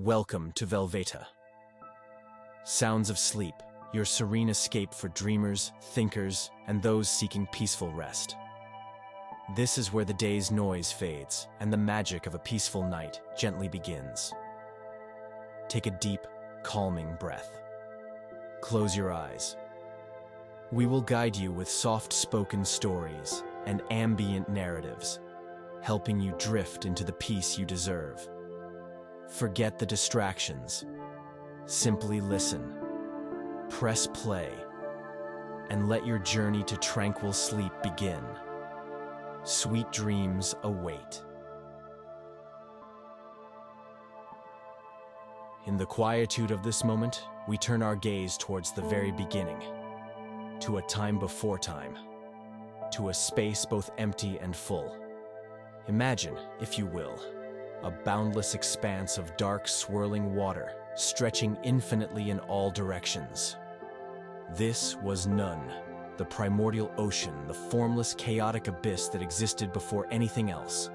Welcome to Velveta. Sounds of sleep, your serene escape for dreamers, thinkers, and those seeking peaceful rest. This is where the day's noise fades and the magic of a peaceful night gently begins. Take a deep, calming breath. Close your eyes. We will guide you with soft-spoken stories and ambient narratives, helping you drift into the peace you deserve. Forget the distractions. Simply listen. Press play, and let your journey to tranquil sleep begin. Sweet dreams await. In the quietude of this moment, we turn our gaze towards the very beginning, to a time before time, to a space both empty and full. Imagine, if you will, a boundless expanse of dark, swirling water, stretching infinitely in all directions. This was none, the primordial ocean, the formless, chaotic abyss that existed before anything else.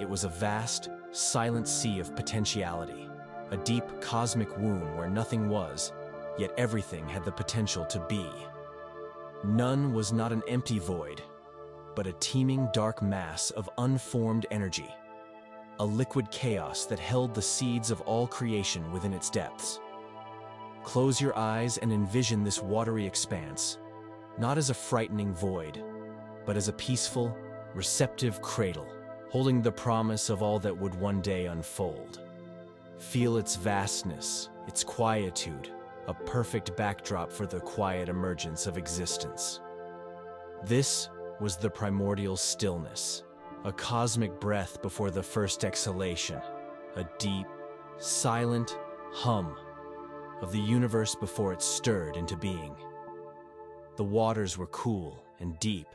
It was a vast, silent sea of potentiality, a deep, cosmic womb where nothing was, yet everything had the potential to be. None was not an empty void, but a teeming dark mass of unformed energy, a liquid chaos that held the seeds of all creation within its depths. Close your eyes and envision this watery expanse, not as a frightening void, but as a peaceful, receptive cradle, holding the promise of all that would one day unfold. Feel its vastness, its quietude, a perfect backdrop for the quiet emergence of existence. This was the primordial stillness, a cosmic breath before the first exhalation, a deep, silent hum of the universe before it stirred into being. The waters were cool and deep,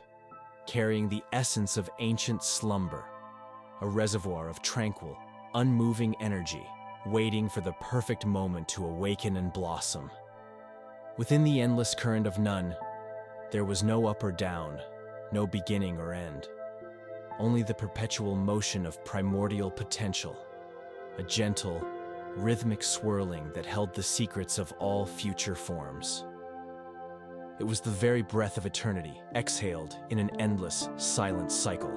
carrying the essence of ancient slumber, a reservoir of tranquil, unmoving energy, waiting for the perfect moment to awaken and blossom. Within the endless current of none, there was no up or down, no beginning or end. Only the perpetual motion of primordial potential, a gentle, rhythmic swirling that held the secrets of all future forms. It was the very breath of eternity, exhaled in an endless, silent cycle,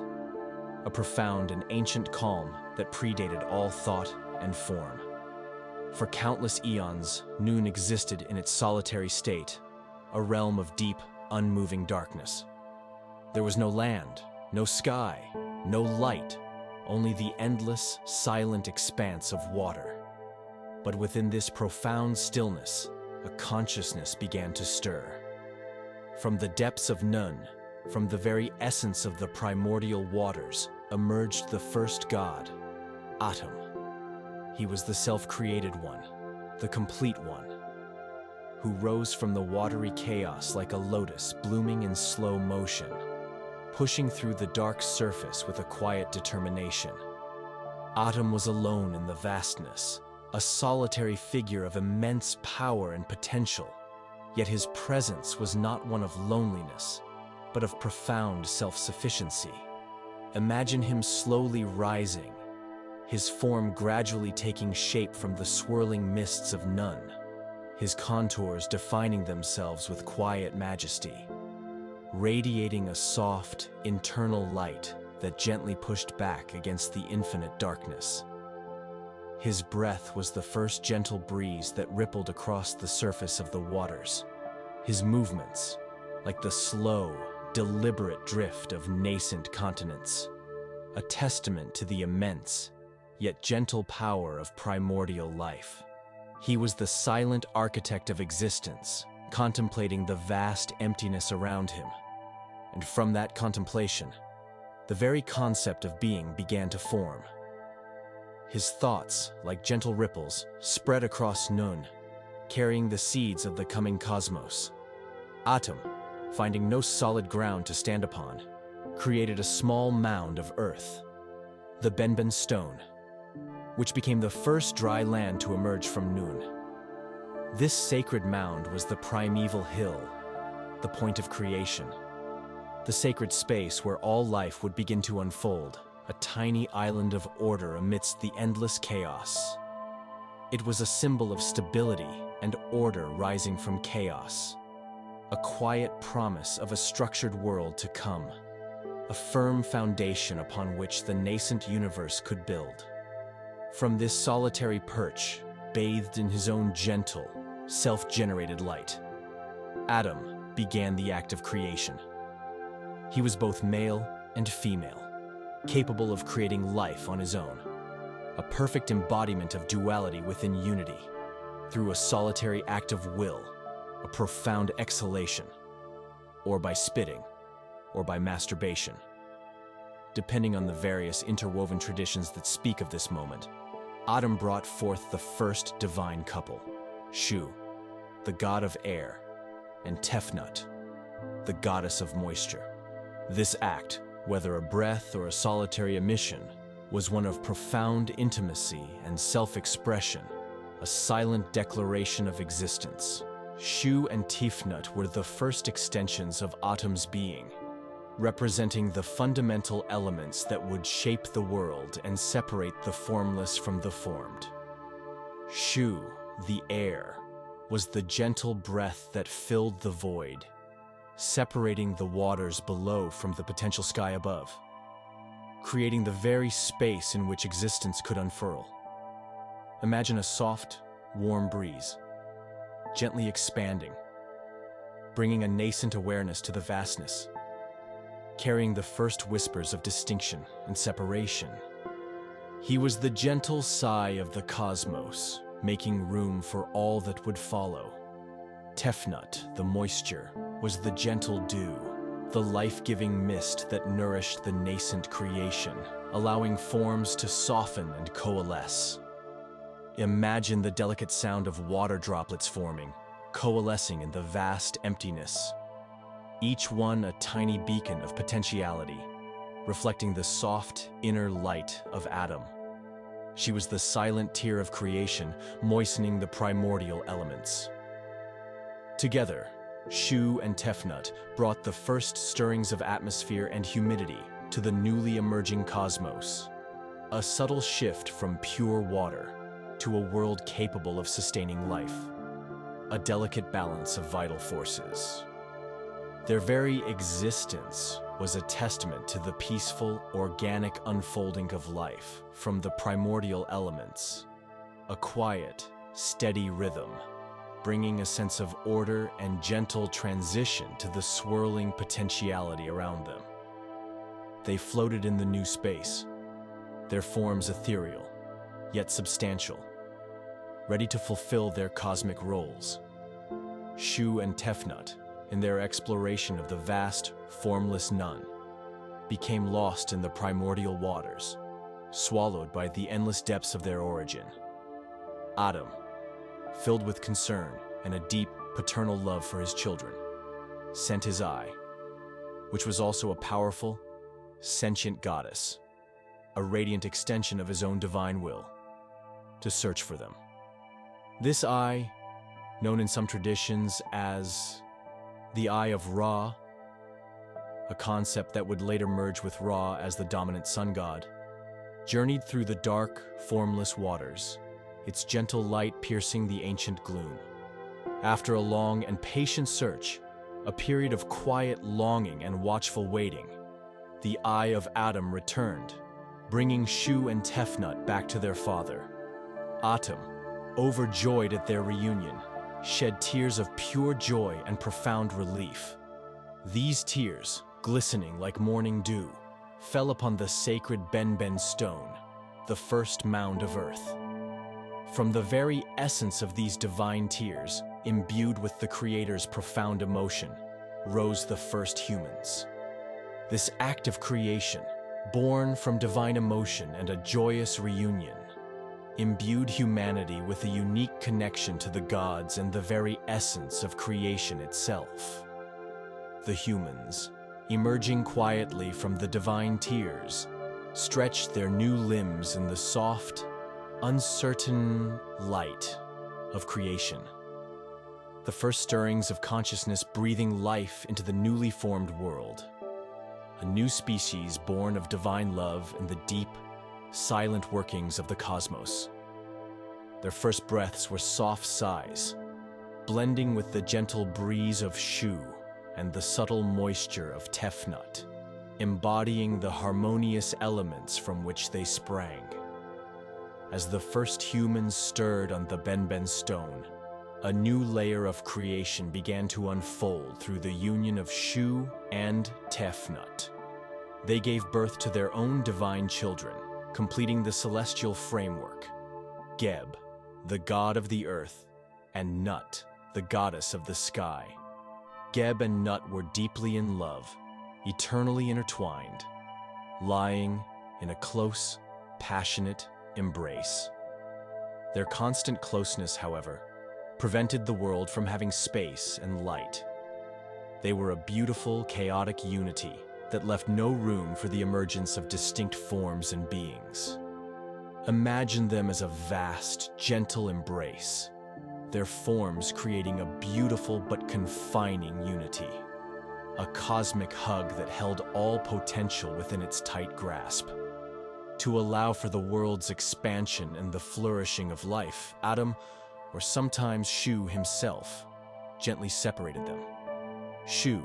a profound and ancient calm that predated all thought and form. For countless eons, noon existed in its solitary state, a realm of deep, unmoving darkness. There was no land, no sky, no light, only the endless, silent expanse of water. But within this profound stillness, a consciousness began to stir. From the depths of none, from the very essence of the primordial waters, emerged the first god, Atum. He was the self-created one, the complete one, who rose from the watery chaos like a lotus blooming in slow motion, pushing through the dark surface with a quiet determination. Atum was alone in the vastness, a solitary figure of immense power and potential, yet his presence was not one of loneliness, but of profound self-sufficiency. Imagine him slowly rising, his form gradually taking shape from the swirling mists of none, his contours defining themselves with quiet majesty, radiating a soft, internal light that gently pushed back against the infinite darkness. His breath was the first gentle breeze that rippled across the surface of the waters, his movements like the slow, deliberate drift of nascent continents, a testament to the immense, yet gentle power of primordial life. He was the silent architect of existence, contemplating the vast emptiness around him. And from that contemplation, the very concept of being began to form. His thoughts, like gentle ripples, spread across Nun, carrying the seeds of the coming cosmos. Atum, finding no solid ground to stand upon, created a small mound of earth, the Benben stone, which became the first dry land to emerge from Nun. This sacred mound was the primeval hill, the point of creation, the sacred space where all life would begin to unfold, a tiny island of order amidst the endless chaos. It was a symbol of stability and order rising from chaos, a quiet promise of a structured world to come, a firm foundation upon which the nascent universe could build. From this solitary perch, bathed in his own gentle, self-generated light, Atum began the act of creation. He was both male and female, capable of creating life on his own, a perfect embodiment of duality within unity, through a solitary act of will, a profound exhalation, or by spitting, or by masturbation. Depending on the various interwoven traditions that speak of this moment, Atum brought forth the first divine couple, Shu, the god of air, and Tefnut, the goddess of moisture. This act, whether a breath or a solitary emission, was one of profound intimacy and self-expression, a silent declaration of existence. Shu and Tefnut were the first extensions of Atum's being, representing the fundamental elements that would shape the world and separate the formless from the formed. Shu, the air, was the gentle breath that filled the void, separating the waters below from the potential sky above, creating the very space in which existence could unfurl. Imagine a soft, warm breeze, gently expanding, bringing a nascent awareness to the vastness, carrying the first whispers of distinction and separation. He was the gentle sigh of the cosmos, making room for all that would follow. Tefnut, the moisture, was the gentle dew, the life-giving mist that nourished the nascent creation, allowing forms to soften and coalesce. Imagine the delicate sound of water droplets forming, coalescing in the vast emptiness, each one a tiny beacon of potentiality, reflecting the soft inner light of Atum. She was the silent tear of creation, moistening the primordial elements. Together, Shu and Tefnut brought the first stirrings of atmosphere and humidity to the newly emerging cosmos, a subtle shift from pure water to a world capable of sustaining life, a delicate balance of vital forces. Their very existence was a testament to the peaceful, organic unfolding of life from the primordial elements, a quiet, steady rhythm, bringing a sense of order and gentle transition to the swirling potentiality around them. They floated in the new space, their forms ethereal, yet substantial, ready to fulfill their cosmic roles. Shu and Tefnut, in their exploration of the vast, formless none, became lost in the primordial waters, swallowed by the endless depths of their origin. Atum, filled with concern and a deep paternal love for his children, sent his eye, which was also a powerful, sentient goddess, a radiant extension of his own divine will, to search for them. This eye, known in some traditions as the Eye of Ra, a concept that would later merge with Ra as the dominant sun god, journeyed through the dark, formless waters, its gentle light piercing the ancient gloom. After a long and patient search, a period of quiet longing and watchful waiting, the Eye of Atum returned, bringing Shu and Tefnut back to their father. Atum, overjoyed at their reunion, shed tears of pure joy and profound relief. These tears, glistening like morning dew, fell upon the sacred Benben stone, the first mound of earth. From the very essence of these divine tears, imbued with the Creator's profound emotion, rose the first humans. This act of creation, born from divine emotion and a joyous reunion, imbued humanity with a unique connection to the gods and the very essence of creation itself. The humans, emerging quietly from the divine tears, stretched their new limbs in the soft, uncertain light of creation. The first stirrings of consciousness breathing life into the newly formed world. A new species born of divine love in the deep, silent workings of the cosmos. Their first breaths were soft sighs, blending with the gentle breeze of Shu and the subtle moisture of Tefnut, embodying the harmonious elements from which they sprang. As the first humans stirred on the Benben stone, a new layer of creation began to unfold through the union of Shu and Tefnut. They gave birth to their own divine children, completing the celestial framework. Geb, the god of the earth, and Nut, the goddess of the sky. Geb and Nut were deeply in love, eternally intertwined, lying in a close, passionate embrace. Their constant closeness, however, prevented the world from having space and light. They were a beautiful, chaotic unity that left no room for the emergence of distinct forms and beings. Imagine them as a vast, gentle embrace, their forms creating a beautiful but confining unity. A cosmic hug that held all potential within its tight grasp. To allow for the world's expansion and the flourishing of life, Atum, or sometimes Shu himself, gently separated them. Shu,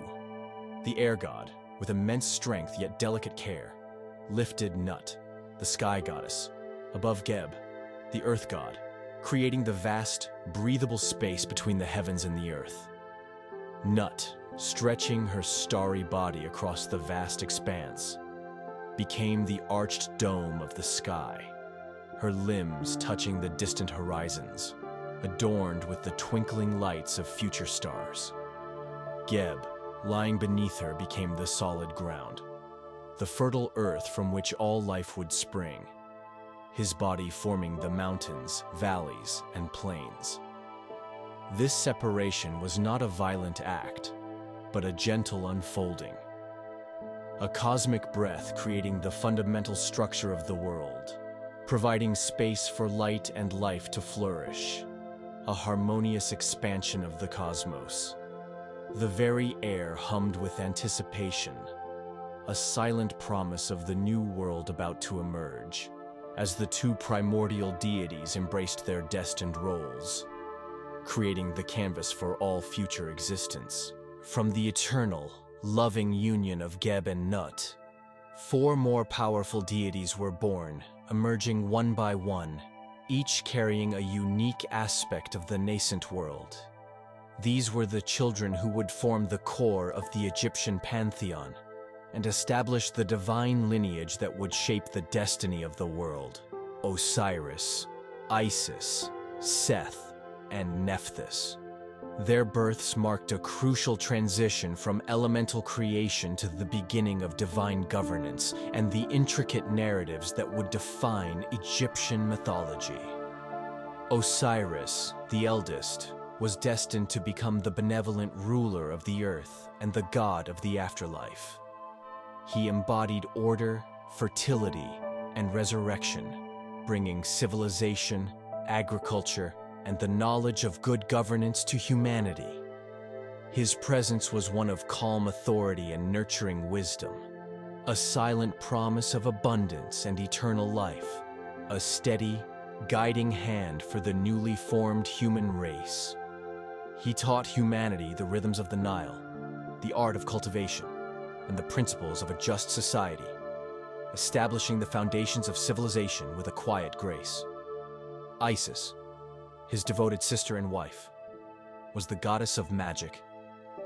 the air god, with immense strength yet delicate care, lifted Nut, the sky goddess, above Geb, the earth god, creating the vast, breathable space between the heavens and the earth. Nut, stretching her starry body across the vast expanse, became the arched dome of the sky, her limbs touching the distant horizons, adorned with the twinkling lights of future stars. Geb, lying beneath her, became the solid ground, the fertile earth from which all life would spring, his body forming the mountains, valleys, and plains. This separation was not a violent act, but a gentle unfolding. A cosmic breath creating the fundamental structure of the world, providing space for light and life to flourish. A harmonious expansion of the cosmos. The very air hummed with anticipation, a silent promise of the new world about to emerge, as the two primordial deities embraced their destined roles, creating the canvas for all future existence. From the eternal, loving union of Geb and Nut, 4 more powerful deities were born, emerging one by one, each carrying a unique aspect of the nascent world. These were the children who would form the core of the Egyptian pantheon and establish the divine lineage that would shape the destiny of the world. Osiris, Isis, Seth, and Nephthys. Their births marked a crucial transition from elemental creation to the beginning of divine governance and the intricate narratives that would define Egyptian mythology. Osiris, the eldest, was destined to become the benevolent ruler of the earth and the god of the afterlife. He embodied order, fertility, and resurrection, bringing civilization, agriculture, and the knowledge of good governance to humanity. His presence was one of calm authority and nurturing wisdom, a silent promise of abundance and eternal life, a steady, guiding hand for the newly formed human race. He taught humanity the rhythms of the Nile, the art of cultivation, and the principles of a just society, establishing the foundations of civilization with a quiet grace. Isis, his devoted sister and wife, was the goddess of magic,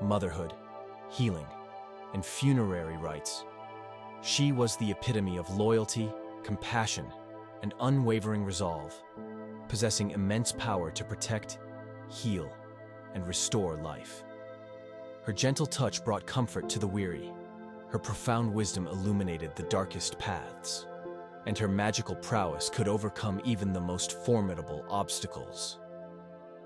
motherhood, healing, and funerary rites. She was the epitome of loyalty, compassion, and unwavering resolve, possessing immense power to protect, heal, and restore life. Her gentle touch brought comfort to the weary, her profound wisdom illuminated the darkest paths, and her magical prowess could overcome even the most formidable obstacles.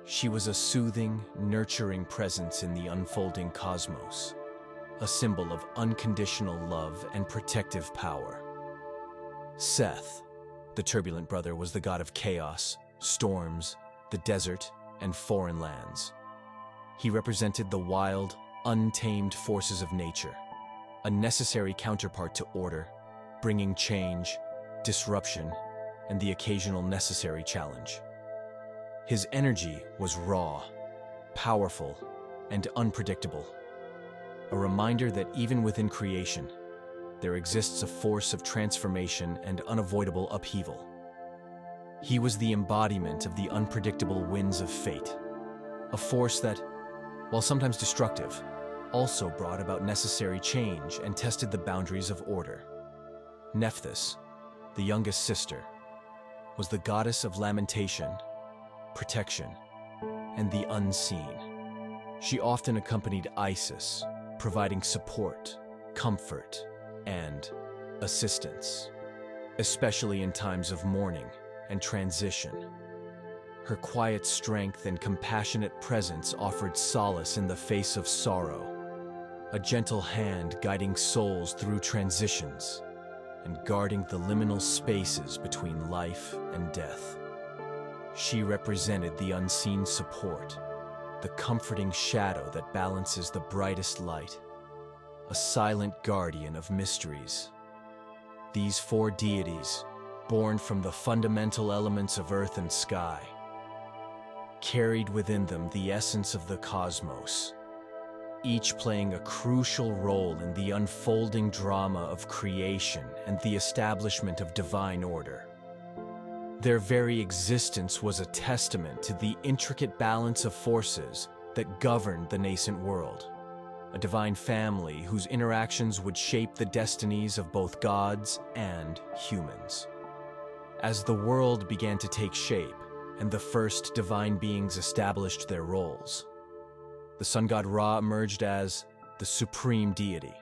She was a soothing, nurturing presence in the unfolding cosmos, a symbol of unconditional love and protective power. Seth, the turbulent brother, was the god of chaos, storms, the desert, and foreign lands. He represented the wild, untamed forces of nature, a necessary counterpart to order, bringing change, disruption, and the occasional necessary challenge. His energy was raw, powerful, and unpredictable. A reminder that even within creation, there exists a force of transformation and unavoidable upheaval. He was the embodiment of the unpredictable winds of fate, a force that, while sometimes destructive, also brought about necessary change and tested the boundaries of order. Nephthys, the youngest sister, was the goddess of lamentation, protection, and the unseen. She often accompanied Isis, providing support, comfort, and assistance, especially in times of mourning and transition. Her quiet strength and compassionate presence offered solace in the face of sorrow, a gentle hand guiding souls through transitions and guarding the liminal spaces between life and death. She represented the unseen support, the comforting shadow that balances the brightest light, a silent guardian of mysteries. These four deities, born from the fundamental elements of earth and sky, carried within them the essence of the cosmos, each playing a crucial role in the unfolding drama of creation and the establishment of divine order. Their very existence was a testament to the intricate balance of forces that governed the nascent world, a divine family whose interactions would shape the destinies of both gods and humans. As the world began to take shape and the first divine beings established their roles, the sun god Ra emerged as the supreme deity,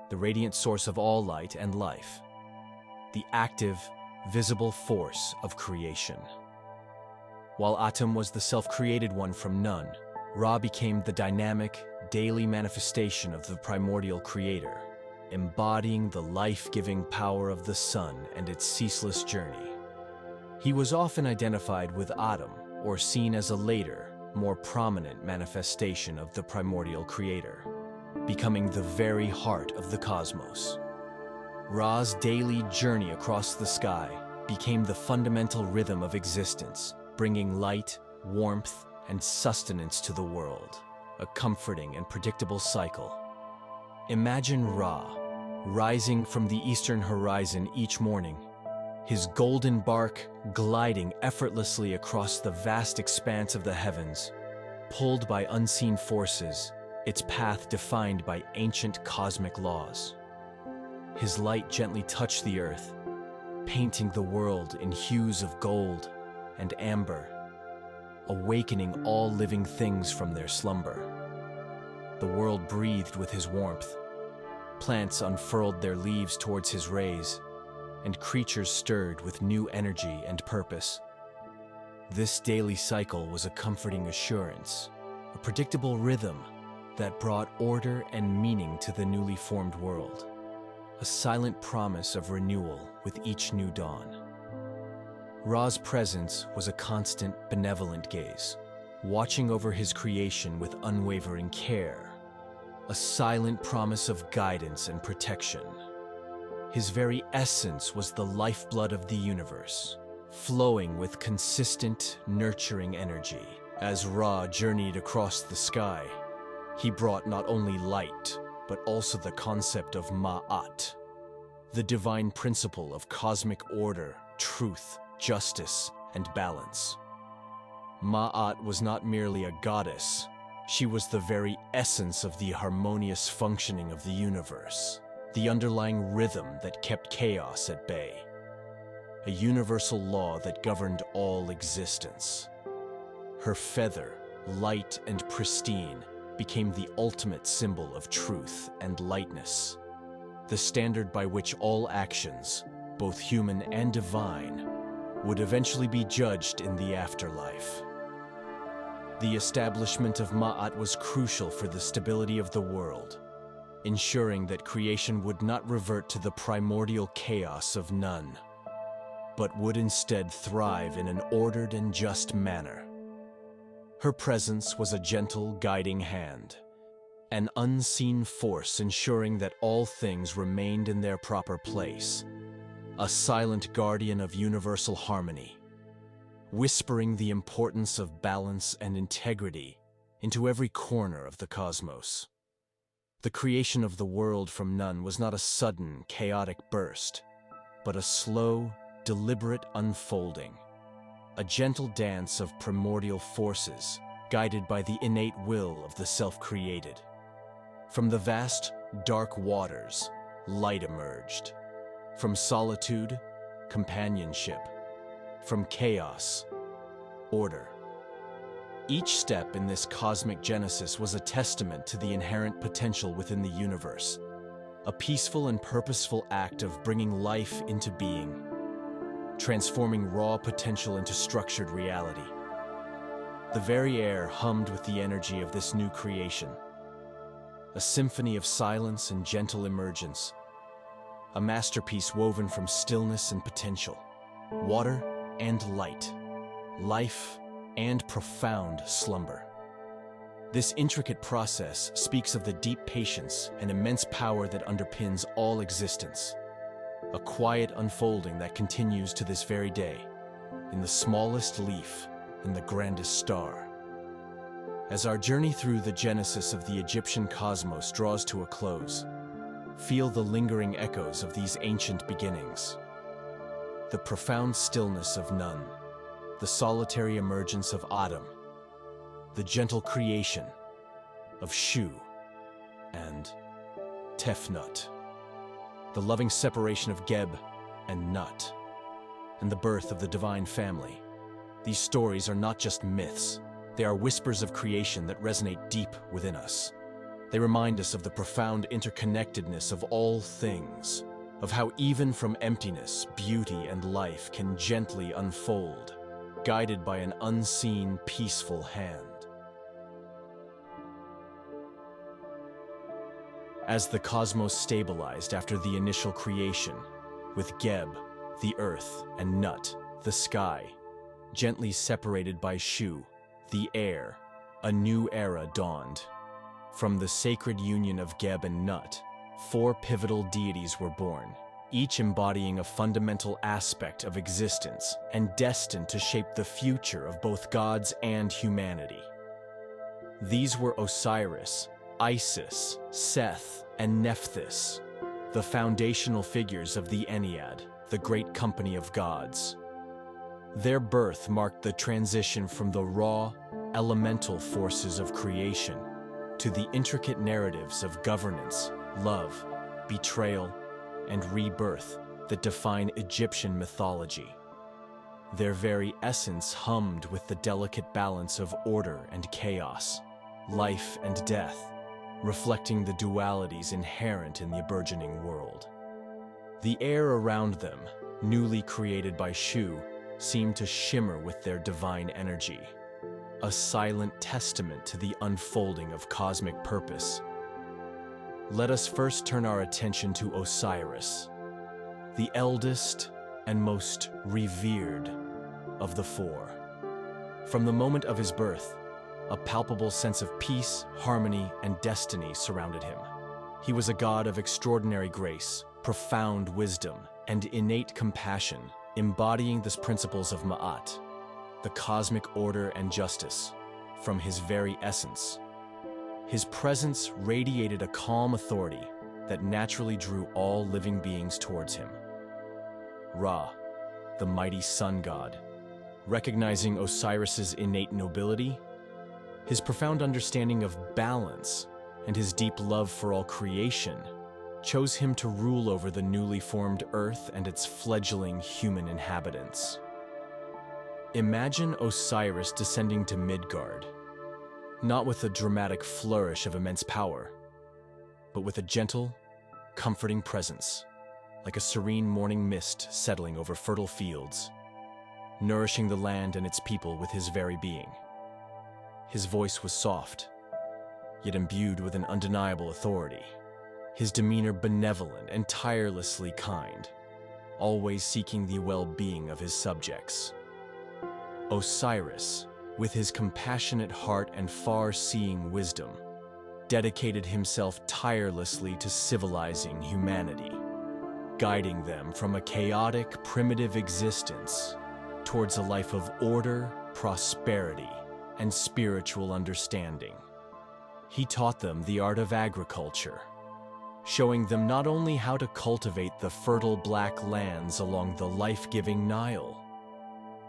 the radiant source of all light and life, the active, visible force of creation. While Atum was the self-created one from none, Ra became the dynamic, daily manifestation of the primordial creator, embodying the life-giving power of the sun and its ceaseless journey. He was often identified with Atum, or seen as a later, more prominent manifestation of the primordial creator, becoming the very heart of the cosmos. Ra's daily journey across the sky became the fundamental rhythm of existence, bringing light, warmth, and sustenance to the world, a comforting and predictable cycle. Imagine Ra, rising from the eastern horizon each morning, his golden bark gliding effortlessly across the vast expanse of the heavens, pulled by unseen forces, its path defined by ancient cosmic laws. His light gently touched the earth, painting the world in hues of gold and amber, awakening all living things from their slumber. The world breathed with his warmth. Plants unfurled their leaves towards his rays, and creatures stirred with new energy and purpose. This daily cycle was a comforting assurance, a predictable rhythm that brought order and meaning to the newly formed world, a silent promise of renewal with each new dawn. Ra's presence was a constant, benevolent gaze, watching over his creation with unwavering care, a silent promise of guidance and protection. His very essence was the lifeblood of the universe, flowing with consistent, nurturing energy. As Ra journeyed across the sky, he brought not only light, but also the concept of Ma'at, the divine principle of cosmic order, truth, justice, and balance. Ma'at was not merely a goddess, she was the very essence of the harmonious functioning of the universe, the underlying rhythm that kept chaos at bay, a universal law that governed all existence. Her feather, light and pristine, became the ultimate symbol of truth and lightness, the standard by which all actions, both human and divine, would eventually be judged in the afterlife. The establishment of Ma'at was crucial for the stability of the world, ensuring that creation would not revert to the primordial chaos of none, but would instead thrive in an ordered and just manner. Her presence was a gentle, guiding hand, an unseen force ensuring that all things remained in their proper place, a silent guardian of universal harmony. whispering the importance of balance and integrity into every corner of the cosmos. The creation of the world from none was not a sudden, chaotic burst, but a slow, deliberate unfolding, a gentle dance of primordial forces guided by the innate will of the self-created. From the vast, dark waters, light emerged. From solitude, companionship. From chaos, order. Each step in this cosmic genesis was a testament to the inherent potential within the universe, a peaceful and purposeful act of bringing life into being, transforming raw potential into structured reality. The very air hummed with the energy of this new creation, a symphony of silence and gentle emergence, a masterpiece woven from stillness and potential, water and light, life and profound slumber. This intricate process speaks of the deep patience and immense power that underpins all existence, a quiet unfolding that continues to this very day, in the smallest leaf and the grandest star. As our journey through the genesis of the Egyptian cosmos draws to a close, feel the lingering echoes of these ancient beginnings. The profound stillness of none, the solitary emergence of Atum, the gentle creation of Shu and Tefnut, the loving separation of Geb and Nut, and the birth of the divine family. These stories are not just myths, they are whispers of creation that resonate deep within us. They remind us of the profound interconnectedness of all things, of how even from emptiness, beauty and life can gently unfold, guided by an unseen, peaceful hand. As the cosmos stabilized after the initial creation, with Geb, the earth, and Nut, the sky, gently separated by Shu, the air, a new era dawned. From the sacred union of Geb and Nut, 4 pivotal deities were born, each embodying a fundamental aspect of existence and destined to shape the future of both gods and humanity. These were Osiris, Isis, Seth, and Nephthys, the foundational figures of the Ennead, the great company of gods. Their birth marked the transition from the raw, elemental forces of creation to the intricate narratives of governance, love, betrayal, and rebirth that define Egyptian mythology. Their very essence hummed with the delicate balance of order and chaos, life and death, reflecting the dualities inherent in the burgeoning world. The air around them, newly created by Shu, seemed to shimmer with their divine energy, a silent testament to the unfolding of cosmic purpose. Let us first turn our attention to Osiris, the eldest and most revered of the 4. From the moment of his birth, a palpable sense of peace, harmony, and destiny surrounded him. He was a god of extraordinary grace, profound wisdom, and innate compassion, embodying the principles of Ma'at, the cosmic order and justice, from his very essence. His presence radiated a calm authority that naturally drew all living beings towards him. Ra, the mighty sun god, recognizing Osiris's innate nobility, his profound understanding of balance, and his deep love for all creation, chose him to rule over the newly formed earth and its fledgling human inhabitants. Imagine Osiris descending to Midgard, not with a dramatic flourish of immense power, but with a gentle, comforting presence, like a serene morning mist settling over fertile fields, nourishing the land and its people with his very being. His voice was soft, yet imbued with an undeniable authority. His demeanor benevolent and tirelessly kind, always seeking the well-being of his subjects. Osiris, with his compassionate heart and far-seeing wisdom, dedicated himself tirelessly to civilizing humanity, guiding them from a chaotic, primitive existence towards a life of order, prosperity, and spiritual understanding. He taught them the art of agriculture, showing them not only how to cultivate the fertile black lands along the life-giving Nile,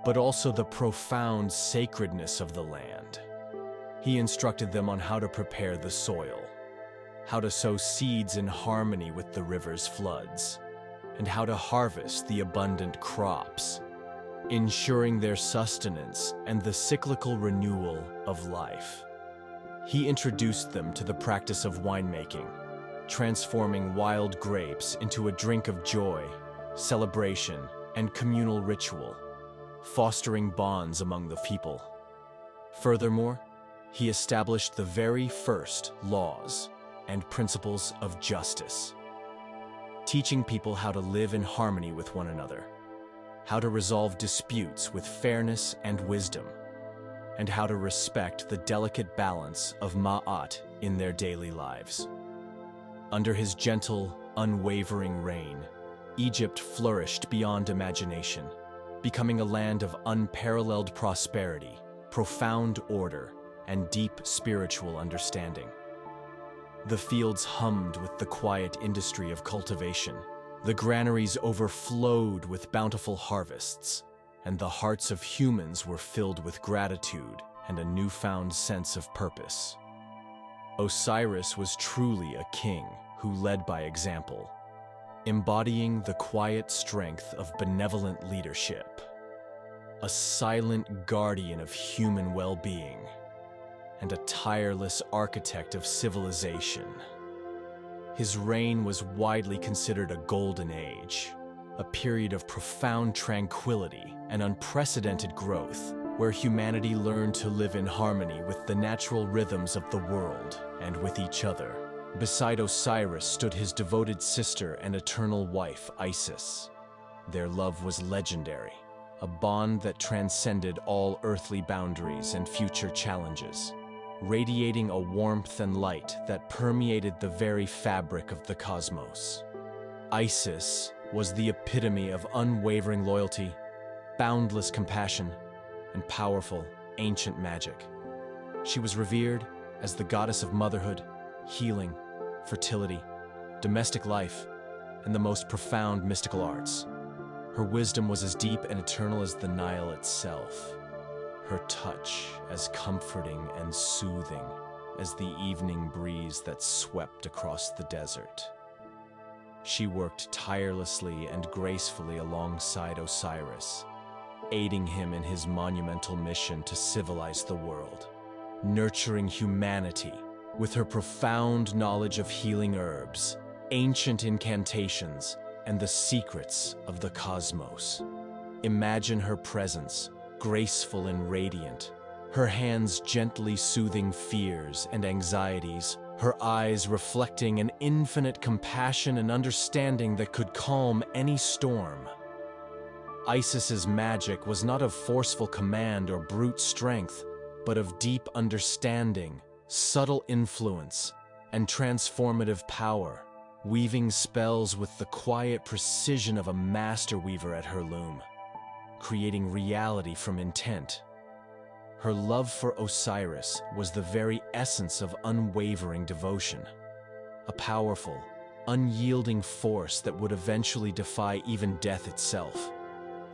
but also the profound sacredness of the land. He instructed them on how to prepare the soil, how to sow seeds in harmony with the river's floods, and how to harvest the abundant crops, ensuring their sustenance and the cyclical renewal of life. He introduced them to the practice of winemaking, transforming wild grapes into a drink of joy, celebration, and communal ritual, fostering bonds among the people. Furthermore, he established the very first laws and principles of justice, teaching people how to live in harmony with one another, how to resolve disputes with fairness and wisdom, and how to respect the delicate balance of Ma'at in their daily lives. Under his gentle, unwavering reign, Egypt flourished beyond imagination, becoming a land of unparalleled prosperity, profound order, and deep spiritual understanding. The fields hummed with the quiet industry of cultivation. The granaries overflowed with bountiful harvests, and the hearts of humans were filled with gratitude and a newfound sense of purpose. Osiris was truly a king who led by example, embodying the quiet strength of benevolent leadership, a silent guardian of human well-being, and a tireless architect of civilization. His reign was widely considered a golden age, a period of profound tranquility and unprecedented growth, where humanity learned to live in harmony with the natural rhythms of the world and with each other. Beside Osiris stood his devoted sister and eternal wife, Isis. Their love was legendary, a bond that transcended all earthly boundaries and future challenges, radiating a warmth and light that permeated the very fabric of the cosmos. Isis was the epitome of unwavering loyalty, boundless compassion, and powerful, ancient magic. She was revered as the goddess of motherhood, healing, fertility, domestic life, and the most profound mystical arts. Her wisdom was as deep and eternal as the Nile itself, her touch as comforting and soothing as the evening breeze that swept across the desert. She worked tirelessly and gracefully alongside Osiris, aiding him in his monumental mission to civilize the world, nurturing humanity with her profound knowledge of healing herbs, ancient incantations, and the secrets of the cosmos. Imagine her presence, graceful and radiant, her hands gently soothing fears and anxieties, her eyes reflecting an infinite compassion and understanding that could calm any storm. Isis's magic was not of forceful command or brute strength, but of deep understanding, subtle influence, and transformative power, weaving spells with the quiet precision of a master weaver at her loom, creating reality from intent. Her love for Osiris was the very essence of unwavering devotion, a powerful, unyielding force that would eventually defy even death itself,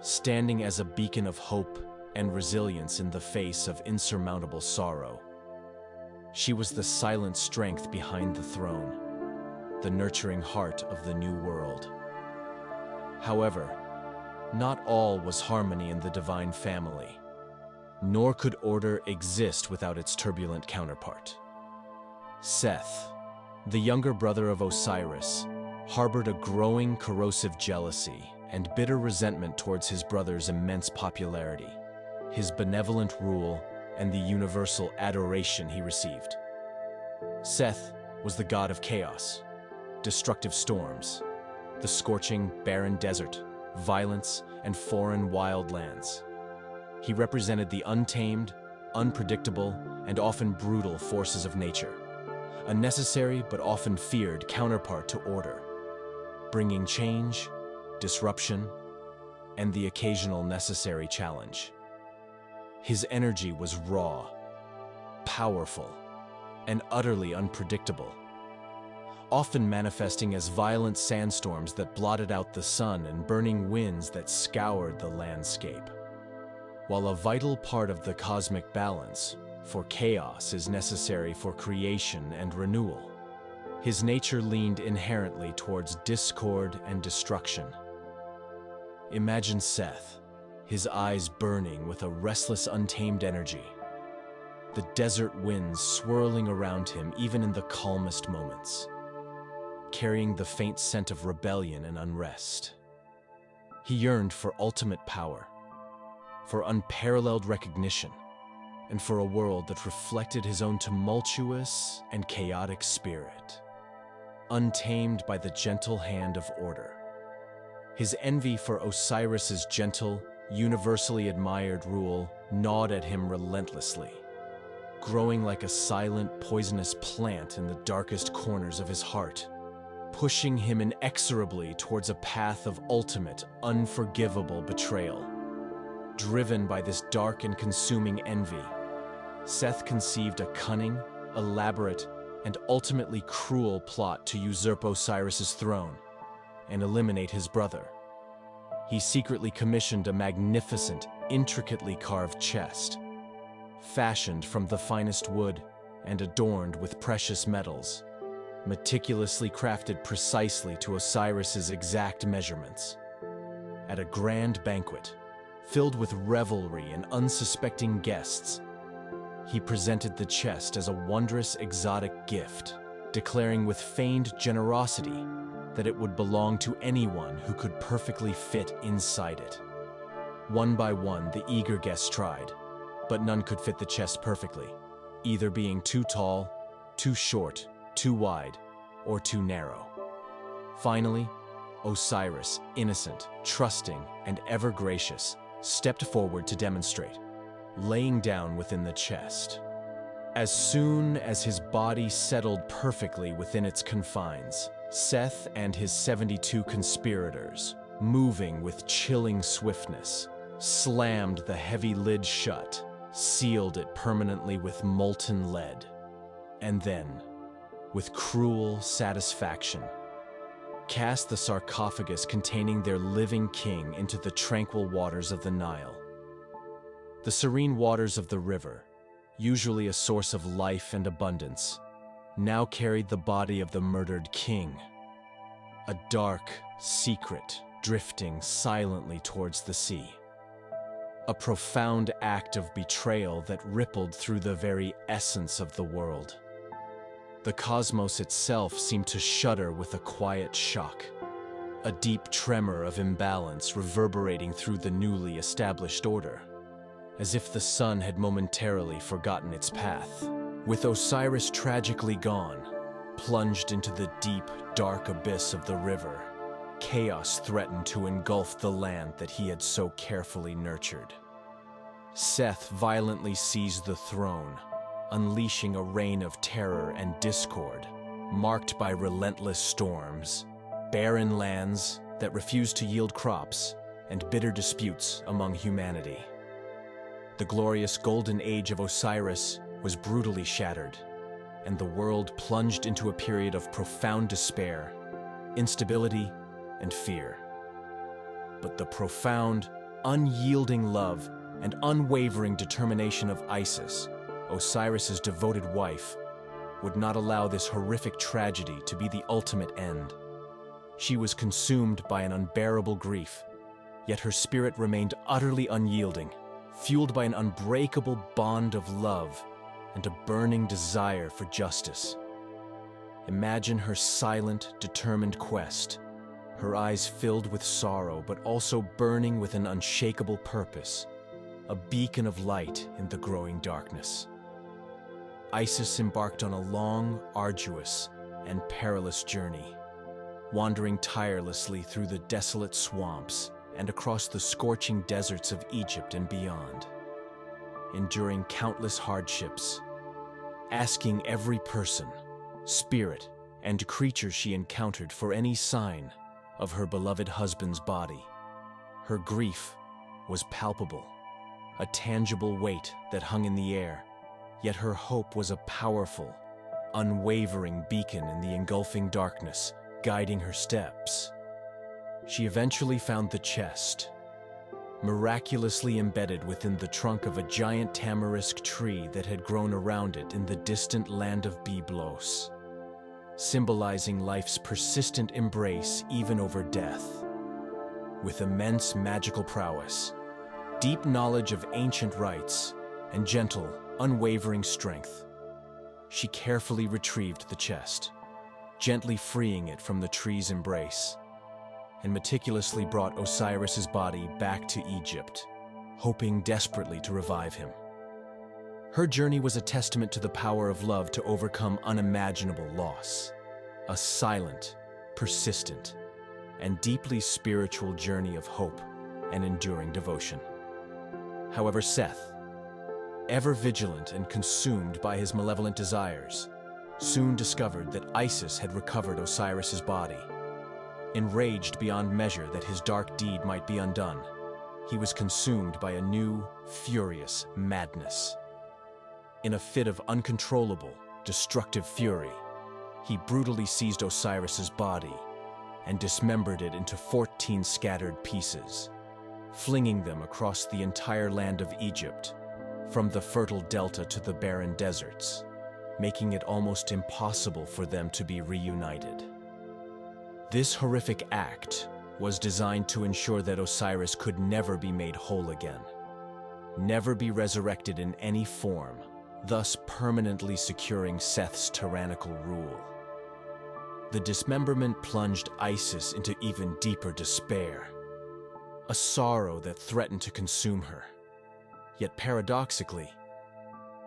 standing as a beacon of hope and resilience in the face of insurmountable sorrow. She was the silent strength behind the throne, the nurturing heart of the new world. However, not all was harmony in the divine family, nor could order exist without its turbulent counterpart. Seth, the younger brother of Osiris, harbored a growing corrosive jealousy and bitter resentment towards his brother's immense popularity, his benevolent rule, and the universal adoration he received. Seth was the god of chaos, destructive storms, the scorching, barren desert, violence, and foreign wild lands. He represented the untamed, unpredictable, and often brutal forces of nature, a necessary but often feared counterpart to order, bringing change, disruption, and the occasional necessary challenge. His energy was raw, powerful, and utterly unpredictable, often manifesting as violent sandstorms that blotted out the sun and burning winds that scoured the landscape. While a vital part of the cosmic balance, for chaos is necessary for creation and renewal, his nature leaned inherently towards discord and destruction. Imagine Seth, his eyes burning with a restless, untamed energy, the desert winds swirling around him even in the calmest moments, carrying the faint scent of rebellion and unrest. He yearned for ultimate power, for unparalleled recognition, and for a world that reflected his own tumultuous and chaotic spirit, untamed by the gentle hand of order. His envy for Osiris's gentle, universally admired rule gnawed at him relentlessly, growing like a silent, poisonous plant in the darkest corners of his heart, pushing him inexorably towards a path of ultimate, unforgivable betrayal. Driven by this dark and consuming envy, Seth conceived a cunning, elaborate, and ultimately cruel plot to usurp Osiris's throne and eliminate his brother. He secretly commissioned a magnificent, intricately carved chest, fashioned from the finest wood and adorned with precious metals, meticulously crafted precisely to Osiris's exact measurements. At a grand banquet, filled with revelry and unsuspecting guests, he presented the chest as a wondrous exotic gift, declaring with feigned generosity that it would belong to anyone who could perfectly fit inside it. One by one, the eager guests tried, but none could fit the chest perfectly, either being too tall, too short, too wide, or too narrow. Finally, Osiris, innocent, trusting, and ever gracious, stepped forward to demonstrate, laying down within the chest. As soon as his body settled perfectly within its confines, Seth and his 72 conspirators, moving with chilling swiftness, slammed the heavy lid shut, sealed it permanently with molten lead, and then, with cruel satisfaction, cast the sarcophagus containing their living king into the tranquil waters of the Nile. The serene waters of the river, usually a source of life and abundance, now carried the body of the murdered king, a dark secret drifting silently towards the sea. A profound act of betrayal that rippled through the very essence of the world. The cosmos itself seemed to shudder with a quiet shock, a deep tremor of imbalance reverberating through the newly established order, as if the sun had momentarily forgotten its path. With Osiris tragically gone, plunged into the deep, dark abyss of the river, chaos threatened to engulf the land that he had so carefully nurtured. Seth violently seized the throne, unleashing a reign of terror and discord, marked by relentless storms, barren lands that refused to yield crops, and bitter disputes among humanity. The glorious golden age of Osiris was brutally shattered, and the world plunged into a period of profound despair, instability, and fear. But the profound, unyielding love and unwavering determination of Isis, Osiris's devoted wife, would not allow this horrific tragedy to be the ultimate end. She was consumed by an unbearable grief, yet her spirit remained utterly unyielding, fueled by an unbreakable bond of love and a burning desire for justice. Imagine her silent, determined quest, her eyes filled with sorrow but also burning with an unshakable purpose, a beacon of light in the growing darkness. Isis embarked on a long, arduous, and perilous journey, wandering tirelessly through the desolate swamps and across the scorching deserts of Egypt and beyond, enduring countless hardships, asking every person, spirit, and creature she encountered for any sign of her beloved husband's body. Her grief was palpable, a tangible weight that hung in the air, yet her hope was a powerful, unwavering beacon in the engulfing darkness, guiding her steps. She eventually found the chest, miraculously embedded within the trunk of a giant tamarisk tree that had grown around it in the distant land of Byblos, symbolizing life's persistent embrace even over death. With immense magical prowess, deep knowledge of ancient rites, and gentle, unwavering strength, she carefully retrieved the chest, gently freeing it from the tree's embrace, and meticulously brought Osiris's body back to Egypt, hoping desperately to revive him. Her journey was a testament to the power of love to overcome unimaginable loss, a silent, persistent, and deeply spiritual journey of hope and enduring devotion. However, Seth, ever vigilant and consumed by his malevolent desires, soon discovered that Isis had recovered Osiris's body. Enraged beyond measure that his dark deed might be undone, he was consumed by a new, furious madness. In a fit of uncontrollable, destructive fury, he brutally seized Osiris's body and dismembered it into 14 scattered pieces, flinging them across the entire land of Egypt, from the fertile delta to the barren deserts, making it almost impossible for them to be reunited. This horrific act was designed to ensure that Osiris could never be made whole again, never be resurrected in any form, thus permanently securing Seth's tyrannical rule. The dismemberment plunged Isis into even deeper despair, a sorrow that threatened to consume her. Yet paradoxically,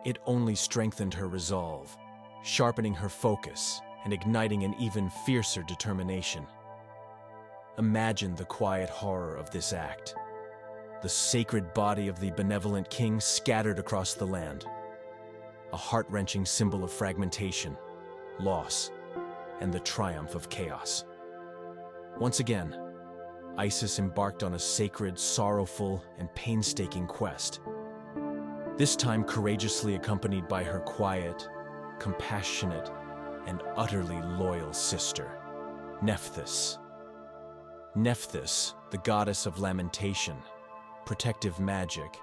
it only strengthened her resolve, sharpening her focus and igniting an even fiercer determination. Imagine the quiet horror of this act. The sacred body of the benevolent king scattered across the land, a heart-wrenching symbol of fragmentation, loss, and the triumph of chaos. Once again, Isis embarked on a sacred, sorrowful, and painstaking quest, this time courageously accompanied by her quiet, compassionate, and utterly loyal sister, Nephthys. Nephthys, the goddess of lamentation, protective magic,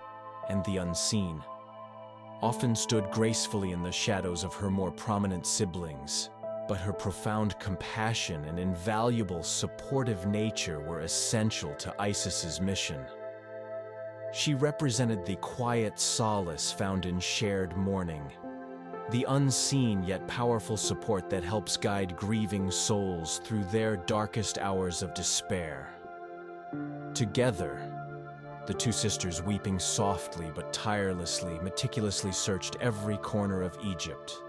and the unseen, often stood gracefully in the shadows of her more prominent siblings, but her profound compassion and invaluable supportive nature were essential to Isis's mission. She represented the quiet solace found in shared mourning, the unseen yet powerful support that helps guide grieving souls through their darkest hours of despair. Together, the two sisters, weeping softly but tirelessly, meticulously searched every corner of Egypt,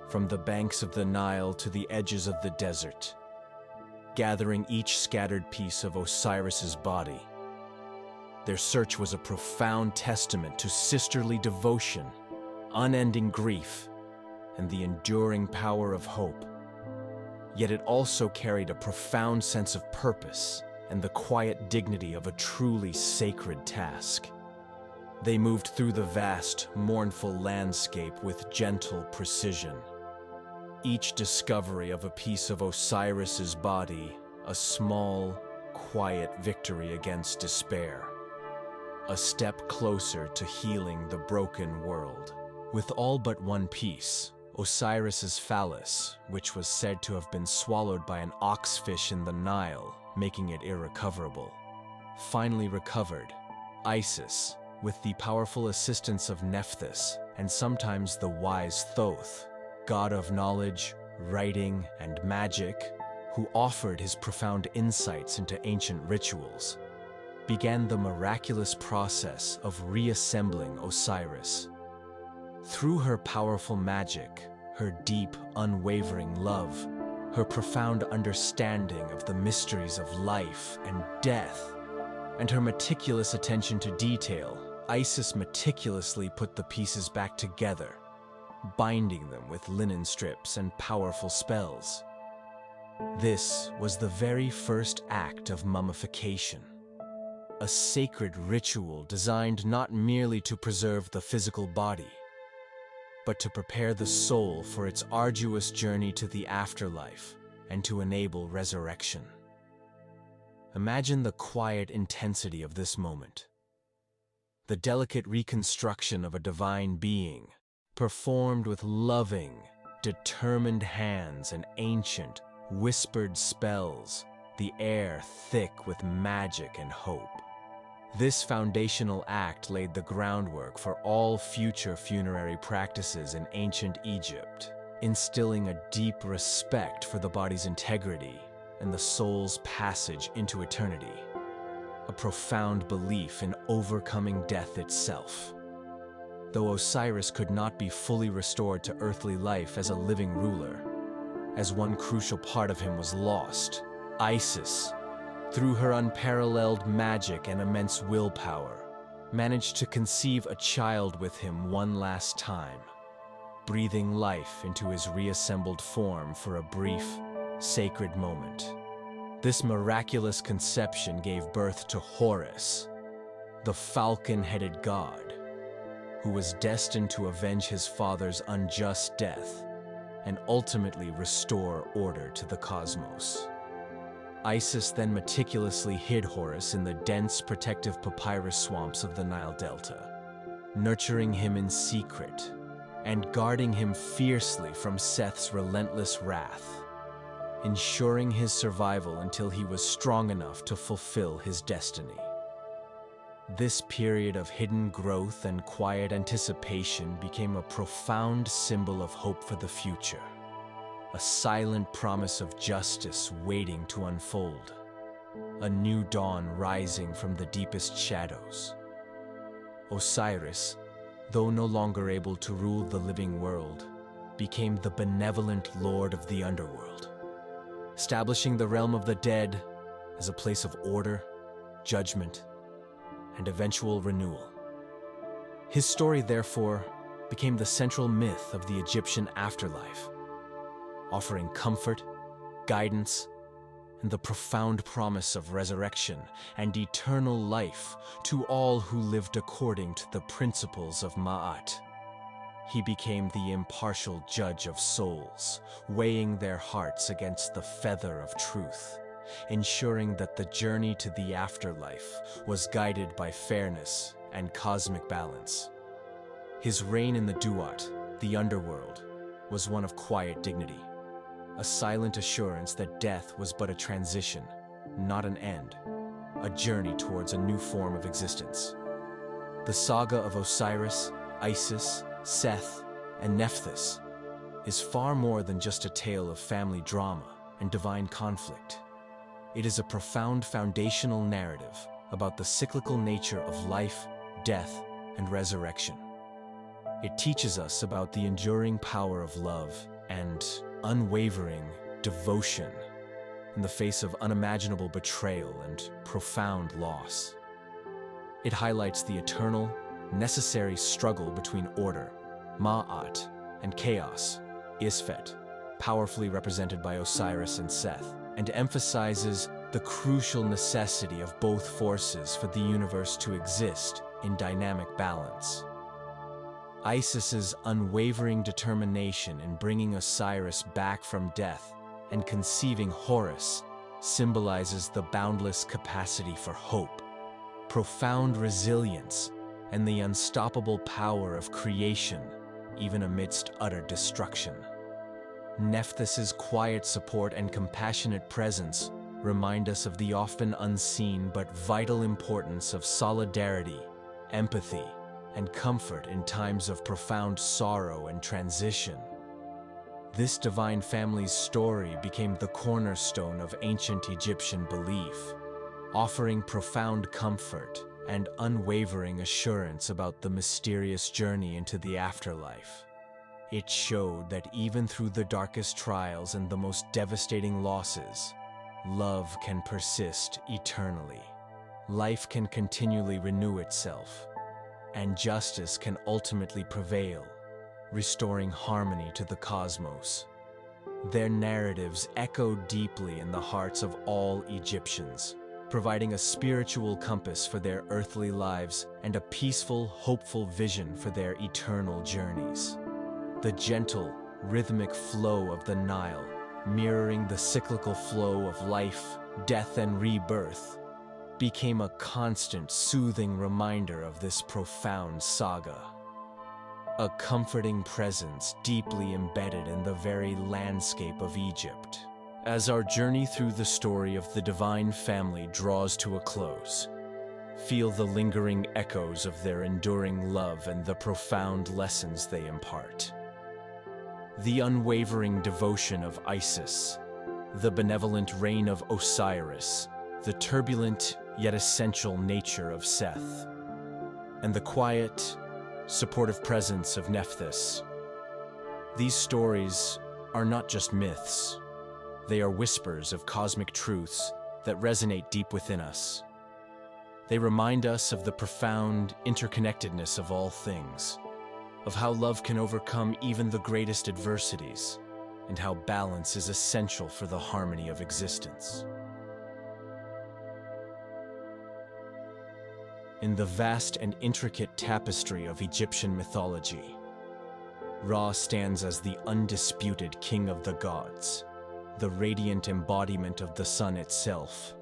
from the banks of the Nile to the edges of the desert, gathering each scattered piece of Osiris's body. Their search was a profound testament to sisterly devotion, unending grief, and the enduring power of hope. Yet it also carried a profound sense of purpose and the quiet dignity of a truly sacred task. They moved through the vast, mournful landscape with gentle precision, each discovery of a piece of Osiris's body a small, quiet victory against despair, a step closer to healing the broken world. With all but one piece, Osiris's phallus, which was said to have been swallowed by an oxfish in the Nile, making it irrecoverable, finally recovered, Isis, with the powerful assistance of Nephthys and sometimes the wise Thoth, god of knowledge, writing, and magic, who offered his profound insights into ancient rituals, began the miraculous process of reassembling Osiris. Through her powerful magic, her deep, unwavering love, her profound understanding of the mysteries of life and death, and her meticulous attention to detail, Isis meticulously put the pieces back together, binding them with linen strips and powerful spells. This was the very first act of mummification, a sacred ritual designed not merely to preserve the physical body, but to prepare the soul for its arduous journey to the afterlife and to enable resurrection. Imagine the quiet intensity of this moment. The delicate reconstruction of a divine being, performed with loving, determined hands and ancient, whispered spells, the air thick with magic and hope. This foundational act laid the groundwork for all future funerary practices in ancient Egypt, instilling a deep respect for the body's integrity and the soul's passage into eternity, a profound belief in overcoming death itself. Though Osiris could not be fully restored to earthly life as a living ruler, as one crucial part of him was lost, Isis, through her unparalleled magic and immense willpower, managed to conceive a child with him one last time, breathing life into his reassembled form for a brief, sacred moment. This miraculous conception gave birth to Horus, the falcon-headed god, who was destined to avenge his father's unjust death and ultimately restore order to the cosmos. Isis then meticulously hid Horus in the dense protective papyrus swamps of the Nile Delta, nurturing him in secret and guarding him fiercely from Seth's relentless wrath, ensuring his survival until he was strong enough to fulfill his destiny. This period of hidden growth and quiet anticipation became a profound symbol of hope for the future, a silent promise of justice waiting to unfold, a new dawn rising from the deepest shadows. Osiris, though no longer able to rule the living world, became the benevolent lord of the underworld, establishing the realm of the dead as a place of order, judgment, and eventual renewal. His story, therefore, became the central myth of the Egyptian afterlife, offering comfort, guidance, and the profound promise of resurrection and eternal life to all who lived according to the principles of Ma'at. He became the impartial judge of souls, weighing their hearts against the feather of truth, ensuring that the journey to the afterlife was guided by fairness and cosmic balance. His reign in the Duat, the underworld, was one of quiet dignity, a silent assurance that death was but a transition, not an end, a journey towards a new form of existence. The saga of Osiris, Isis, Seth, and Nephthys is far more than just a tale of family drama and divine conflict. It is a profound foundational narrative about the cyclical nature of life, death, and resurrection. It teaches us about the enduring power of love and unwavering devotion in the face of unimaginable betrayal and profound loss. It highlights the eternal, necessary struggle between order, Ma'at, and chaos, Isfet, powerfully represented by Osiris and Seth, and emphasizes the crucial necessity of both forces for the universe to exist in dynamic balance. Isis's unwavering determination in bringing Osiris back from death and conceiving Horus symbolizes the boundless capacity for hope, profound resilience, and the unstoppable power of creation, even amidst utter destruction. Nephthys's quiet support and compassionate presence remind us of the often unseen but vital importance of solidarity, empathy, and comfort in times of profound sorrow and transition. This divine family's story became the cornerstone of ancient Egyptian belief, offering profound comfort and unwavering assurance about the mysterious journey into the afterlife. It showed that even through the darkest trials and the most devastating losses, love can persist eternally. Life can continually renew itself, and justice can ultimately prevail, restoring harmony to the cosmos. Their narratives echo deeply in the hearts of all Egyptians, providing a spiritual compass for their earthly lives and a peaceful, hopeful vision for their eternal journeys. The gentle, rhythmic flow of the Nile, mirroring the cyclical flow of life, death, and rebirth, became a constant, soothing reminder of this profound saga. A comforting presence deeply embedded in the very landscape of Egypt. As our journey through the story of the divine family draws to a close, feel the lingering echoes of their enduring love and the profound lessons they impart. The unwavering devotion of Isis, the benevolent reign of Osiris, the turbulent yet essential nature of Seth, and the quiet, supportive presence of Nephthys. These stories are not just myths. They are whispers of cosmic truths that resonate deep within us. They remind us of the profound interconnectedness of all things, of how love can overcome even the greatest adversities, and how balance is essential for the harmony of existence. In the vast and intricate tapestry of Egyptian mythology, Ra stands as the undisputed king of the gods, the radiant embodiment of the sun itself,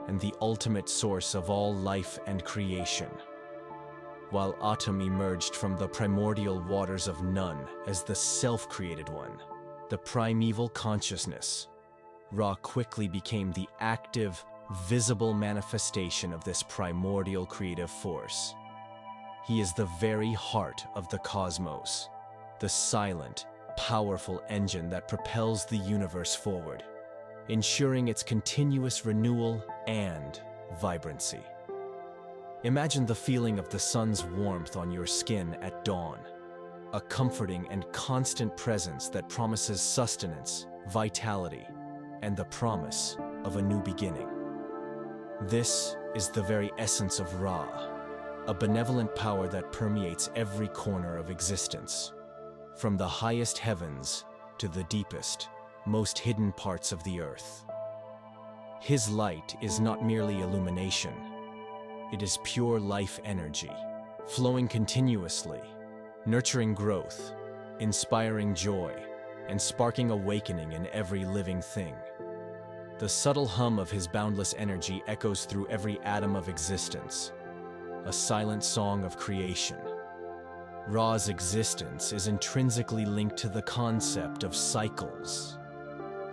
and the ultimate source of all life and creation. While Atum emerged from the primordial waters of Nun as the self-created one, the primeval consciousness, Ra quickly became the active, visible manifestation of this primordial creative force. He is the very heart of the cosmos, the silent, powerful engine that propels the universe forward, ensuring its continuous renewal and vibrancy. Imagine the feeling of the sun's warmth on your skin at dawn, a comforting and constant presence that promises sustenance, vitality, and the promise of a new beginning. This is the very essence of Ra, a benevolent power that permeates every corner of existence, from the highest heavens to the deepest, most hidden parts of the earth. His light is not merely illumination. It is pure life energy, flowing continuously, nurturing growth, inspiring joy, and sparking awakening in every living thing. The subtle hum of his boundless energy echoes through every atom of existence, a silent song of creation. Ra's existence is intrinsically linked to the concept of cycles,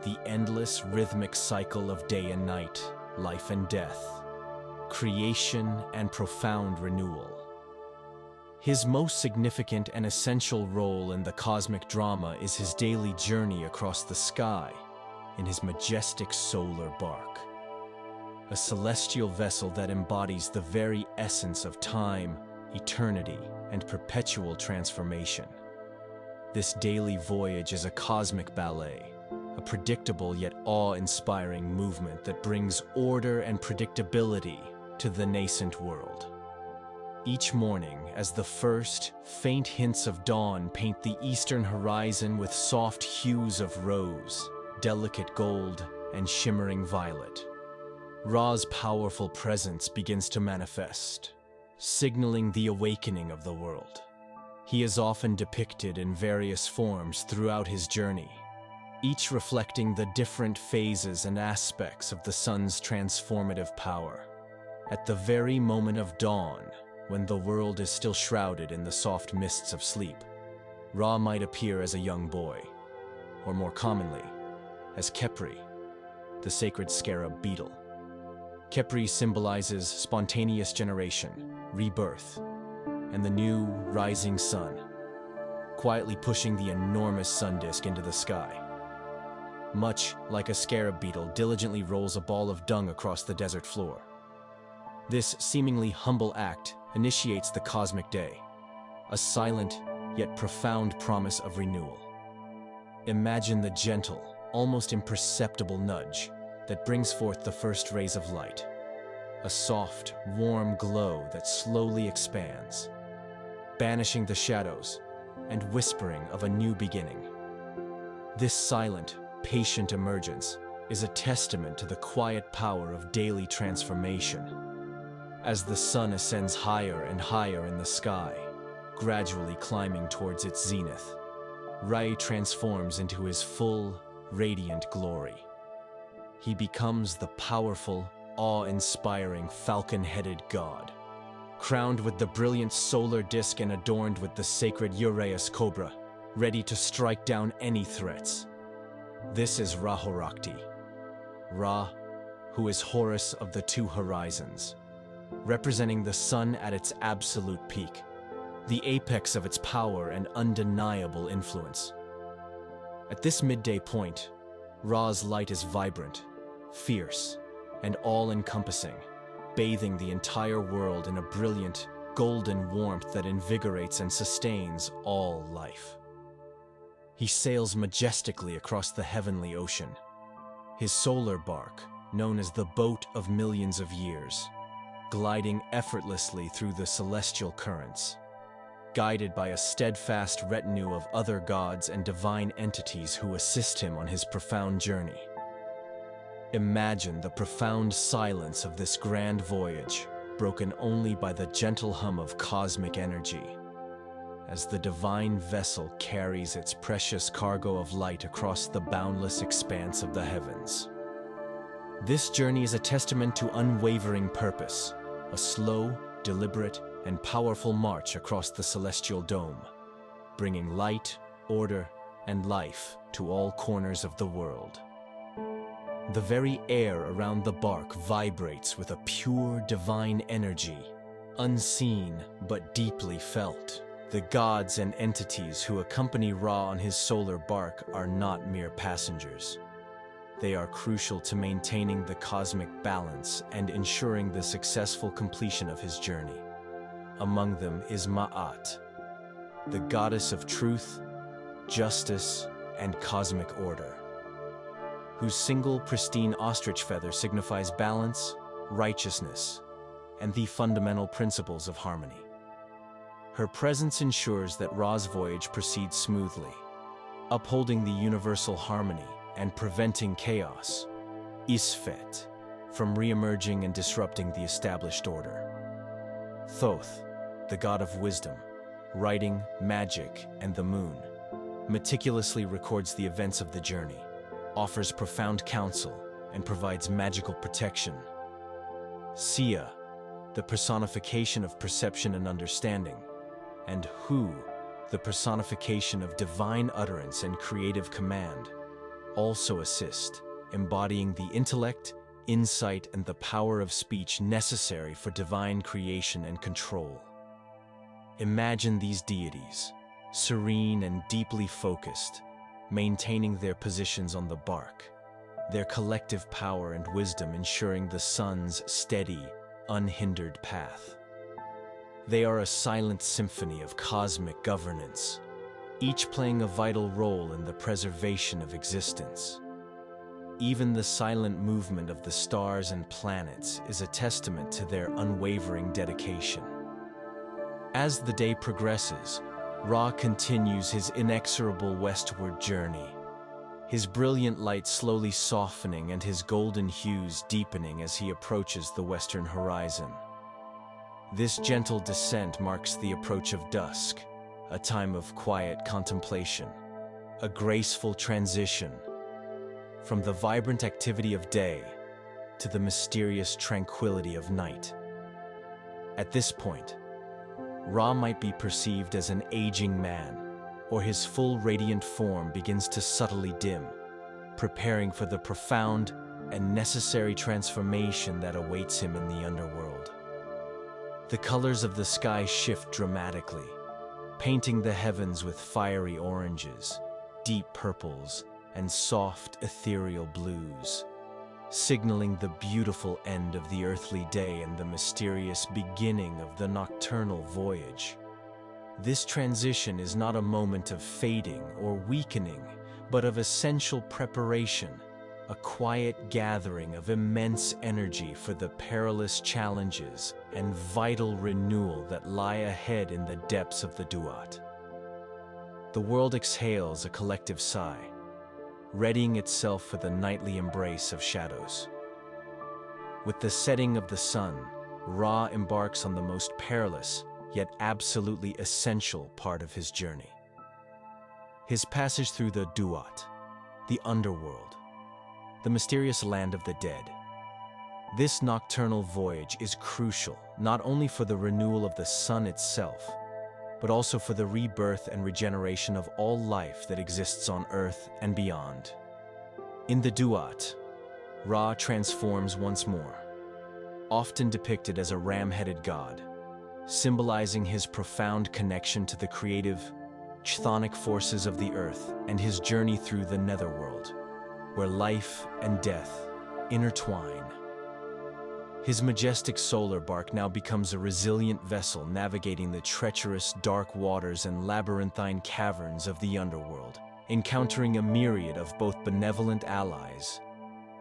the endless rhythmic cycle of day and night, life and death, creation and profound renewal. His most significant and essential role in the cosmic drama is his daily journey across the sky in his majestic solar bark, a celestial vessel that embodies the very essence of time, eternity, and perpetual transformation. This daily voyage is a cosmic ballet, a predictable yet awe-inspiring movement that brings order and predictability to the nascent world. Each morning, as the first, faint hints of dawn paint the eastern horizon with soft hues of rose, delicate gold, and shimmering violet, Ra's powerful presence begins to manifest, signaling the awakening of the world. He is often depicted in various forms throughout his journey, each reflecting the different phases and aspects of the sun's transformative power. At the very moment of dawn, when the world is still shrouded in the soft mists of sleep, Ra might appear as a young boy, or more commonly, as Khepri, the sacred scarab beetle. Khepri symbolizes spontaneous generation, rebirth, and the new rising sun, quietly pushing the enormous sun disk into the sky. Much like a scarab beetle diligently rolls a ball of dung across the desert floor. This seemingly humble act initiates the cosmic day, a silent yet profound promise of renewal. Imagine the gentle, almost imperceptible nudge that brings forth the first rays of light, a soft, warm glow that slowly expands, banishing the shadows and whispering of a new beginning. This silent, patient emergence is a testament to the quiet power of daily transformation. As the sun ascends higher and higher in the sky, gradually climbing towards its zenith, Ra transforms into his full, radiant glory. He becomes the powerful, awe-inspiring falcon-headed god, crowned with the brilliant solar disk and adorned with the sacred Uraeus cobra, ready to strike down any threats. This is Ra-Horakhti, Ra, who is Horus of the two horizons, representing the sun at its absolute peak, the apex of its power and undeniable influence. At this midday point, Ra's light is vibrant, fierce, and all-encompassing, bathing the entire world in a brilliant, golden warmth that invigorates and sustains all life. He sails majestically across the heavenly ocean. His solar bark, known as the Boat of Millions of Years, gliding effortlessly through the celestial currents, guided by a steadfast retinue of other gods and divine entities who assist him on his profound journey. Imagine the profound silence of this grand voyage, broken only by the gentle hum of cosmic energy, as the divine vessel carries its precious cargo of light across the boundless expanse of the heavens. This journey is a testament to unwavering purpose, a slow, deliberate, and powerful march across the celestial dome, bringing light, order, and life to all corners of the world. The very air around the bark vibrates with a pure divine energy, unseen but deeply felt. The gods and entities who accompany Ra on his solar bark are not mere passengers. They are crucial to maintaining the cosmic balance and ensuring the successful completion of his journey. Among them is Ma'at, the goddess of truth, justice, and cosmic order, whose single pristine ostrich feather signifies balance, righteousness, and the fundamental principles of harmony. Her presence ensures that Ra's voyage proceeds smoothly, upholding the universal harmony and preventing chaos, Isfet, from re-emerging and disrupting the established order. Thoth, the god of wisdom, writing, magic, and the moon, meticulously records the events of the journey, offers profound counsel, and provides magical protection. Sia, the personification of perception and understanding, and Hu, the personification of divine utterance and creative command, also assist, embodying the intellect, insight, and the power of speech necessary for divine creation and control. Imagine these deities, serene and deeply focused, maintaining their positions on the bark, their collective power and wisdom ensuring the sun's steady, unhindered path. They are a silent symphony of cosmic governance, each playing a vital role in the preservation of existence. Even the silent movement of the stars and planets is a testament to their unwavering dedication. As the day progresses, Ra continues his inexorable westward journey, his brilliant light slowly softening and his golden hues deepening as he approaches the western horizon. This gentle descent marks the approach of dusk, a time of quiet contemplation, a graceful transition from the vibrant activity of day to the mysterious tranquility of night. At this point, Ra might be perceived as an aging man, or his full radiant form begins to subtly dim, preparing for the profound and necessary transformation that awaits him in the underworld. The colors of the sky shift dramatically, painting the heavens with fiery oranges, deep purples, and soft, ethereal blues, signaling the beautiful end of the earthly day and the mysterious beginning of the nocturnal voyage. This transition is not a moment of fading or weakening, but of essential preparation, a quiet gathering of immense energy for the perilous challenges and vital renewal that lie ahead in the depths of the Duat. The world exhales a collective sigh, readying itself for the nightly embrace of shadows. With the setting of the sun, Ra embarks on the most perilous, yet absolutely essential part of his journey. His passage through the Duat, the underworld, the mysterious land of the dead. This nocturnal voyage is crucial not only for the renewal of the sun itself, but also for the rebirth and regeneration of all life that exists on Earth and beyond. In the Duat, Ra transforms once more, often depicted as a ram-headed god, symbolizing his profound connection to the creative, chthonic forces of the earth and his journey through the netherworld, where life and death intertwine. His majestic solar bark now becomes a resilient vessel navigating the treacherous dark waters and labyrinthine caverns of the underworld, encountering a myriad of both benevolent allies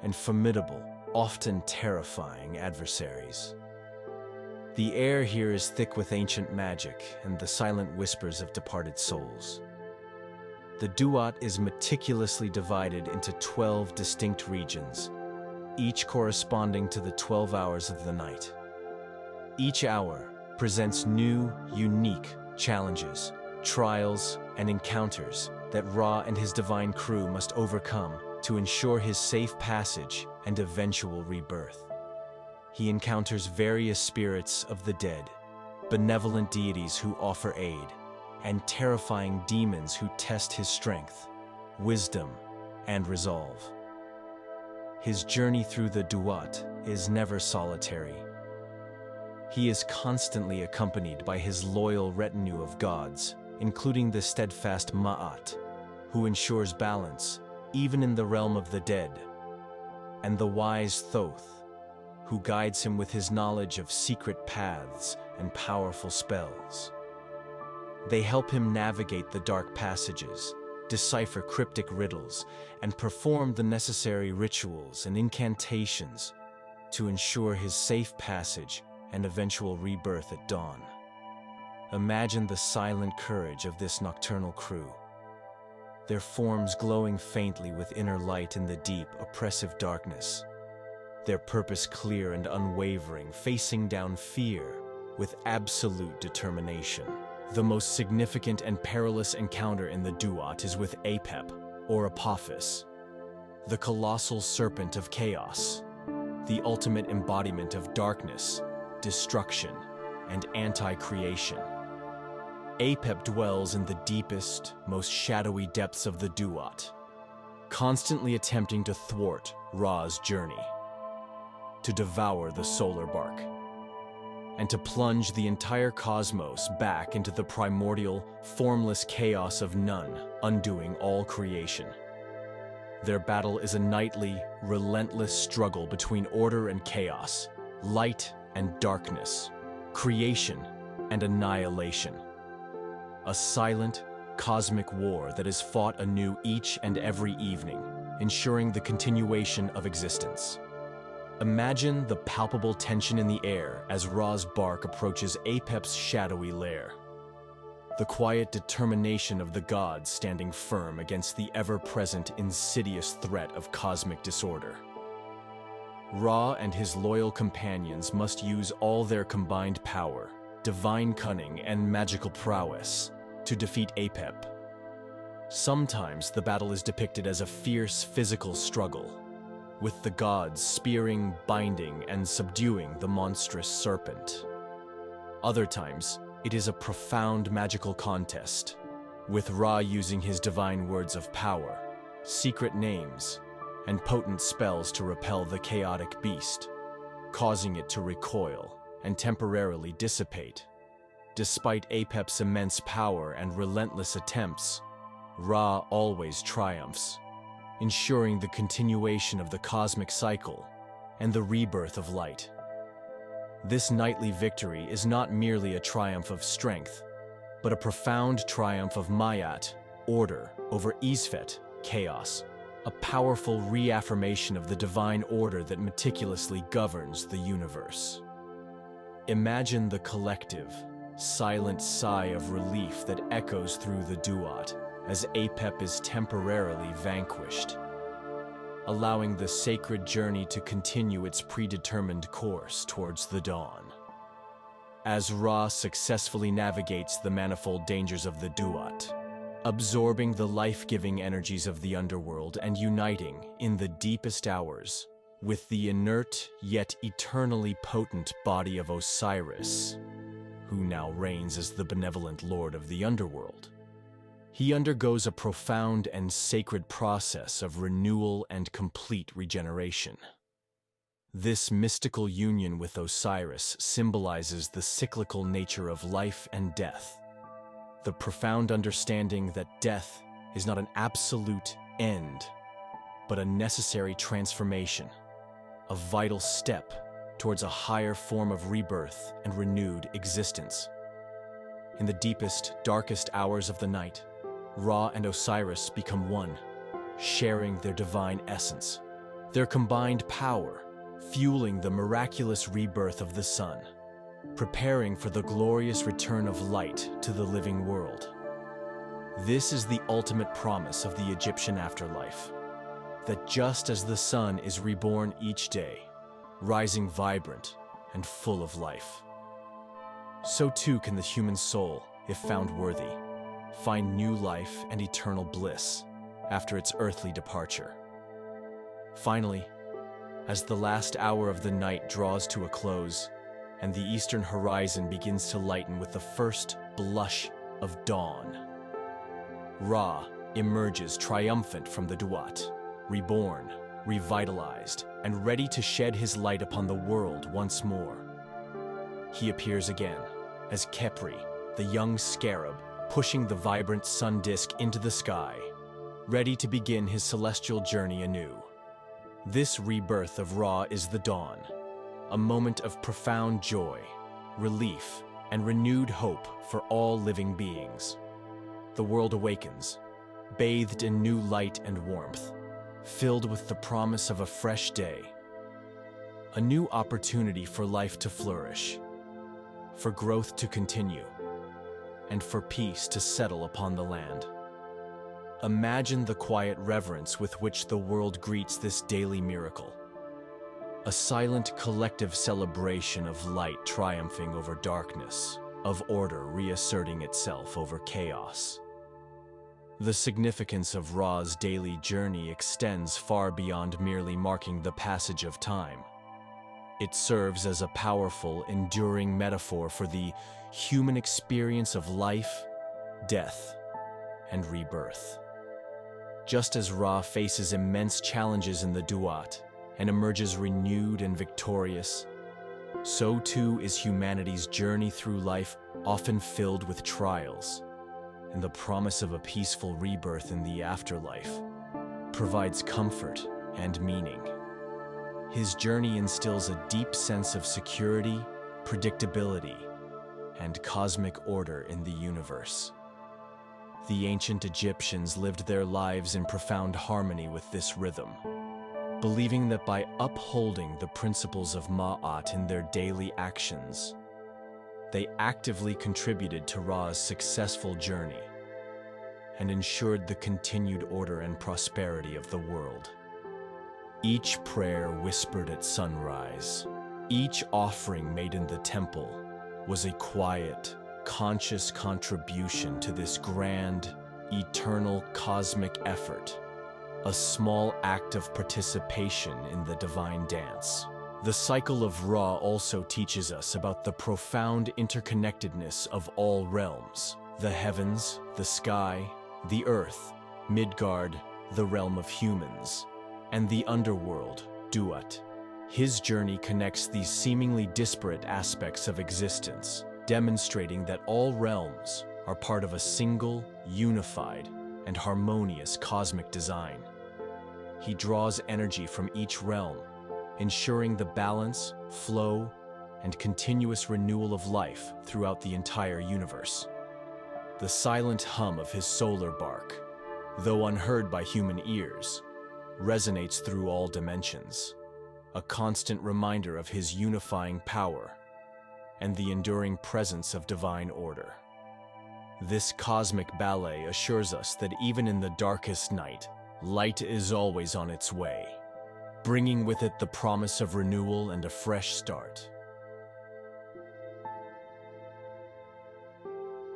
and formidable, often terrifying adversaries. The air here is thick with ancient magic and the silent whispers of departed souls. The Duat is meticulously divided into 12 distinct regions, each corresponding to the 12 hours of the night. Each hour presents new, unique challenges, trials, and encounters that Ra and his divine crew must overcome to ensure his safe passage and eventual rebirth. He encounters various spirits of the dead, benevolent deities who offer aid, and terrifying demons who test his strength, wisdom, and resolve. His journey through the Duat is never solitary. He is constantly accompanied by his loyal retinue of gods, including the steadfast Ma'at, who ensures balance even in the realm of the dead, and the wise Thoth, who guides him with his knowledge of secret paths and powerful spells. They help him navigate the dark passages, decipher cryptic riddles, and perform the necessary rituals and incantations to ensure his safe passage and eventual rebirth at dawn. Imagine the silent courage of this nocturnal crew, their forms glowing faintly with inner light in the deep, oppressive darkness, their purpose clear and unwavering, facing down fear with absolute determination. The most significant and perilous encounter in the Duat is with Apep, or Apophis, the colossal serpent of chaos, the ultimate embodiment of darkness, destruction, and anti-creation. Apep dwells in the deepest, most shadowy depths of the Duat, constantly attempting to thwart Ra's journey, to devour the solar bark, and to plunge the entire cosmos back into the primordial, formless chaos of none, undoing all creation. Their battle is a nightly, relentless struggle between order and chaos, light and darkness, creation and annihilation. A silent, cosmic war that is fought anew each and every evening, ensuring the continuation of existence. Imagine the palpable tension in the air as Ra's bark approaches Apep's shadowy lair. The quiet determination of the gods standing firm against the ever-present insidious threat of cosmic disorder. Ra and his loyal companions must use all their combined power, divine cunning, and magical prowess to defeat Apep. Sometimes the battle is depicted as a fierce physical struggle, with the gods spearing, binding, and subduing the monstrous serpent. Other times, it is a profound magical contest, with Ra using his divine words of power, secret names, and potent spells to repel the chaotic beast, causing it to recoil and temporarily dissipate. Despite Apep's immense power and relentless attempts, Ra always triumphs, ensuring the continuation of the cosmic cycle and the rebirth of light. This nightly victory is not merely a triumph of strength, but a profound triumph of Mayat, order, over Isfet, chaos, a powerful reaffirmation of the divine order that meticulously governs the universe. Imagine the collective, silent sigh of relief that echoes through the Duat as Apep is temporarily vanquished, allowing the sacred journey to continue its predetermined course towards the dawn. As Ra successfully navigates the manifold dangers of the Duat, absorbing the life-giving energies of the underworld and uniting in the deepest hours with the inert yet eternally potent body of Osiris, who now reigns as the benevolent lord of the underworld. He undergoes a profound and sacred process of renewal and complete regeneration. This mystical union with Osiris symbolizes the cyclical nature of life and death, the profound understanding that death is not an absolute end, but a necessary transformation, a vital step towards a higher form of rebirth and renewed existence. In the deepest, darkest hours of the night, Ra and Osiris become one, sharing their divine essence, their combined power fueling the miraculous rebirth of the sun, preparing for the glorious return of light to the living world. This is the ultimate promise of the Egyptian afterlife, that just as the sun is reborn each day, rising vibrant and full of life, so too can the human soul, if found worthy, find new life and eternal bliss after its earthly departure. Finally, as the last hour of the night draws to a close and the eastern horizon begins to lighten with the first blush of dawn, Ra emerges triumphant from the Duat, reborn, revitalized, and ready to shed his light upon the world once more. He appears again as Khepri, the young scarab, pushing the vibrant sun disk into the sky, ready to begin his celestial journey anew. This rebirth of Ra is the dawn, a moment of profound joy, relief, and renewed hope for all living beings. The world awakens, bathed in new light and warmth, filled with the promise of a fresh day, a new opportunity for life to flourish, for growth to continue, and for peace to settle upon the land. Imagine the quiet reverence with which the world greets this daily miracle. A silent collective celebration of light triumphing over darkness, of order reasserting itself over chaos. The significance of Ra's daily journey extends far beyond merely marking the passage of time. It serves as a powerful, enduring metaphor for the human experience of life, death, and rebirth. Just as Ra faces immense challenges in the Duat and emerges renewed and victorious, so too is humanity's journey through life often filled with trials, and the promise of a peaceful rebirth in the afterlife provides comfort and meaning. His journey instills a deep sense of security, predictability, and cosmic order in the universe. The ancient Egyptians lived their lives in profound harmony with this rhythm, believing that by upholding the principles of Ma'at in their daily actions, they actively contributed to Ra's successful journey and ensured the continued order and prosperity of the world. Each prayer whispered at sunrise, each offering made in the temple was a quiet, conscious contribution to this grand, eternal cosmic effort, a small act of participation in the divine dance. The cycle of Ra also teaches us about the profound interconnectedness of all realms: the heavens, the sky, the earth, Midgard, the realm of humans, and the underworld, Duat. His journey connects these seemingly disparate aspects of existence, demonstrating that all realms are part of a single, unified, and harmonious cosmic design. He draws energy from each realm, ensuring the balance, flow, and continuous renewal of life throughout the entire universe. The silent hum of his solar bark, though unheard by human ears, resonates through all dimensions, a constant reminder of his unifying power and the enduring presence of divine order. This cosmic ballet assures us that even in the darkest night, light is always on its way, bringing with it the promise of renewal and a fresh start.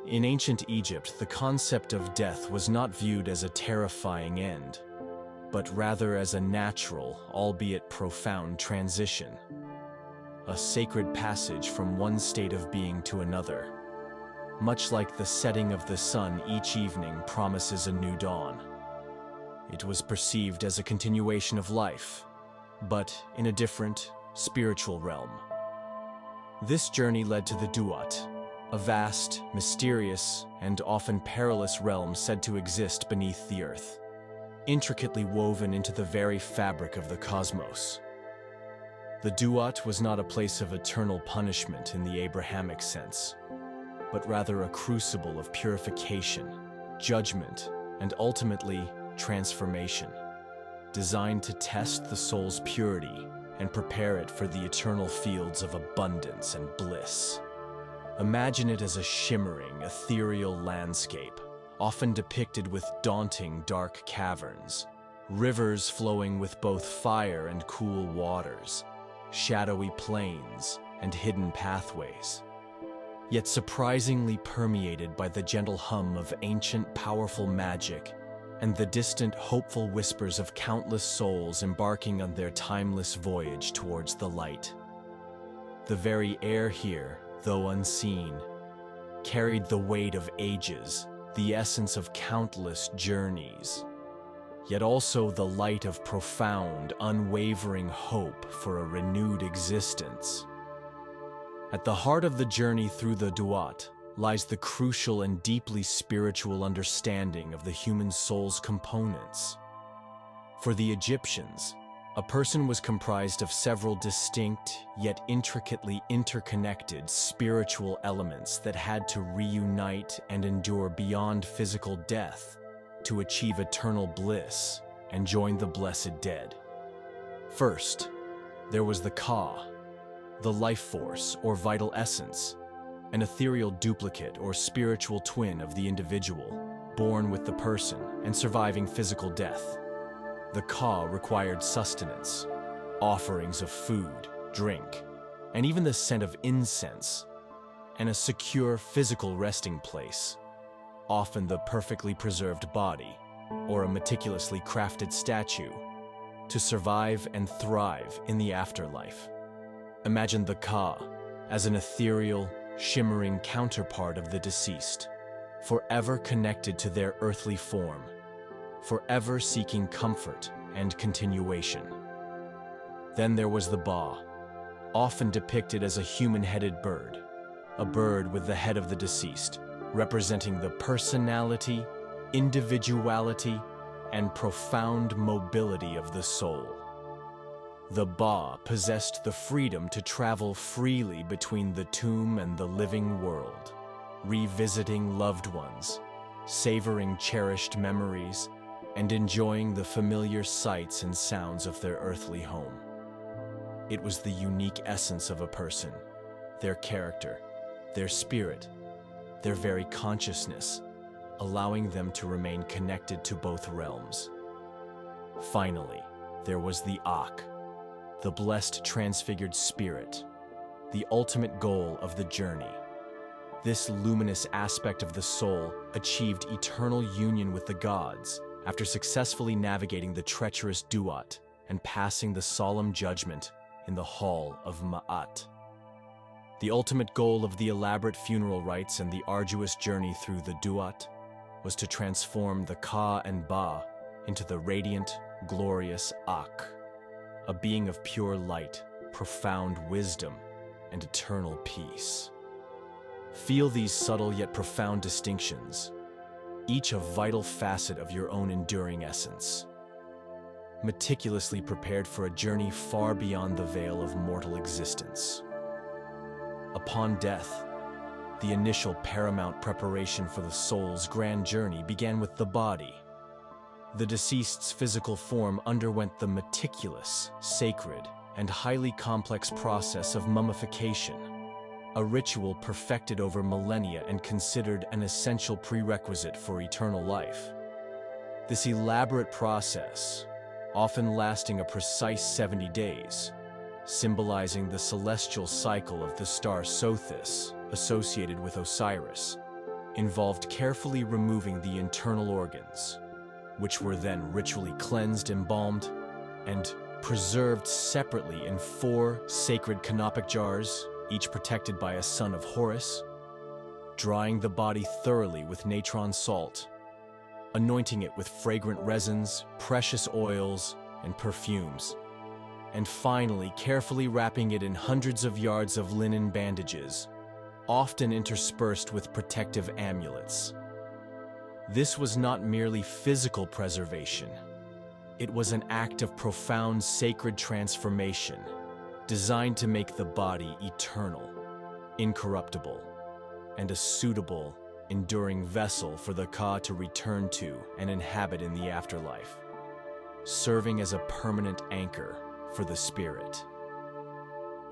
In ancient Egypt, the concept of death was not viewed as a terrifying end, but rather as a natural, albeit profound transition, a sacred passage from one state of being to another. Much like the setting of the sun each evening promises a new dawn. It was perceived as a continuation of life, but in a different, spiritual realm. This journey led to the Duat, a vast, mysterious, and often perilous realm said to exist beneath the earth, intricately woven into the very fabric of the cosmos. The Duat was not a place of eternal punishment in the Abrahamic sense, but rather a crucible of purification, judgment, and ultimately transformation, designed to test the soul's purity and prepare it for the eternal fields of abundance and bliss. Imagine it as a shimmering, ethereal landscape, often depicted with daunting, dark caverns, rivers flowing with both fire and cool waters, shadowy plains, and hidden pathways, yet surprisingly permeated by the gentle hum of ancient, powerful magic and the distant, hopeful whispers of countless souls embarking on their timeless voyage towards the light. The very air here, though unseen, carried the weight of ages, the essence of countless journeys, yet also the light of profound, unwavering hope for a renewed existence. At the heart of the journey through the Duat lies the crucial and deeply spiritual understanding of the human soul's components. For the Egyptians, a person was comprised of several distinct, yet intricately interconnected spiritual elements that had to reunite and endure beyond physical death to achieve eternal bliss and join the blessed dead. First, there was the Ka, the life force or vital essence, an ethereal duplicate or spiritual twin of the individual, born with the person and surviving physical death. The Ka required sustenance, offerings of food, drink, and even the scent of incense, and a secure physical resting place, often the perfectly preserved body or a meticulously crafted statue, to survive and thrive in the afterlife. Imagine the Ka as an ethereal, shimmering counterpart of the deceased, forever connected to their earthly form, forever seeking comfort and continuation. Then there was the Ba, often depicted as a human-headed bird, a bird with the head of the deceased, representing the personality, individuality, and profound mobility of the soul. The Ba possessed the freedom to travel freely between the tomb and the living world, revisiting loved ones, savoring cherished memories, and enjoying the familiar sights and sounds of their earthly home. It was the unique essence of a person, their character, their spirit, their very consciousness, allowing them to remain connected to both realms. Finally, there was the Ak, the blessed transfigured spirit, the ultimate goal of the journey. This luminous aspect of the soul achieved eternal union with the gods after successfully navigating the treacherous Duat and passing the solemn judgment in the Hall of Ma'at. The ultimate goal of the elaborate funeral rites and the arduous journey through the Duat was to transform the Ka and Ba into the radiant, glorious Ak, a being of pure light, profound wisdom, and eternal peace. Feel these subtle yet profound distinctions, each a vital facet of your own enduring essence, meticulously prepared for a journey far beyond the veil of mortal existence. Upon death, the initial paramount preparation for the soul's grand journey began with the body. The deceased's physical form underwent the meticulous, sacred, and highly complex process of mummification, a ritual perfected over millennia and considered an essential prerequisite for eternal life. This elaborate process, often lasting a precise 70 days, symbolizing the celestial cycle of the star Sothis, associated with Osiris, involved carefully removing the internal organs, which were then ritually cleansed, embalmed, and preserved separately in 4 sacred canopic jars, each protected by a son of Horus, drying the body thoroughly with natron salt, anointing it with fragrant resins, precious oils, and perfumes, and finally carefully wrapping it in hundreds of yards of linen bandages, often interspersed with protective amulets. This was not merely physical preservation. It was an act of profound sacred transformation, designed to make the body eternal, incorruptible, and a suitable, enduring vessel for the Ka to return to and inhabit in the afterlife, serving as a permanent anchor for the spirit.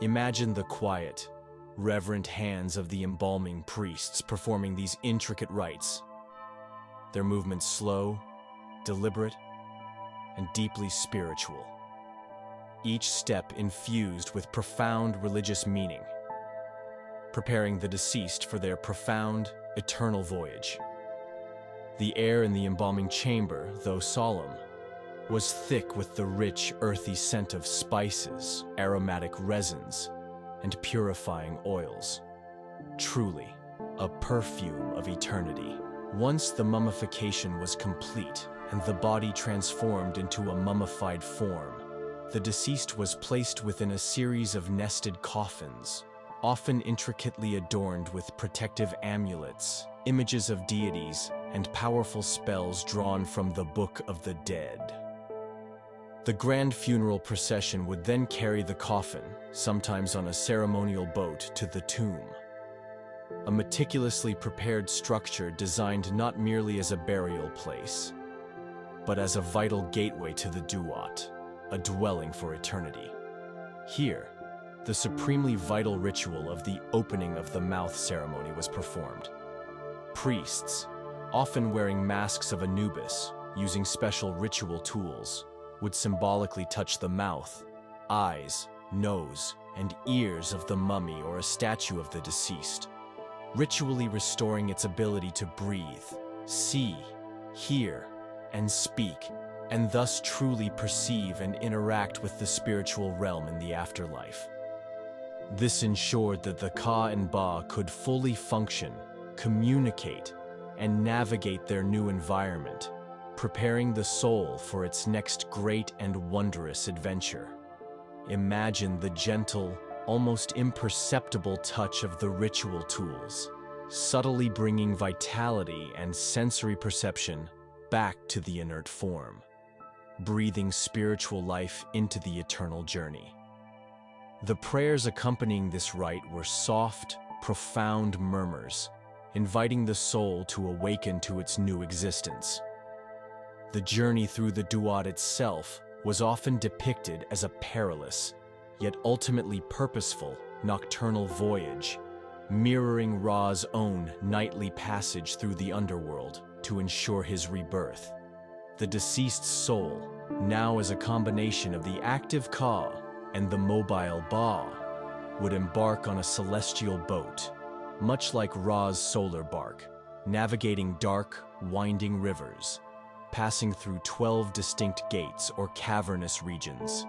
Imagine the quiet, reverent hands of the embalming priests performing these intricate rites, their movements slow, deliberate, and deeply spiritual, each step infused with profound religious meaning, preparing the deceased for their profound, eternal voyage. The air in the embalming chamber, though solemn, was thick with the rich, earthy scent of spices, aromatic resins, and purifying oils. Truly, a perfume of eternity. Once the mummification was complete and the body transformed into a mummified form, the deceased was placed within a series of nested coffins, often intricately adorned with protective amulets, images of deities, and powerful spells drawn from the Book of the Dead. The grand funeral procession would then carry the coffin, sometimes on a ceremonial boat, to the tomb, a meticulously prepared structure designed not merely as a burial place, but as a vital gateway to the Duat, a dwelling for eternity. Here, the supremely vital ritual of the opening of the mouth ceremony was performed. Priests, often wearing masks of Anubis, using special ritual tools, would symbolically touch the mouth, eyes, nose, and ears of the mummy or a statue of the deceased, ritually restoring its ability to breathe, see, hear, and speak, and thus truly perceive and interact with the spiritual realm in the afterlife. This ensured that the Ka and Ba could fully function, communicate, and navigate their new environment, preparing the soul for its next great and wondrous adventure. Imagine the gentle, almost imperceptible touch of the ritual tools, subtly bringing vitality and sensory perception back to the inert form, breathing spiritual life into the eternal journey. The prayers accompanying this rite were soft, profound murmurs, inviting the soul to awaken to its new existence. The journey through the Duat itself was often depicted as a perilous, yet ultimately purposeful, nocturnal voyage, mirroring Ra's own nightly passage through the underworld to ensure his rebirth. The deceased's soul, now as a combination of the active Ka and the mobile Ba, would embark on a celestial boat, much like Ra's solar bark, navigating dark, winding rivers, passing through 12 distinct gates or cavernous regions,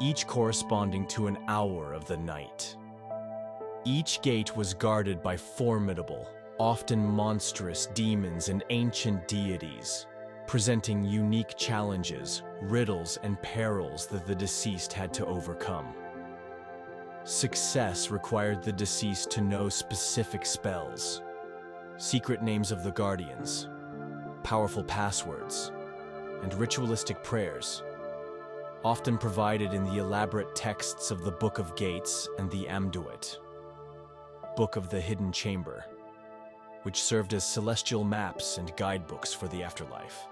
each corresponding to an hour of the night. Each gate was guarded by formidable, often monstrous demons and ancient deities, presenting unique challenges, riddles, and perils that the deceased had to overcome. Success required the deceased to know specific spells, secret names of the guardians, powerful passwords, and ritualistic prayers, often provided in the elaborate texts of the Book of Gates and the Amduat, Book of the Hidden Chamber, which served as celestial maps and guidebooks for the afterlife.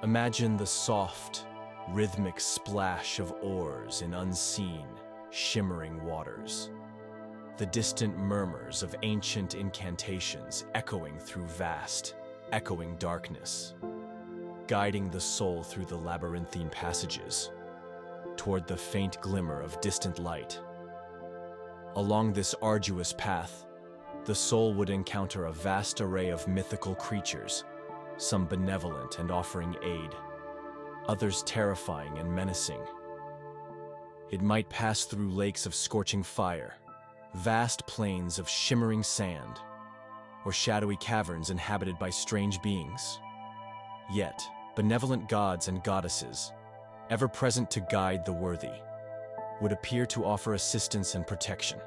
Imagine the soft, rhythmic splash of oars in unseen, shimmering waters, the distant murmurs of ancient incantations echoing through vast, echoing darkness, guiding the soul through the labyrinthine passages, toward the faint glimmer of distant light. Along this arduous path, the soul would encounter a vast array of mythical creatures, some benevolent and offering aid, others terrifying and menacing. It might pass through lakes of scorching fire, vast plains of shimmering sand, or shadowy caverns inhabited by strange beings. Yet, benevolent gods and goddesses, ever present to guide the worthy, would appear to offer assistance and protection.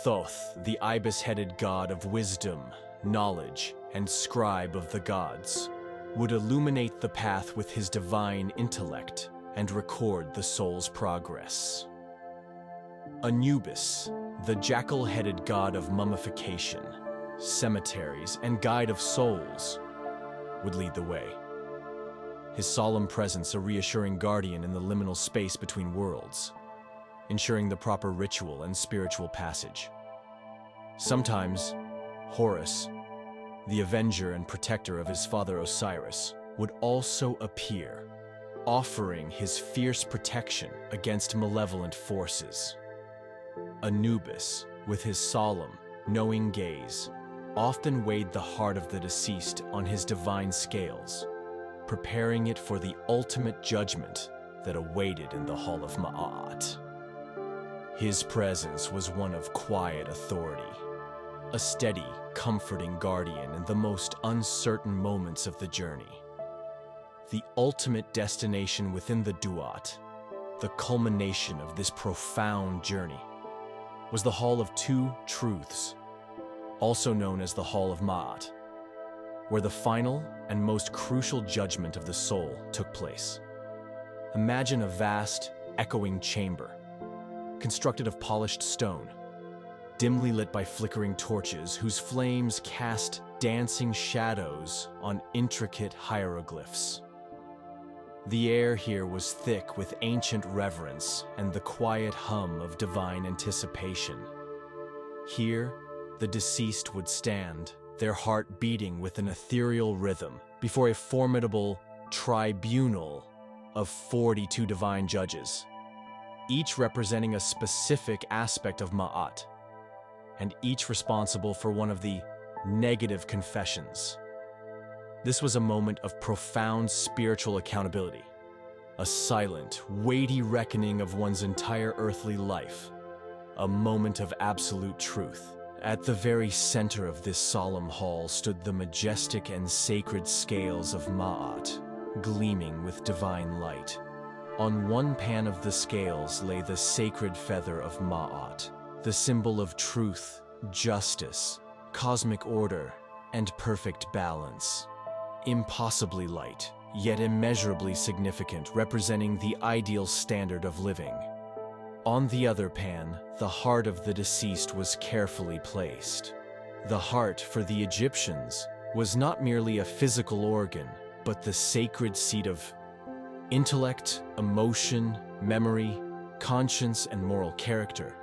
Thoth, the ibis-headed god of wisdom, knowledge, and scribe of the gods, would illuminate the path with his divine intellect and record the soul's progress. Anubis, the jackal-headed god of mummification, cemeteries, and guide of souls, would lead the way. His solemn presence a reassuring guardian in the liminal space between worlds, ensuring the proper ritual and spiritual passage. Sometimes, Horus, the avenger and protector of his father Osiris, would also appear, offering his fierce protection against malevolent forces. Anubis, with his solemn, knowing gaze, often weighed the heart of the deceased on his divine scales, preparing it for the ultimate judgment that awaited in the Hall of Ma'at. His presence was one of quiet authority, a steady, comforting guardian in the most uncertain moments of the journey. The ultimate destination within the Duat, the culmination of this profound journey, was the Hall of Two Truths, also known as the Hall of Ma'at, where the final and most crucial judgment of the soul took place. Imagine a vast, echoing chamber, constructed of polished stone, dimly lit by flickering torches whose flames cast dancing shadows on intricate hieroglyphs. The air here was thick with ancient reverence and the quiet hum of divine anticipation. Here, the deceased would stand, their heart beating with an ethereal rhythm, before a formidable tribunal of 42 divine judges, each representing a specific aspect of Ma'at, and each responsible for one of the negative confessions. This was a moment of profound spiritual accountability, a silent, weighty reckoning of one's entire earthly life, a moment of absolute truth. At the very center of this solemn hall stood the majestic and sacred scales of Ma'at, gleaming with divine light. On one pan of the scales lay the sacred feather of Ma'at, the symbol of truth, justice, cosmic order, and perfect balance. Impossibly light, yet immeasurably significant, representing the ideal standard of living. On the other pan, the heart of the deceased was carefully placed. The heart, for the Egyptians, was not merely a physical organ, but the sacred seat of intellect, emotion, memory, conscience, and moral character.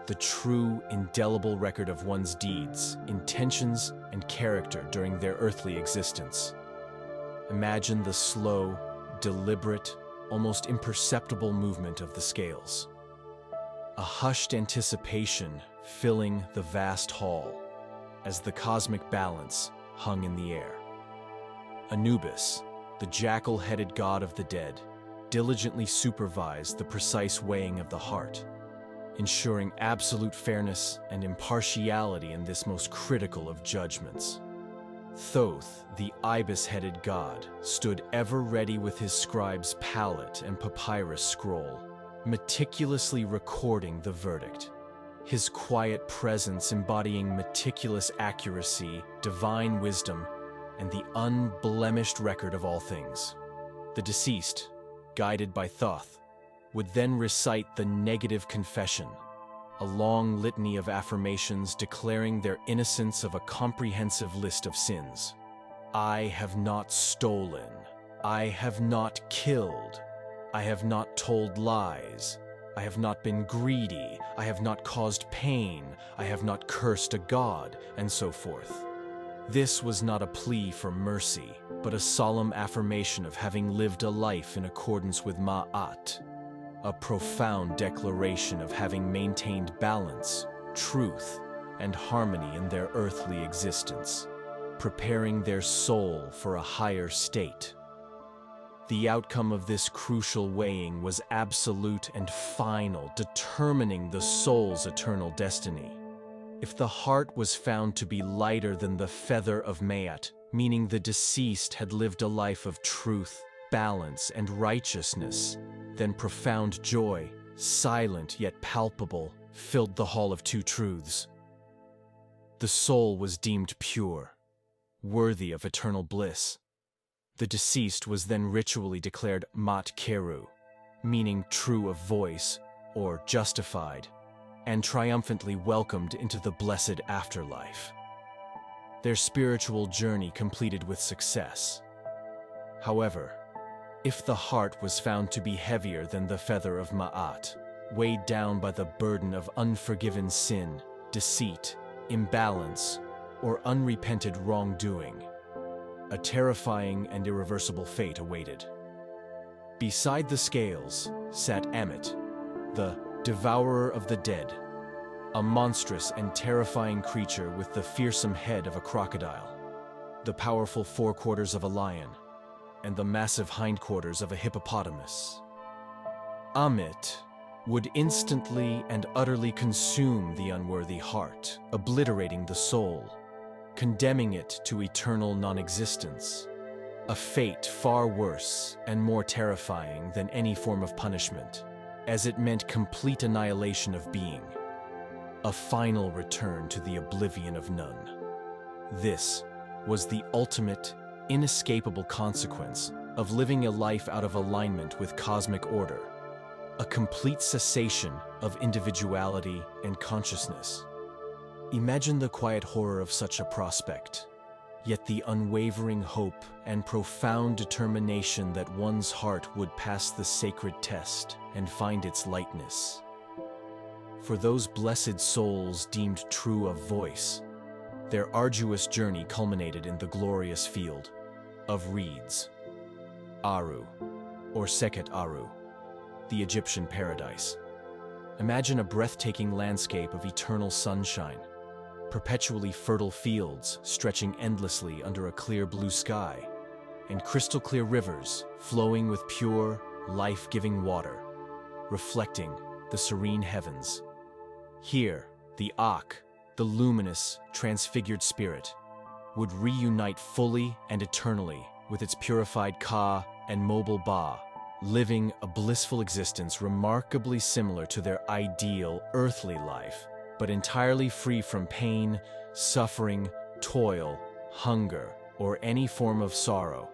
The true, indelible record of one's deeds, intentions, and character during their earthly existence. Imagine the slow, deliberate, almost imperceptible movement of the scales. A hushed anticipation filling the vast hall as the cosmic balance hung in the air. Anubis, the jackal-headed god of the dead, diligently supervised the precise weighing of the heart, ensuring absolute fairness and impartiality in this most critical of judgments. Thoth, the ibis-headed god, stood ever ready with his scribe's palette and papyrus scroll, meticulously recording the verdict, his quiet presence embodying meticulous accuracy, divine wisdom, and the unblemished record of all things. The deceased, guided by Thoth, would then recite the negative confession, a long litany of affirmations declaring their innocence of a comprehensive list of sins. I have not stolen. I have not killed. I have not told lies. I have not been greedy, I have not caused pain, I have not cursed a god, and so forth. This was not a plea for mercy, but a solemn affirmation of having lived a life in accordance with Ma'at, a profound declaration of having maintained balance, truth, and harmony in their earthly existence, preparing their soul for a higher state. The outcome of this crucial weighing was absolute and final, determining the soul's eternal destiny. If the heart was found to be lighter than the feather of Ma'at, meaning the deceased had lived a life of truth, balance, and righteousness, then profound joy, silent yet palpable, filled the hall of two truths. The soul was deemed pure, worthy of eternal bliss. The deceased was then ritually declared Mat Keru, meaning true of voice, or justified, and triumphantly welcomed into the blessed afterlife. Their spiritual journey completed with success. However, if the heart was found to be heavier than the feather of Ma'at, weighed down by the burden of unforgiven sin, deceit, imbalance, or unrepented wrongdoing, a terrifying and irreversible fate awaited. Beside the scales sat Amit, the devourer of the dead, a monstrous and terrifying creature with the fearsome head of a crocodile, the powerful forequarters of a lion, and the massive hindquarters of a hippopotamus. Amit would instantly and utterly consume the unworthy heart, obliterating the soul, condemning it to eternal non-existence, a fate far worse and more terrifying than any form of punishment, as it meant complete annihilation of being, a final return to the oblivion of none. This was the ultimate, inescapable consequence of living a life out of alignment with cosmic order, a complete cessation of individuality and consciousness. Imagine the quiet horror of such a prospect, yet the unwavering hope and profound determination that one's heart would pass the sacred test and find its lightness. For those blessed souls deemed true of voice, their arduous journey culminated in the glorious field of reeds, Aru, or Sekhet Aru, the Egyptian paradise. Imagine a breathtaking landscape of eternal sunshine, perpetually fertile fields stretching endlessly under a clear blue sky, and crystal-clear rivers flowing with pure, life-giving water, reflecting the serene heavens. Here, the Ak, the luminous, transfigured spirit, would reunite fully and eternally with its purified Ka and mobile Ba, living a blissful existence remarkably similar to their ideal earthly life, but entirely free from pain, suffering, toil, hunger, or any form of sorrow.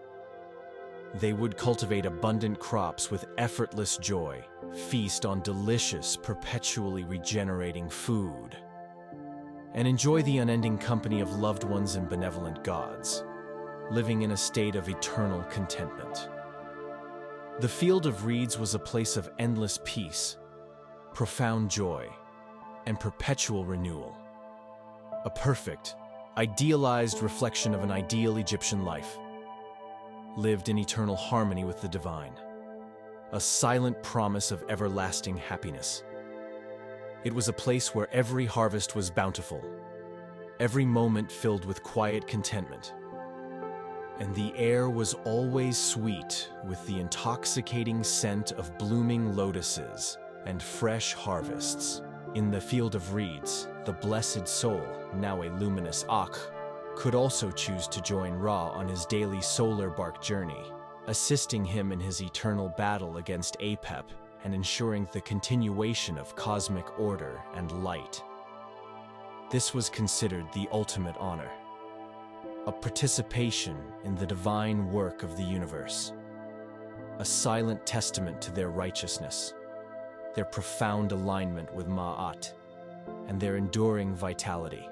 They would cultivate abundant crops with effortless joy, feast on delicious, perpetually regenerating food, and enjoy the unending company of loved ones and benevolent gods, living in a state of eternal contentment. The field of reeds was a place of endless peace, profound joy, and perpetual renewal. A perfect, idealized reflection of an ideal Egyptian life, lived in eternal harmony with the divine, a silent promise of everlasting happiness. It was a place where every harvest was bountiful, every moment filled with quiet contentment, and the air was always sweet with the intoxicating scent of blooming lotuses and fresh harvests. In the field of reeds, the blessed soul, now a luminous Ak, could also choose to join Ra on his daily solar bark journey, assisting him in his eternal battle against Apep and ensuring the continuation of cosmic order and light. This was considered the ultimate honor, a participation in the divine work of the universe, a silent testament to their righteousness, their profound alignment with Ma'at, and their enduring vitality.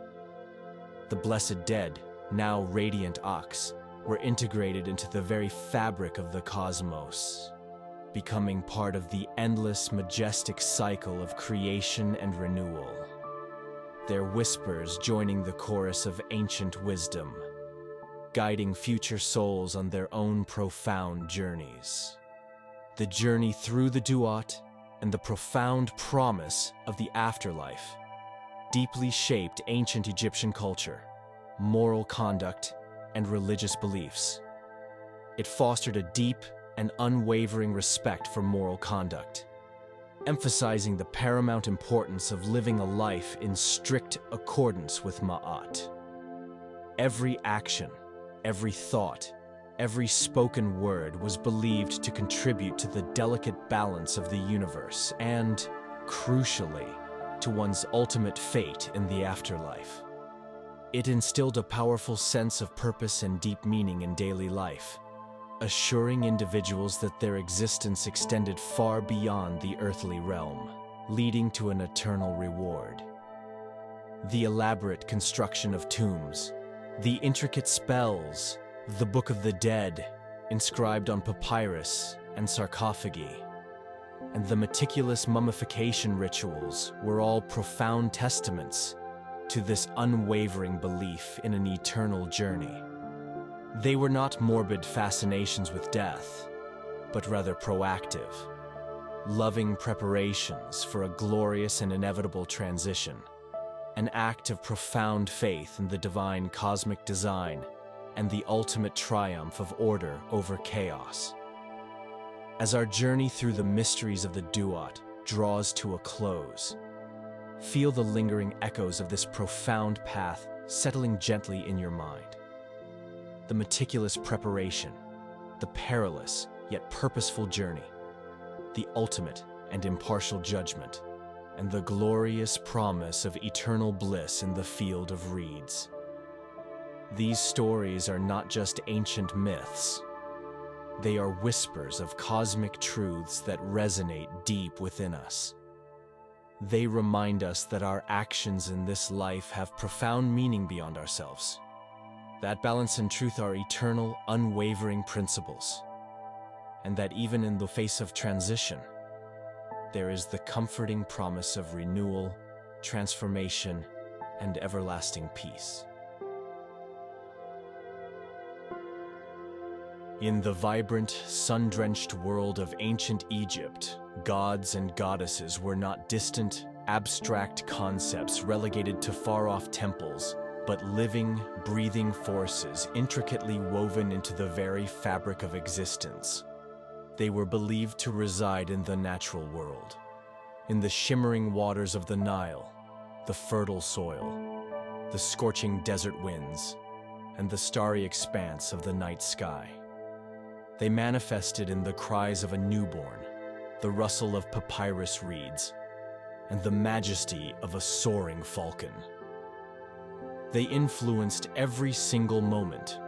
The blessed dead, now radiant Aks, were integrated into the very fabric of the cosmos, becoming part of the endless, majestic cycle of creation and renewal. Their whispers joining the chorus of ancient wisdom, guiding future souls on their own profound journeys. The journey through the duat and the profound promise of the afterlife deeply shaped ancient Egyptian culture, moral conduct, and religious beliefs. It fostered a deep and unwavering respect for moral conduct, emphasizing the paramount importance of living a life in strict accordance with Ma'at. Every action, every thought, every spoken word was believed to contribute to the delicate balance of the universe and, crucially, to one's ultimate fate in the afterlife. It instilled a powerful sense of purpose and deep meaning in daily life, assuring individuals that their existence extended far beyond the earthly realm, leading to an eternal reward. The elaborate construction of tombs, the intricate spells, the Book of the Dead, inscribed on papyrus and sarcophagi, and the meticulous mummification rituals were all profound testaments to this unwavering belief in an eternal journey. They were not morbid fascinations with death, but rather proactive, loving preparations for a glorious and inevitable transition, an act of profound faith in the divine cosmic design and the ultimate triumph of order over chaos. As our journey through the mysteries of the duat draws to a close, feel the lingering echoes of this profound path settling gently in your mind. The meticulous preparation, the perilous yet purposeful journey, the ultimate and impartial judgment, and the glorious promise of eternal bliss in the field of reeds. These stories are not just ancient myths. They are whispers of cosmic truths that resonate deep within us. They remind us that our actions in this life have profound meaning beyond ourselves, that balance and truth are eternal, unwavering principles, and that even in the face of transition, there is the comforting promise of renewal, transformation, and everlasting peace. In the vibrant, sun-drenched world of ancient Egypt, gods and goddesses were not distant, abstract concepts relegated to far-off temples, but living, breathing forces intricately woven into the very fabric of existence. They were believed to reside in the natural world, in the shimmering waters of the Nile, the fertile soil, the scorching desert winds, and the starry expanse of the night sky. They manifested in the cries of a newborn, the rustle of papyrus reeds, and the majesty of a soaring falcon. They influenced every single moment,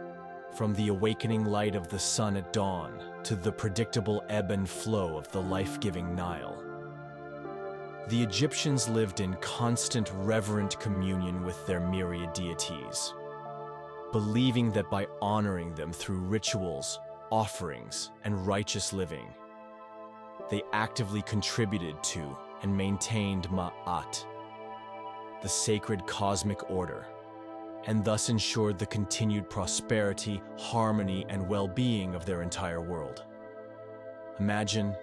from the awakening light of the sun at dawn to the predictable ebb and flow of the life-giving Nile. The Egyptians lived in constant reverent communion with their myriad deities, believing that by honoring them through rituals, offerings, and righteous living, they actively contributed to and maintained Ma'at, the sacred cosmic order, and thus ensured the continued prosperity, harmony, and well-being of their entire world. Imagine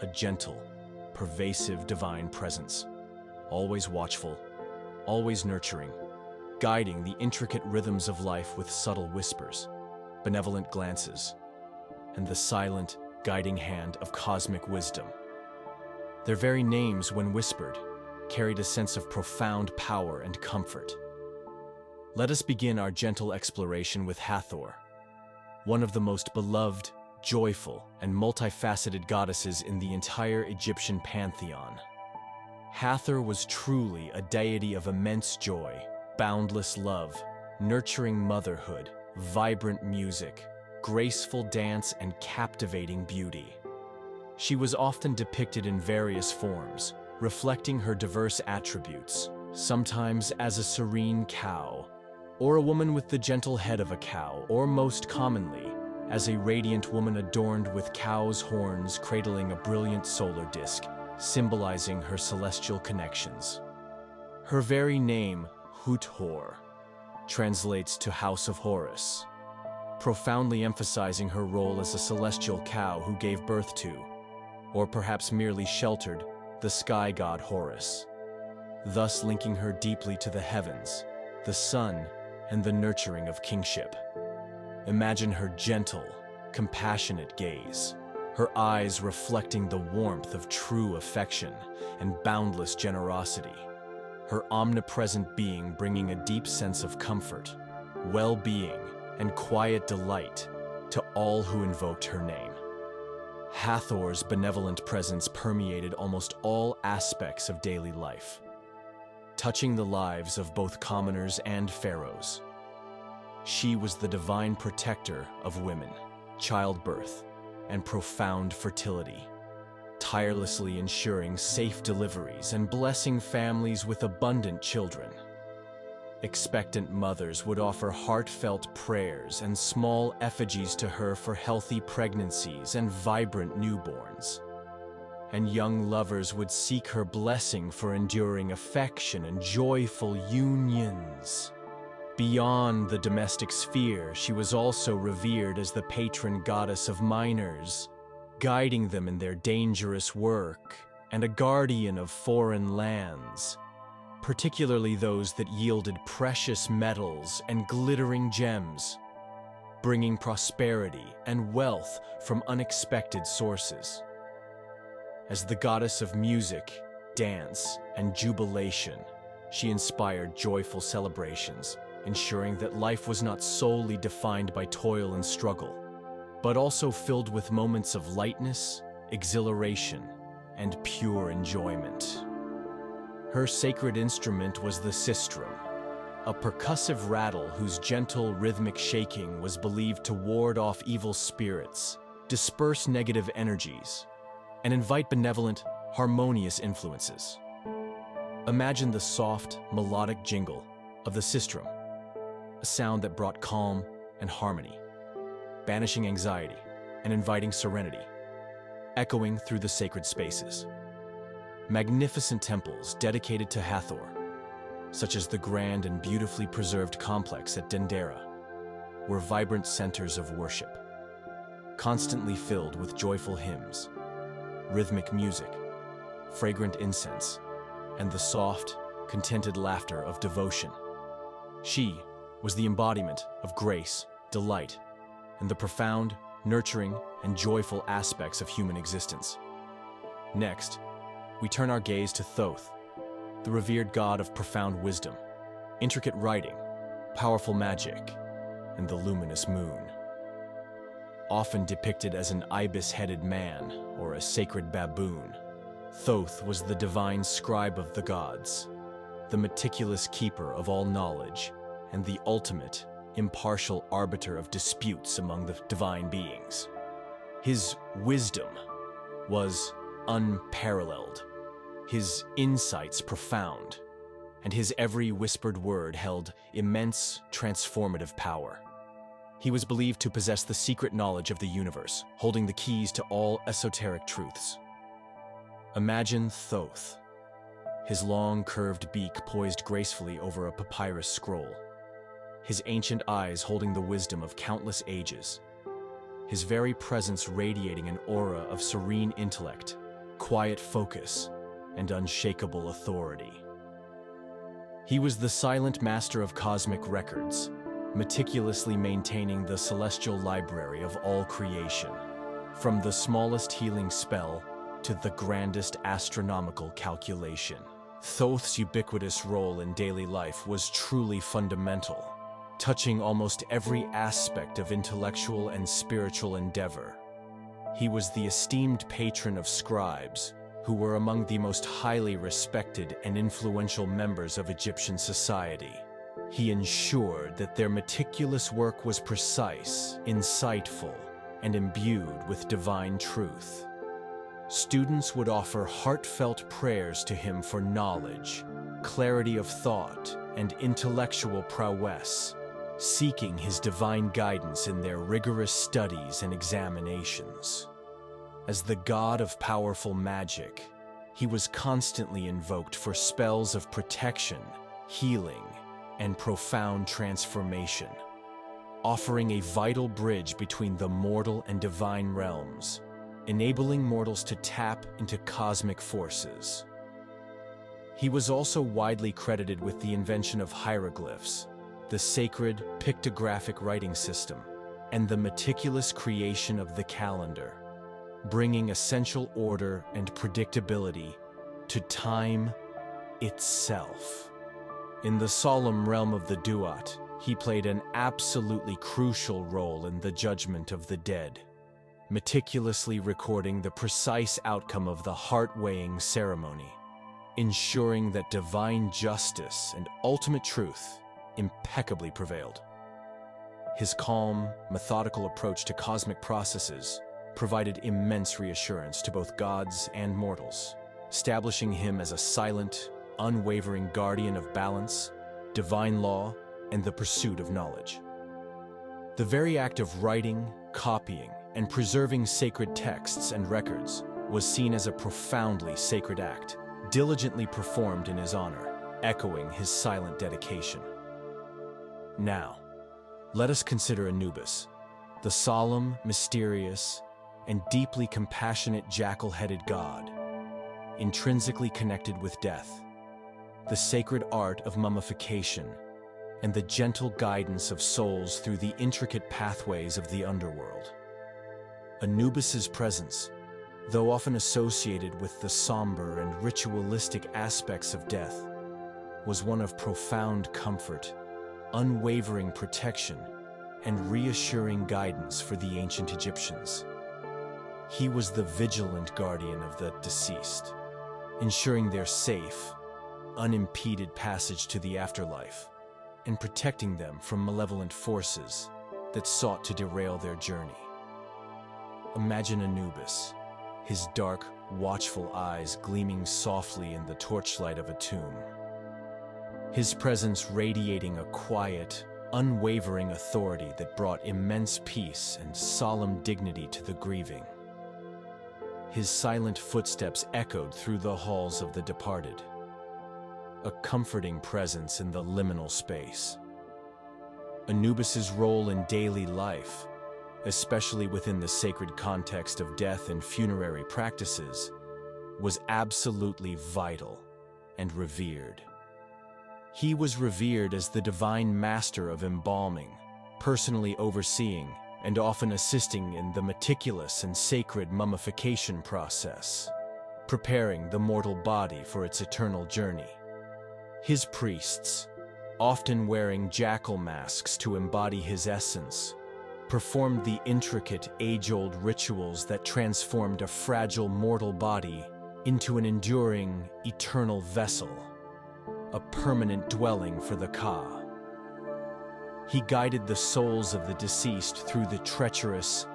a gentle, pervasive divine presence, always watchful, always nurturing, guiding the intricate rhythms of life with subtle whispers, benevolent glances, and the silent, guiding hand of cosmic wisdom. Their very names, when whispered, carried a sense of profound power and comfort. Let us begin our gentle exploration with Hathor, one of the most beloved, joyful, and multifaceted goddesses in the entire Egyptian pantheon. Hathor was truly a deity of immense joy, boundless love, nurturing motherhood, vibrant music, graceful dance, and captivating beauty. She was often depicted in various forms, reflecting her diverse attributes, sometimes as a serene cow, or a woman with the gentle head of a cow, or most commonly, as a radiant woman adorned with cow's horns cradling a brilliant solar disk, symbolizing her celestial connections. Her very name, Huthor, translates to House of Horus, profoundly emphasizing her role as a celestial cow who gave birth to, or perhaps merely sheltered, the sky god Horus, thus linking her deeply to the heavens, the sun, and the nurturing of kingship. Imagine her gentle, compassionate gaze, her eyes reflecting the warmth of true affection and boundless generosity, her omnipresent being bringing a deep sense of comfort, well-being, and quiet delight to all who invoked her name. Hathor's benevolent presence permeated almost all aspects of daily life, touching the lives of both commoners and pharaohs. She was the divine protector of women, childbirth, and profound fertility, tirelessly ensuring safe deliveries and blessing families with abundant children. Expectant mothers would offer heartfelt prayers and small effigies to her for healthy pregnancies and vibrant newborns. And young lovers would seek her blessing for enduring affection and joyful unions. Beyond the domestic sphere, she was also revered as the patron goddess of miners, guiding them in their dangerous work, and a guardian of foreign lands, particularly those that yielded precious metals and glittering gems, bringing prosperity and wealth from unexpected sources. As the goddess of music, dance, and jubilation, she inspired joyful celebrations, ensuring that life was not solely defined by toil and struggle, but also filled with moments of lightness, exhilaration, and pure enjoyment. Her sacred instrument was the sistrum, a percussive rattle whose gentle rhythmic shaking was believed to ward off evil spirits, disperse negative energies, and invite benevolent, harmonious influences. Imagine the soft, melodic jingle of the sistrum, a sound that brought calm and harmony, banishing anxiety and inviting serenity, echoing through the sacred spaces. Magnificent temples dedicated to Hathor, such as the grand and beautifully preserved complex at Dendera, were vibrant centers of worship, constantly filled with joyful hymns, rhythmic music, fragrant incense, and the soft, contented laughter of devotion. She was the embodiment of grace, delight, and the profound, nurturing, and joyful aspects of human existence. Next, we turn our gaze to Thoth, the revered god of profound wisdom, intricate writing, powerful magic, and the luminous moon. Often depicted as an ibis-headed man or a sacred baboon, Thoth was the divine scribe of the gods, the meticulous keeper of all knowledge, and the ultimate, impartial arbiter of disputes among the divine beings. His wisdom was unparalleled, his insights profound, and his every whispered word held immense transformative power. He was believed to possess the secret knowledge of the universe, holding the keys to all esoteric truths. Imagine Thoth, his long curved beak poised gracefully over a papyrus scroll, his ancient eyes holding the wisdom of countless ages, his very presence radiating an aura of serene intellect, quiet focus, and unshakable authority. He was the silent master of cosmic records, meticulously maintaining the celestial library of all creation, from the smallest healing spell to the grandest astronomical calculation. Thoth's ubiquitous role in daily life was truly fundamental, touching almost every aspect of intellectual and spiritual endeavor. He was the esteemed patron of scribes, who were among the most highly respected and influential members of Egyptian society. He ensured that their meticulous work was precise, insightful, and imbued with divine truth. Students would offer heartfelt prayers to him for knowledge, clarity of thought, and intellectual prowess, seeking his divine guidance in their rigorous studies and examinations. As the god of powerful magic, he was constantly invoked for spells of protection, healing, and profound transformation, offering a vital bridge between the mortal and divine realms, enabling mortals to tap into cosmic forces. He was also widely credited with the invention of hieroglyphs, the sacred pictographic writing system, and the meticulous creation of the calendar, bringing essential order and predictability to time itself. In the solemn realm of the duat, he played an absolutely crucial role in the judgment of the dead, meticulously recording the precise outcome of the heart-weighing ceremony, ensuring that divine justice and ultimate truth impeccably prevailed. His calm, methodical approach to cosmic processes provided immense reassurance to both gods and mortals, establishing him as a silent, unwavering guardian of balance, divine law, and the pursuit of knowledge. The very act of writing, copying, and preserving sacred texts and records was seen as a profoundly sacred act, diligently performed in his honor, echoing his silent dedication. Now, let us consider Anubis, the solemn, mysterious, and deeply compassionate jackal-headed god, intrinsically connected with death, the sacred art of mummification, and the gentle guidance of souls through the intricate pathways of the underworld. Anubis's presence, though often associated with the somber and ritualistic aspects of death, was one of profound comfort, unwavering protection, and reassuring guidance for the ancient Egyptians. He was the vigilant guardian of the deceased, ensuring their safe, unimpeded passage to the afterlife, and protecting them from malevolent forces that sought to derail their journey. Imagine Anubis, his dark, watchful eyes gleaming softly in the torchlight of a tomb, his presence radiating a quiet, unwavering authority that brought immense peace and solemn dignity to the grieving. His silent footsteps echoed through the halls of the departed, a comforting presence in the liminal space. Anubis's role in daily life, especially within the sacred context of death and funerary practices, was absolutely vital and revered. He was revered as the divine master of embalming, personally overseeing and often assisting in the meticulous and sacred mummification process, preparing the mortal body for its eternal journey. His priests, often wearing jackal masks to embody his essence, performed the intricate, age-old rituals that transformed a fragile mortal body into an enduring, eternal vessel, a permanent dwelling for the Ka. He guided the souls of the deceased through the treacherous,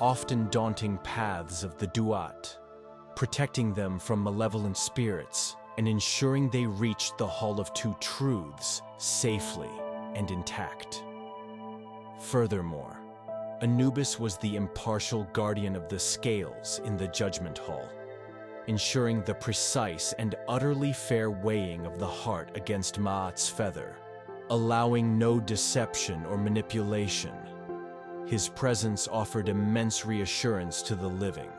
often daunting paths of the duat, protecting them from malevolent spirits and ensuring they reached the Hall of Two Truths safely and intact. Furthermore, Anubis was the impartial guardian of the scales in the judgment hall, ensuring the precise and utterly fair weighing of the heart against Ma'at's feather, allowing no deception or manipulation. His presence offered immense reassurance to the living,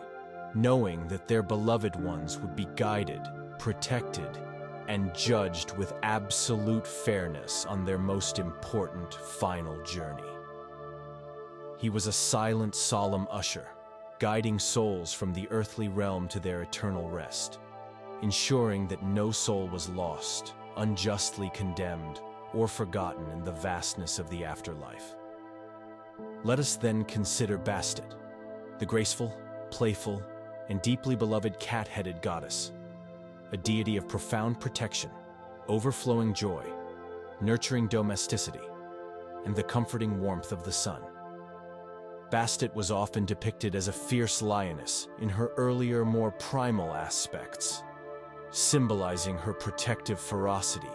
knowing that their beloved ones would be guided, protected, and judged with absolute fairness on their most important final journey. He was a silent, solemn usher, guiding souls from the earthly realm to their eternal rest, ensuring that no soul was lost, unjustly condemned, or forgotten in the vastness of the afterlife. Let us then consider Bastet, the graceful, playful, and deeply beloved cat-headed goddess, a deity of profound protection, overflowing joy, nurturing domesticity, and the comforting warmth of the sun. Bastet was often depicted as a fierce lioness in her earlier, more primal aspects, symbolizing her protective ferocity.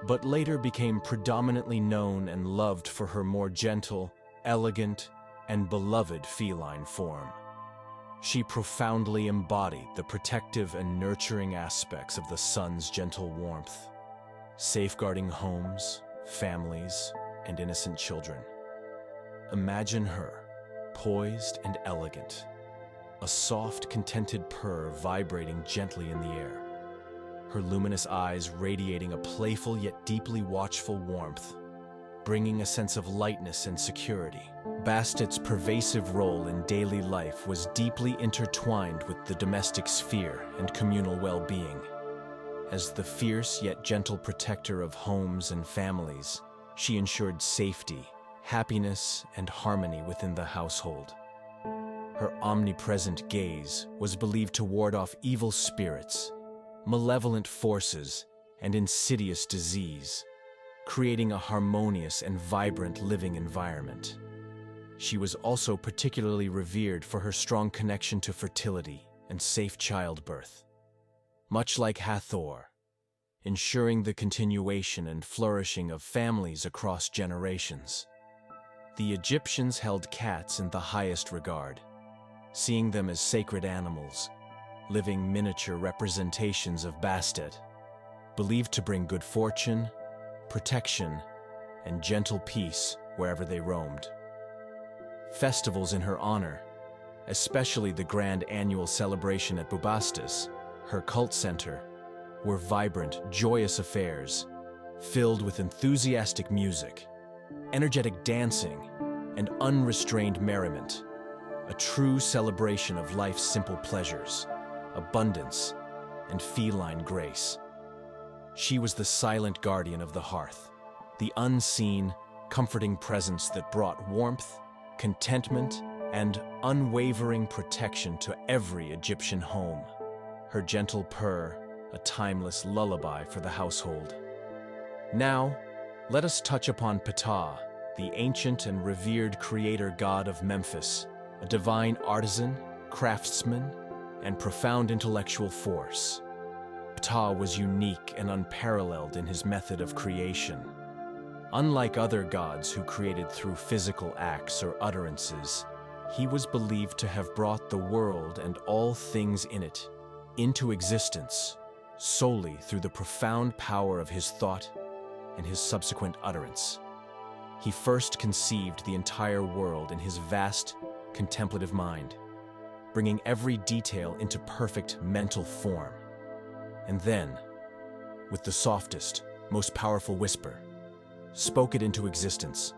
but later became predominantly known and loved for her more gentle, elegant, and beloved feline form. She profoundly embodied the protective and nurturing aspects of the sun's gentle warmth, safeguarding homes, families, and innocent children. Imagine her, poised and elegant, a soft, contented purr vibrating gently in the air, her luminous eyes radiating a playful yet deeply watchful warmth, bringing a sense of lightness and security. Bastet's pervasive role in daily life was deeply intertwined with the domestic sphere and communal well-being. As the fierce yet gentle protector of homes and families, she ensured safety, happiness, and harmony within the household. Her omnipresent gaze was believed to ward off evil spirits, malevolent forces, and insidious disease, creating a harmonious and vibrant living environment. She was also particularly revered for her strong connection to fertility and safe childbirth. Much like Hathor, ensuring the continuation and flourishing of families across generations. The Egyptians held cats in the highest regard, seeing them as sacred animals, living miniature representations of Bastet, believed to bring good fortune, protection, and gentle peace wherever they roamed. Festivals in her honor, especially the grand annual celebration at Bubastis, her cult center, were vibrant, joyous affairs, filled with enthusiastic music, energetic dancing, and unrestrained merriment, a true celebration of life's simple pleasures, abundance, and feline grace. She was the silent guardian of the hearth, the unseen, comforting presence that brought warmth, contentment, and unwavering protection to every Egyptian home. Her gentle purr, a timeless lullaby for the household. Now, let us touch upon Ptah, the ancient and revered creator god of Memphis, a divine artisan, craftsman, and profound intellectual force. Ptah was unique and unparalleled in his method of creation. Unlike other gods who created through physical acts or utterances, he was believed to have brought the world and all things in it into existence solely through the profound power of his thought and his subsequent utterance. He first conceived the entire world in his vast, contemplative mind, bringing every detail into perfect mental form. And then, with the softest, most powerful whisper, spoke it into existence,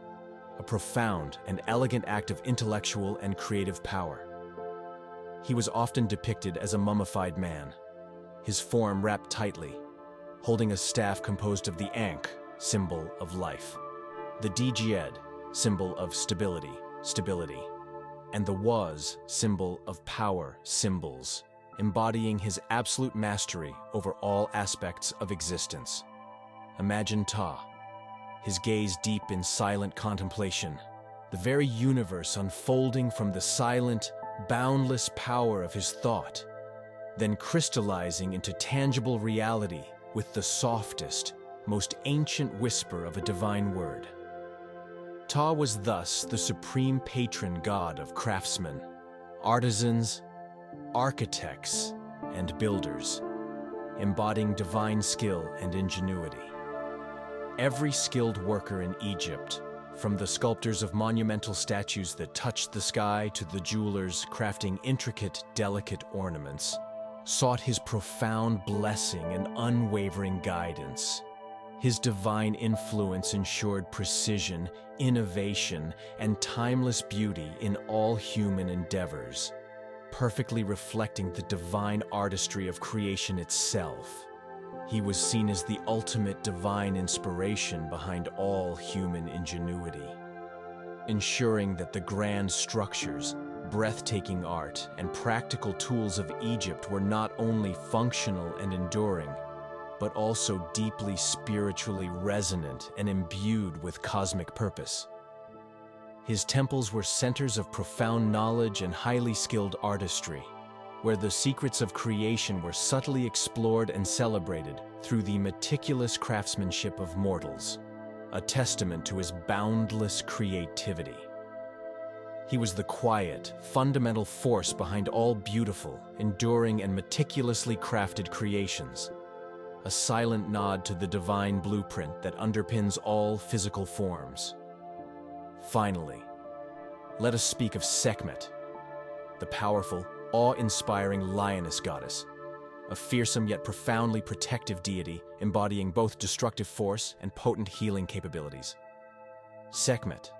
a profound and elegant act of intellectual and creative power. He was often depicted as a mummified man, his form wrapped tightly, holding a staff composed of the Ankh, symbol of life, the Djed, symbol of stability, and the Was, symbol of power, symbols, embodying his absolute mastery over all aspects of existence. Imagine Ptah, his gaze deep in silent contemplation, the very universe unfolding from the silent, boundless power of his thought, then crystallizing into tangible reality with the softest, most ancient whisper of a divine word. Ptah was thus the supreme patron god of craftsmen, artisans, architects, and builders, embodying divine skill and ingenuity. Every skilled worker in Egypt, from the sculptors of monumental statues that touched the sky to the jewelers crafting intricate, delicate ornaments, sought his profound blessing and unwavering guidance. His divine influence ensured precision, innovation, and timeless beauty in all human endeavors, perfectly reflecting the divine artistry of creation itself. He was seen as the ultimate divine inspiration behind all human ingenuity, ensuring that the grand structures, breathtaking art, and practical tools of Egypt were not only functional and enduring, but also deeply spiritually resonant and imbued with cosmic purpose. His temples were centers of profound knowledge and highly skilled artistry, where the secrets of creation were subtly explored and celebrated through the meticulous craftsmanship of mortals, a testament to his boundless creativity. He was the quiet, fundamental force behind all beautiful, enduring, and meticulously crafted creations, a silent nod to the divine blueprint that underpins all physical forms. Finally, let us speak of Sekhmet, the powerful, awe-inspiring lioness goddess, a fearsome yet profoundly protective deity embodying both destructive force and potent healing capabilities. Sekhmet,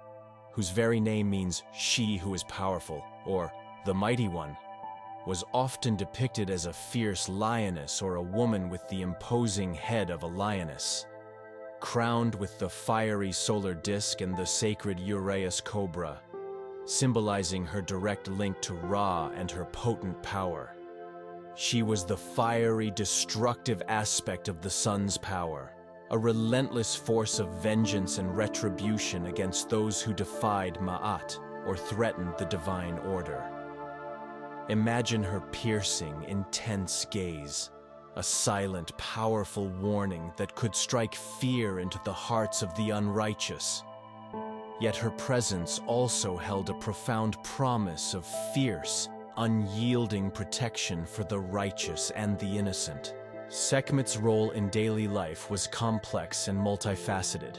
whose very name means she who is powerful, or the mighty one, was often depicted as a fierce lioness or a woman with the imposing head of a lioness, crowned with the fiery solar disk and the sacred uraeus cobra, symbolizing her direct link to Ra and her potent power. She was the fiery, destructive aspect of the sun's power, a relentless force of vengeance and retribution against those who defied Ma'at or threatened the divine order. Imagine her piercing, intense gaze, a silent, powerful warning that could strike fear into the hearts of the unrighteous. Yet her presence also held a profound promise of fierce, unyielding protection for the righteous and the innocent. Sekhmet's role in daily life was complex and multifaceted.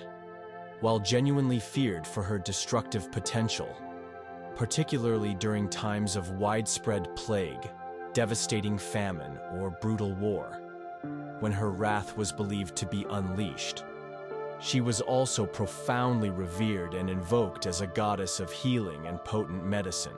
While genuinely feared for her destructive potential, particularly during times of widespread plague, devastating famine, or brutal war, when her wrath was believed to be unleashed, she was also profoundly revered and invoked as a goddess of healing and potent medicine.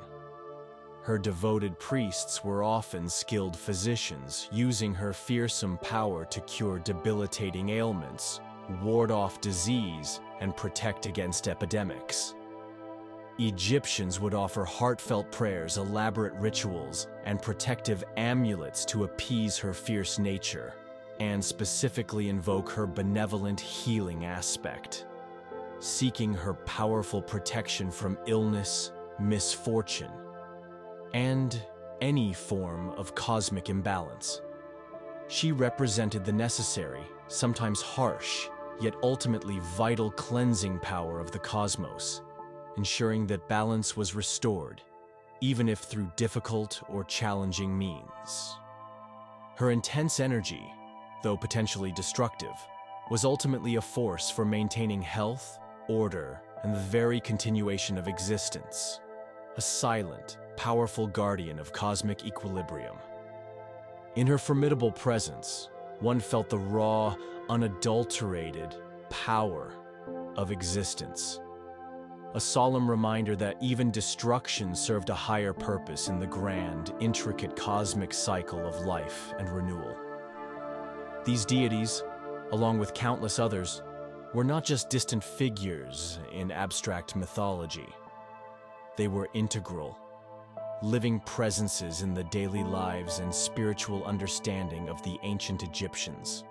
Her devoted priests were often skilled physicians, using her fearsome power to cure debilitating ailments, ward off disease, and protect against epidemics. Egyptians would offer heartfelt prayers, elaborate rituals, and protective amulets to appease her fierce nature, and specifically invoke her benevolent healing aspect, seeking her powerful protection from illness, misfortune, and any form of cosmic imbalance. She represented the necessary, sometimes harsh, yet ultimately vital cleansing power of the cosmos, ensuring that balance was restored, even if through difficult or challenging means. Her intense energy, though potentially destructive, was ultimately a force for maintaining health, order, and the very continuation of existence, a silent, powerful guardian of cosmic equilibrium. In her formidable presence, one felt the raw, unadulterated power of existence, a solemn reminder that even destruction served a higher purpose in the grand, intricate cosmic cycle of life and renewal. These deities, along with countless others, were not just distant figures in abstract mythology. They were integral, living presences in the daily lives and spiritual understanding of the ancient Egyptians.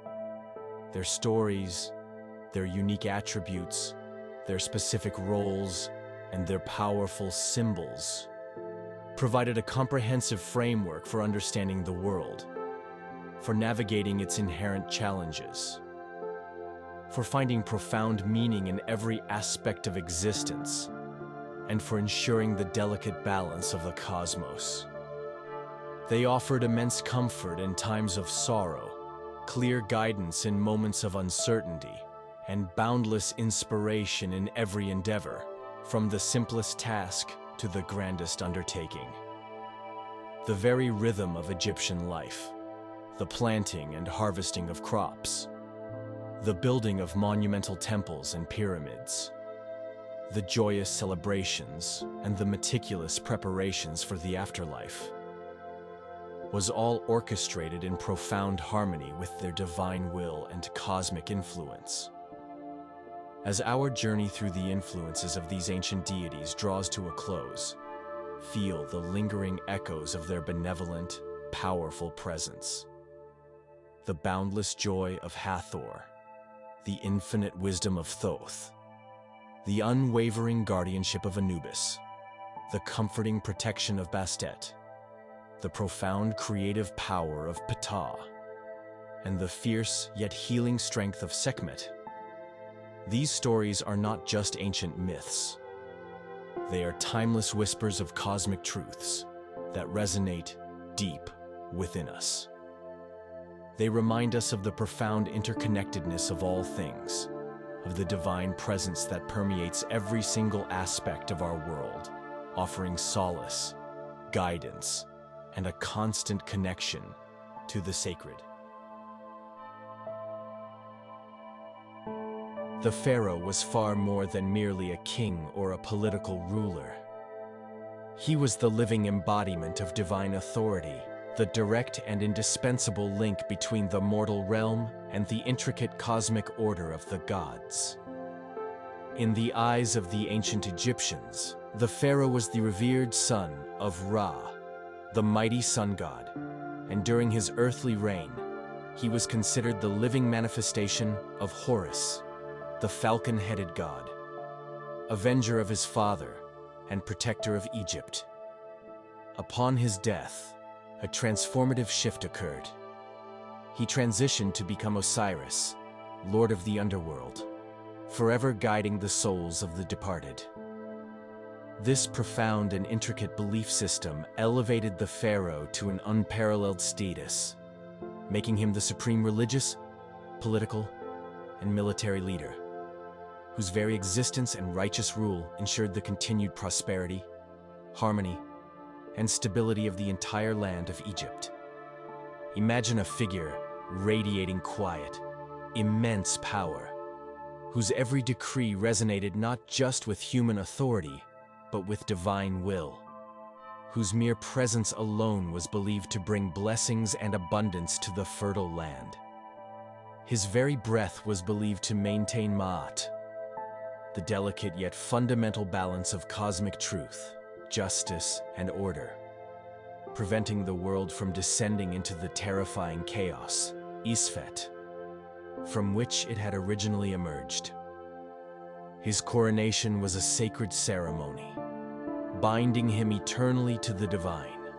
Their stories, their unique attributes, their specific roles, and their powerful symbols provided a comprehensive framework for understanding the world, for navigating its inherent challenges, for finding profound meaning in every aspect of existence, and for ensuring the delicate balance of the cosmos. They offered immense comfort in times of sorrow, clear guidance in moments of uncertainty, and boundless inspiration in every endeavor, from the simplest task to the grandest undertaking. The very rhythm of Egyptian life, the planting and harvesting of crops, the building of monumental temples and pyramids, the joyous celebrations and the meticulous preparations for the afterlife, was all orchestrated in profound harmony with their divine will and cosmic influence. As our journey through the influences of these ancient deities draws to a close, feel the lingering echoes of their benevolent, powerful presence. The boundless joy of Hathor, the infinite wisdom of Thoth, the unwavering guardianship of Anubis, the comforting protection of Bastet, the profound creative power of Ptah, and the fierce yet healing strength of Sekhmet. These stories are not just ancient myths. They are timeless whispers of cosmic truths that resonate deep within us. They remind us of the profound interconnectedness of all things, of the divine presence that permeates every single aspect of our world, offering solace, guidance, and a constant connection to the sacred. The pharaoh was far more than merely a king or a political ruler. He was the living embodiment of divine authority, the direct and indispensable link between the mortal realm and the intricate cosmic order of the gods. In the eyes of the ancient Egyptians, the pharaoh was the revered son of Ra, the mighty sun god, and during his earthly reign, he was considered the living manifestation of Horus, the falcon-headed god, avenger of his father and protector of Egypt. Upon his death, a transformative shift occurred. He transitioned to become Osiris, lord of the underworld, forever guiding the souls of the departed. This profound and intricate belief system elevated the pharaoh to an unparalleled status, making him the supreme religious, political, and military leader, whose very existence and righteous rule ensured the continued prosperity, harmony, and stability of the entire land of Egypt. Imagine a figure radiating quiet, immense power, whose every decree resonated not just with human authority, but with divine will, whose mere presence alone was believed to bring blessings and abundance to the fertile land. His very breath was believed to maintain Ma'at, the delicate yet fundamental balance of cosmic truth, justice, and order, preventing the world from descending into the terrifying chaos, Isfet, from which it had originally emerged. His coronation was a sacred ceremony, binding him eternally to the divine.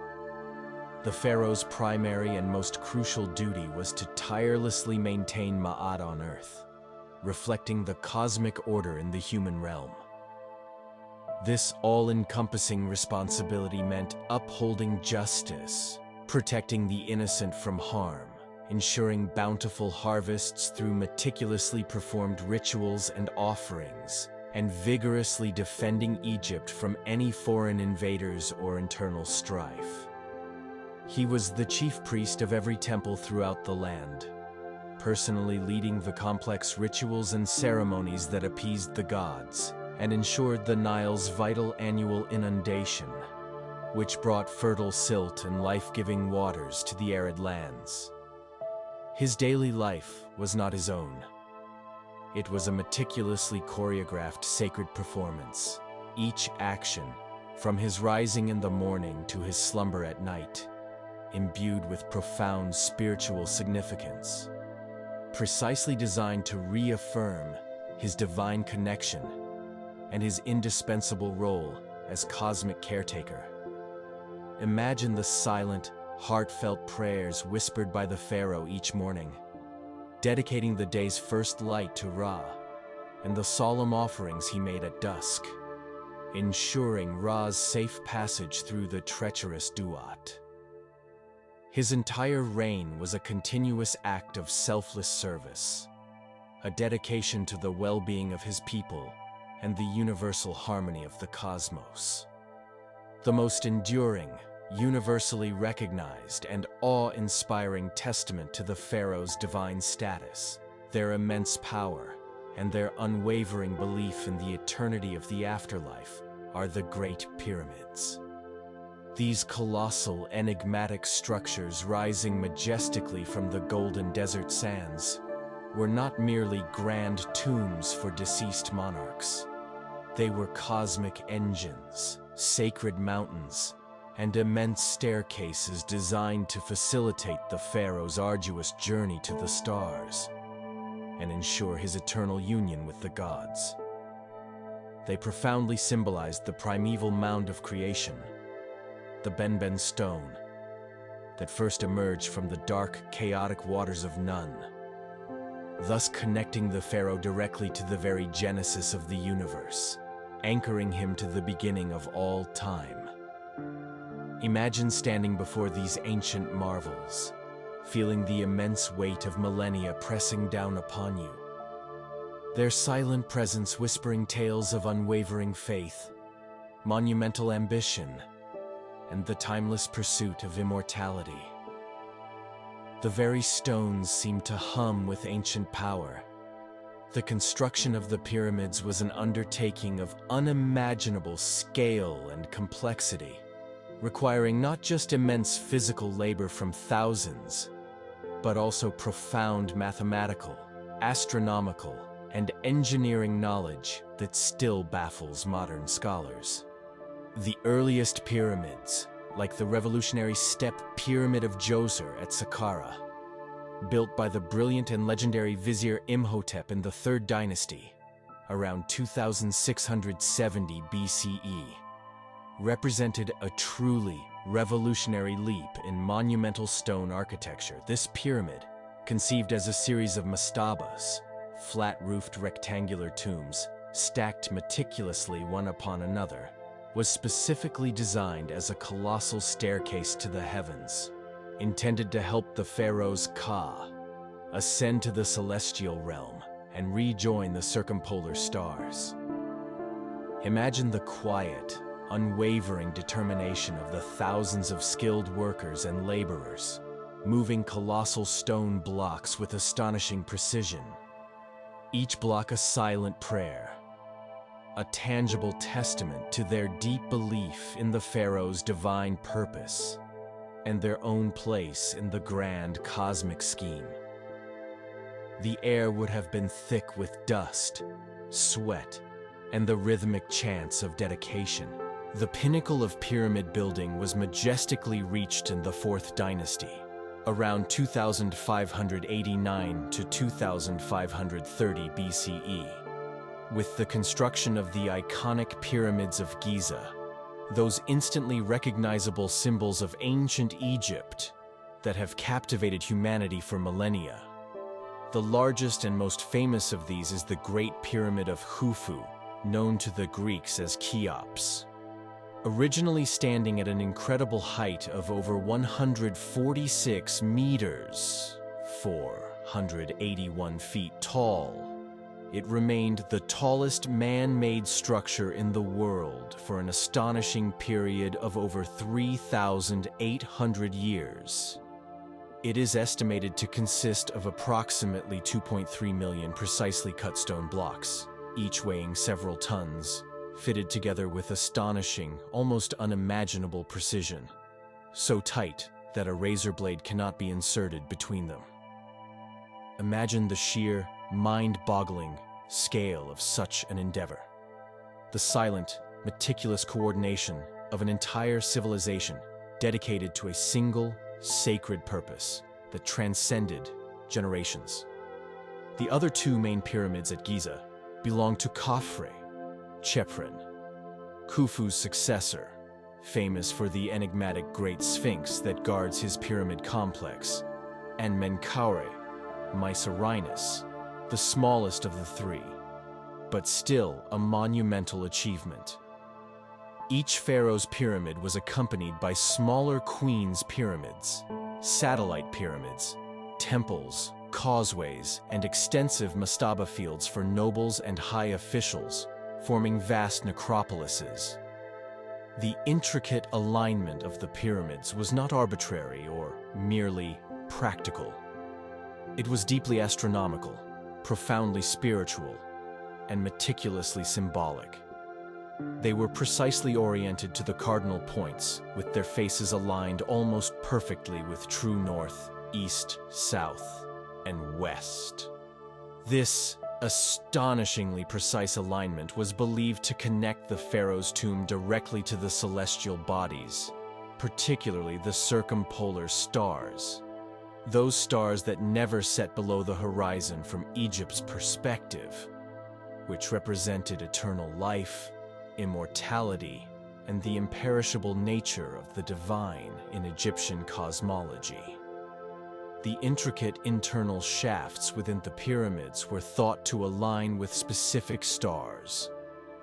The pharaoh's primary and most crucial duty was to tirelessly maintain Ma'at on earth, reflecting the cosmic order in the human realm. This all-encompassing responsibility meant upholding justice, protecting the innocent from harm, ensuring bountiful harvests through meticulously performed rituals and offerings, and vigorously defending Egypt from any foreign invaders or internal strife. He was the chief priest of every temple throughout the land, personally leading the complex rituals and ceremonies that appeased the gods and ensured the Nile's vital annual inundation, which brought fertile silt and life-giving waters to the arid lands. His daily life was not his own. It was a meticulously choreographed sacred performance, each action, from his rising in the morning to his slumber at night, imbued with profound spiritual significance, precisely designed to reaffirm his divine connection and his indispensable role as cosmic caretaker. Imagine the silent, heartfelt prayers whispered by the pharaoh each morning, dedicating the day's first light to Ra, and the solemn offerings he made at dusk, ensuring Ra's safe passage through the treacherous Duat. His entire reign was a continuous act of selfless service, a dedication to the well-being of his people and the universal harmony of the cosmos. The most enduring, universally recognized, and awe-inspiring testament to the pharaoh's divine status, their immense power, and their unwavering belief in the eternity of the afterlife are the Great Pyramids. These colossal, enigmatic structures rising majestically from the golden desert sands were not merely grand tombs for deceased monarchs. They were cosmic engines, sacred mountains, and immense staircases designed to facilitate the pharaoh's arduous journey to the stars and ensure his eternal union with the gods. They profoundly symbolized the primeval mound of creation, the Benben stone, that first emerged from the dark, chaotic waters of none, thus connecting the pharaoh directly to the very genesis of the universe, anchoring him to the beginning of all time. Imagine standing before these ancient marvels, feeling the immense weight of millennia pressing down upon you. Their silent presence whispering tales of unwavering faith, monumental ambition, and the timeless pursuit of immortality. The very stones seemed to hum with ancient power. The construction of the pyramids was an undertaking of unimaginable scale and complexity, requiring not just immense physical labor from thousands, but also profound mathematical, astronomical, and engineering knowledge that still baffles modern scholars. The earliest pyramids, like the revolutionary step pyramid of Djoser at Saqqara, built by the brilliant and legendary vizier Imhotep in the 3rd dynasty, around 2670 BCE, represented a truly revolutionary leap in monumental stone architecture. This pyramid, conceived as a series of mastabas, flat-roofed rectangular tombs, stacked meticulously one upon another, was specifically designed as a colossal staircase to the heavens, intended to help the pharaoh's Ka ascend to the celestial realm and rejoin the circumpolar stars. Imagine the quiet, unwavering determination of the thousands of skilled workers and laborers, moving colossal stone blocks with astonishing precision. Each block a silent prayer, a tangible testament to their deep belief in the pharaoh's divine purpose and their own place in the grand cosmic scheme. The air would have been thick with dust, sweat, and the rhythmic chants of dedication. The pinnacle of pyramid building was majestically reached in the 4th dynasty, around 2589 to 2530 BCE. With the construction of the iconic pyramids of Giza, those instantly recognizable symbols of ancient Egypt that have captivated humanity for millennia. The largest and most famous of these is the Great Pyramid of Khufu, known to the Greeks as Cheops. Originally standing at an incredible height of over 146 meters, 481 feet tall, it remained the tallest man-made structure in the world for an astonishing period of over 3,800 years. It is estimated to consist of approximately 2.3 million precisely cut stone blocks, each weighing several tons, fitted together with astonishing, almost unimaginable precision, so tight that a razor blade cannot be inserted between them. Imagine the sheer, mind-boggling scale of such an endeavor. The silent, meticulous coordination of an entire civilization dedicated to a single, sacred purpose that transcended generations. The other 2 main pyramids at Giza belong to Khafre, Chephren, Khufu's successor, famous for the enigmatic Great Sphinx that guards his pyramid complex, and Menkaure, Mycerinus, the smallest of the 3, but still a monumental achievement. Each pharaoh's pyramid was accompanied by smaller queen's pyramids, satellite pyramids, temples, causeways, and extensive mastaba fields for nobles and high officials, forming vast necropolises. The intricate alignment of the pyramids was not arbitrary or merely practical. It was deeply astronomical, profoundly spiritual, and meticulously symbolic. They were precisely oriented to the cardinal points, with their faces aligned almost perfectly with true north, east, south, and west. This astonishingly precise alignment was believed to connect the pharaoh's tomb directly to the celestial bodies, particularly the circumpolar stars. Those stars that never set below the horizon from Egypt's perspective, which represented eternal life, immortality, and the imperishable nature of the divine in Egyptian cosmology. The intricate internal shafts within the pyramids were thought to align with specific stars,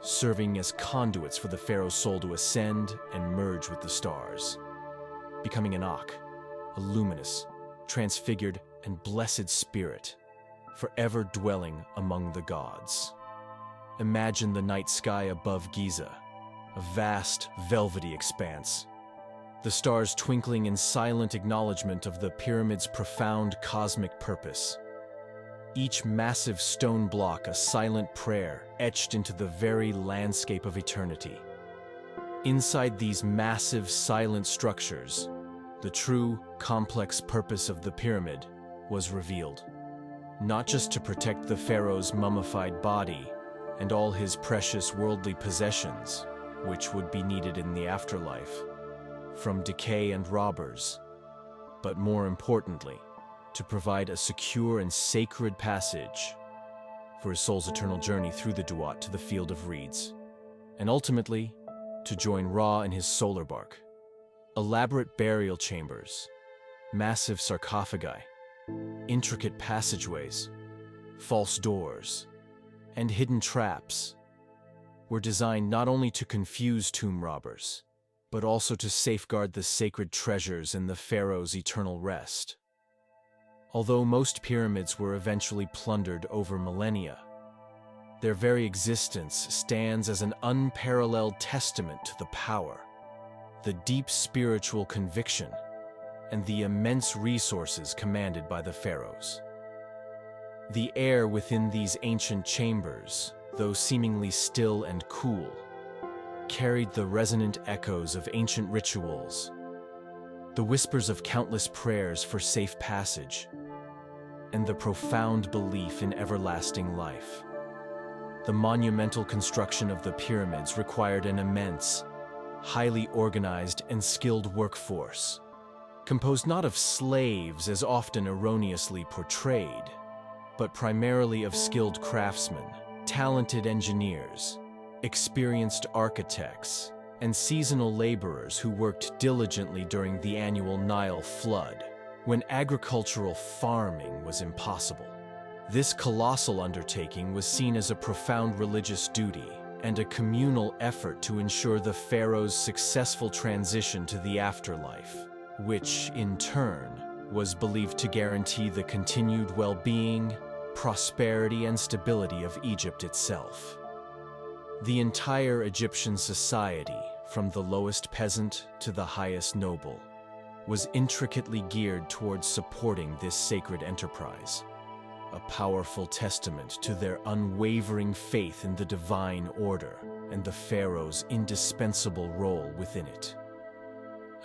serving as conduits for the pharaoh's soul to ascend and merge with the stars, becoming an Akh, a luminous, transfigured, and blessed spirit, forever dwelling among the gods. Imagine the night sky above Giza, a vast, velvety expanse, the stars twinkling in silent acknowledgement of the pyramid's profound cosmic purpose. Each massive stone block a silent prayer etched into the very landscape of eternity. Inside these massive, silent structures, the true, complex purpose of the pyramid was revealed. Not just to protect the pharaoh's mummified body and all his precious worldly possessions, which would be needed in the afterlife, from decay and robbers, but more importantly, to provide a secure and sacred passage for his soul's eternal journey through the Duat to the field of reeds, and ultimately, to join Ra in his solar bark. Elaborate burial chambers, massive sarcophagi, intricate passageways, false doors, and hidden traps were designed not only to confuse tomb robbers, but also to safeguard the sacred treasures in the pharaoh's eternal rest. Although most pyramids were eventually plundered over millennia, their very existence stands as an unparalleled testament to the power, the deep spiritual conviction, and the immense resources commanded by the pharaohs. The air within these ancient chambers, though seemingly still and cool, carried the resonant echoes of ancient rituals, the whispers of countless prayers for safe passage, and the profound belief in everlasting life. The monumental construction of the pyramids required an immense, highly organized and skilled workforce, composed not of slaves as often erroneously portrayed, but primarily of skilled craftsmen, talented engineers, experienced architects, and seasonal laborers who worked diligently during the annual Nile flood, when agricultural farming was impossible. This colossal undertaking was seen as a profound religious duty and a communal effort to ensure the pharaoh's successful transition to the afterlife, which, in turn, was believed to guarantee the continued well-being, prosperity, and stability of Egypt itself. The entire Egyptian society, from the lowest peasant to the highest noble, was intricately geared towards supporting this sacred enterprise, a powerful testament to their unwavering faith in the divine order and the pharaoh's indispensable role within it.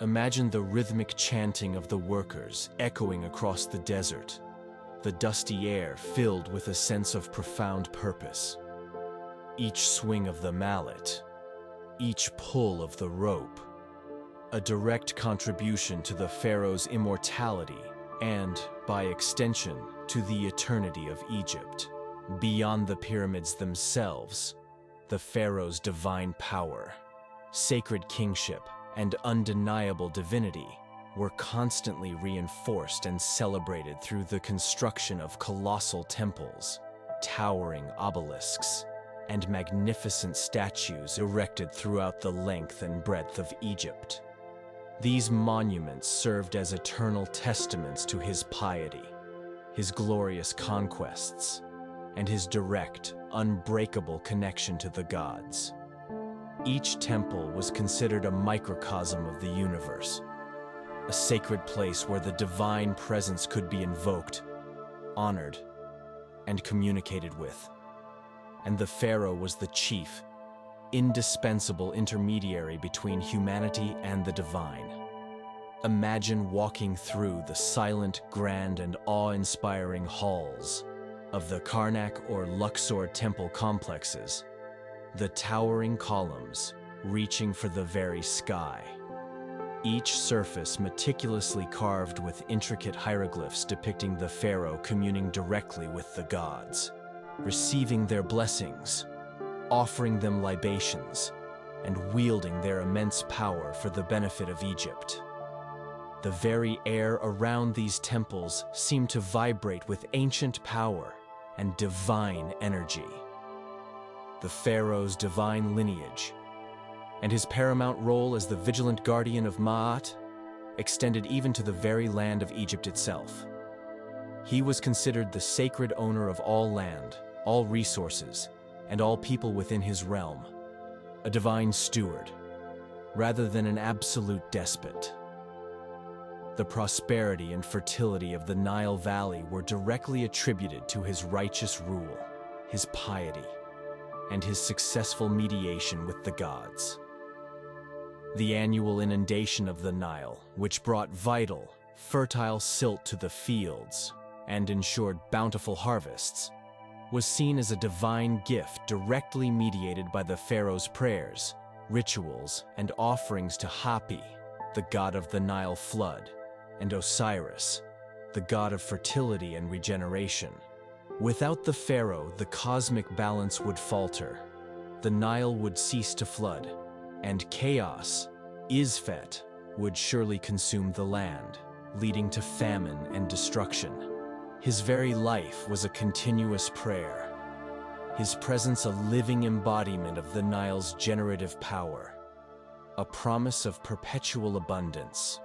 Imagine the rhythmic chanting of the workers echoing across the desert, the dusty air filled with a sense of profound purpose. Each swing of the mallet, each pull of the rope, a direct contribution to the pharaoh's immortality and, by extension, to the eternity of Egypt. Beyond the pyramids themselves, the pharaoh's divine power, sacred kingship, and undeniable divinity were constantly reinforced and celebrated through the construction of colossal temples, towering obelisks, and magnificent statues erected throughout the length and breadth of Egypt. These monuments served as eternal testaments to his piety, his glorious conquests, and his direct, unbreakable connection to the gods. Each temple was considered a microcosm of the universe, a sacred place where the divine presence could be invoked, honored, and communicated with. And the pharaoh was the chief, indispensable intermediary between humanity and the divine. Imagine walking through the silent, grand, and awe-inspiring halls of the Karnak or Luxor temple complexes, the towering columns reaching for the very sky. Each surface meticulously carved with intricate hieroglyphs depicting the pharaoh communing directly with the gods, receiving their blessings, offering them libations, and wielding their immense power for the benefit of Egypt. The very air around these temples seemed to vibrate with ancient power and divine energy. The pharaoh's divine lineage and his paramount role as the vigilant guardian of Ma'at extended even to the very land of Egypt itself. He was considered the sacred owner of all land, all resources, and all people within his realm, a divine steward, rather than an absolute despot. The prosperity and fertility of the Nile Valley were directly attributed to his righteous rule, his piety, and his successful mediation with the gods. The annual inundation of the Nile, which brought vital, fertile silt to the fields and ensured bountiful harvests, was seen as a divine gift directly mediated by the pharaoh's prayers, rituals, and offerings to Hapi, the god of the Nile flood, and Osiris, the god of fertility and regeneration. Without the pharaoh, the cosmic balance would falter, the Nile would cease to flood, and chaos, Isfet, would surely consume the land, leading to famine and destruction. His very life was a continuous prayer, his presence a living embodiment of the Nile's generative power, a promise of perpetual abundance.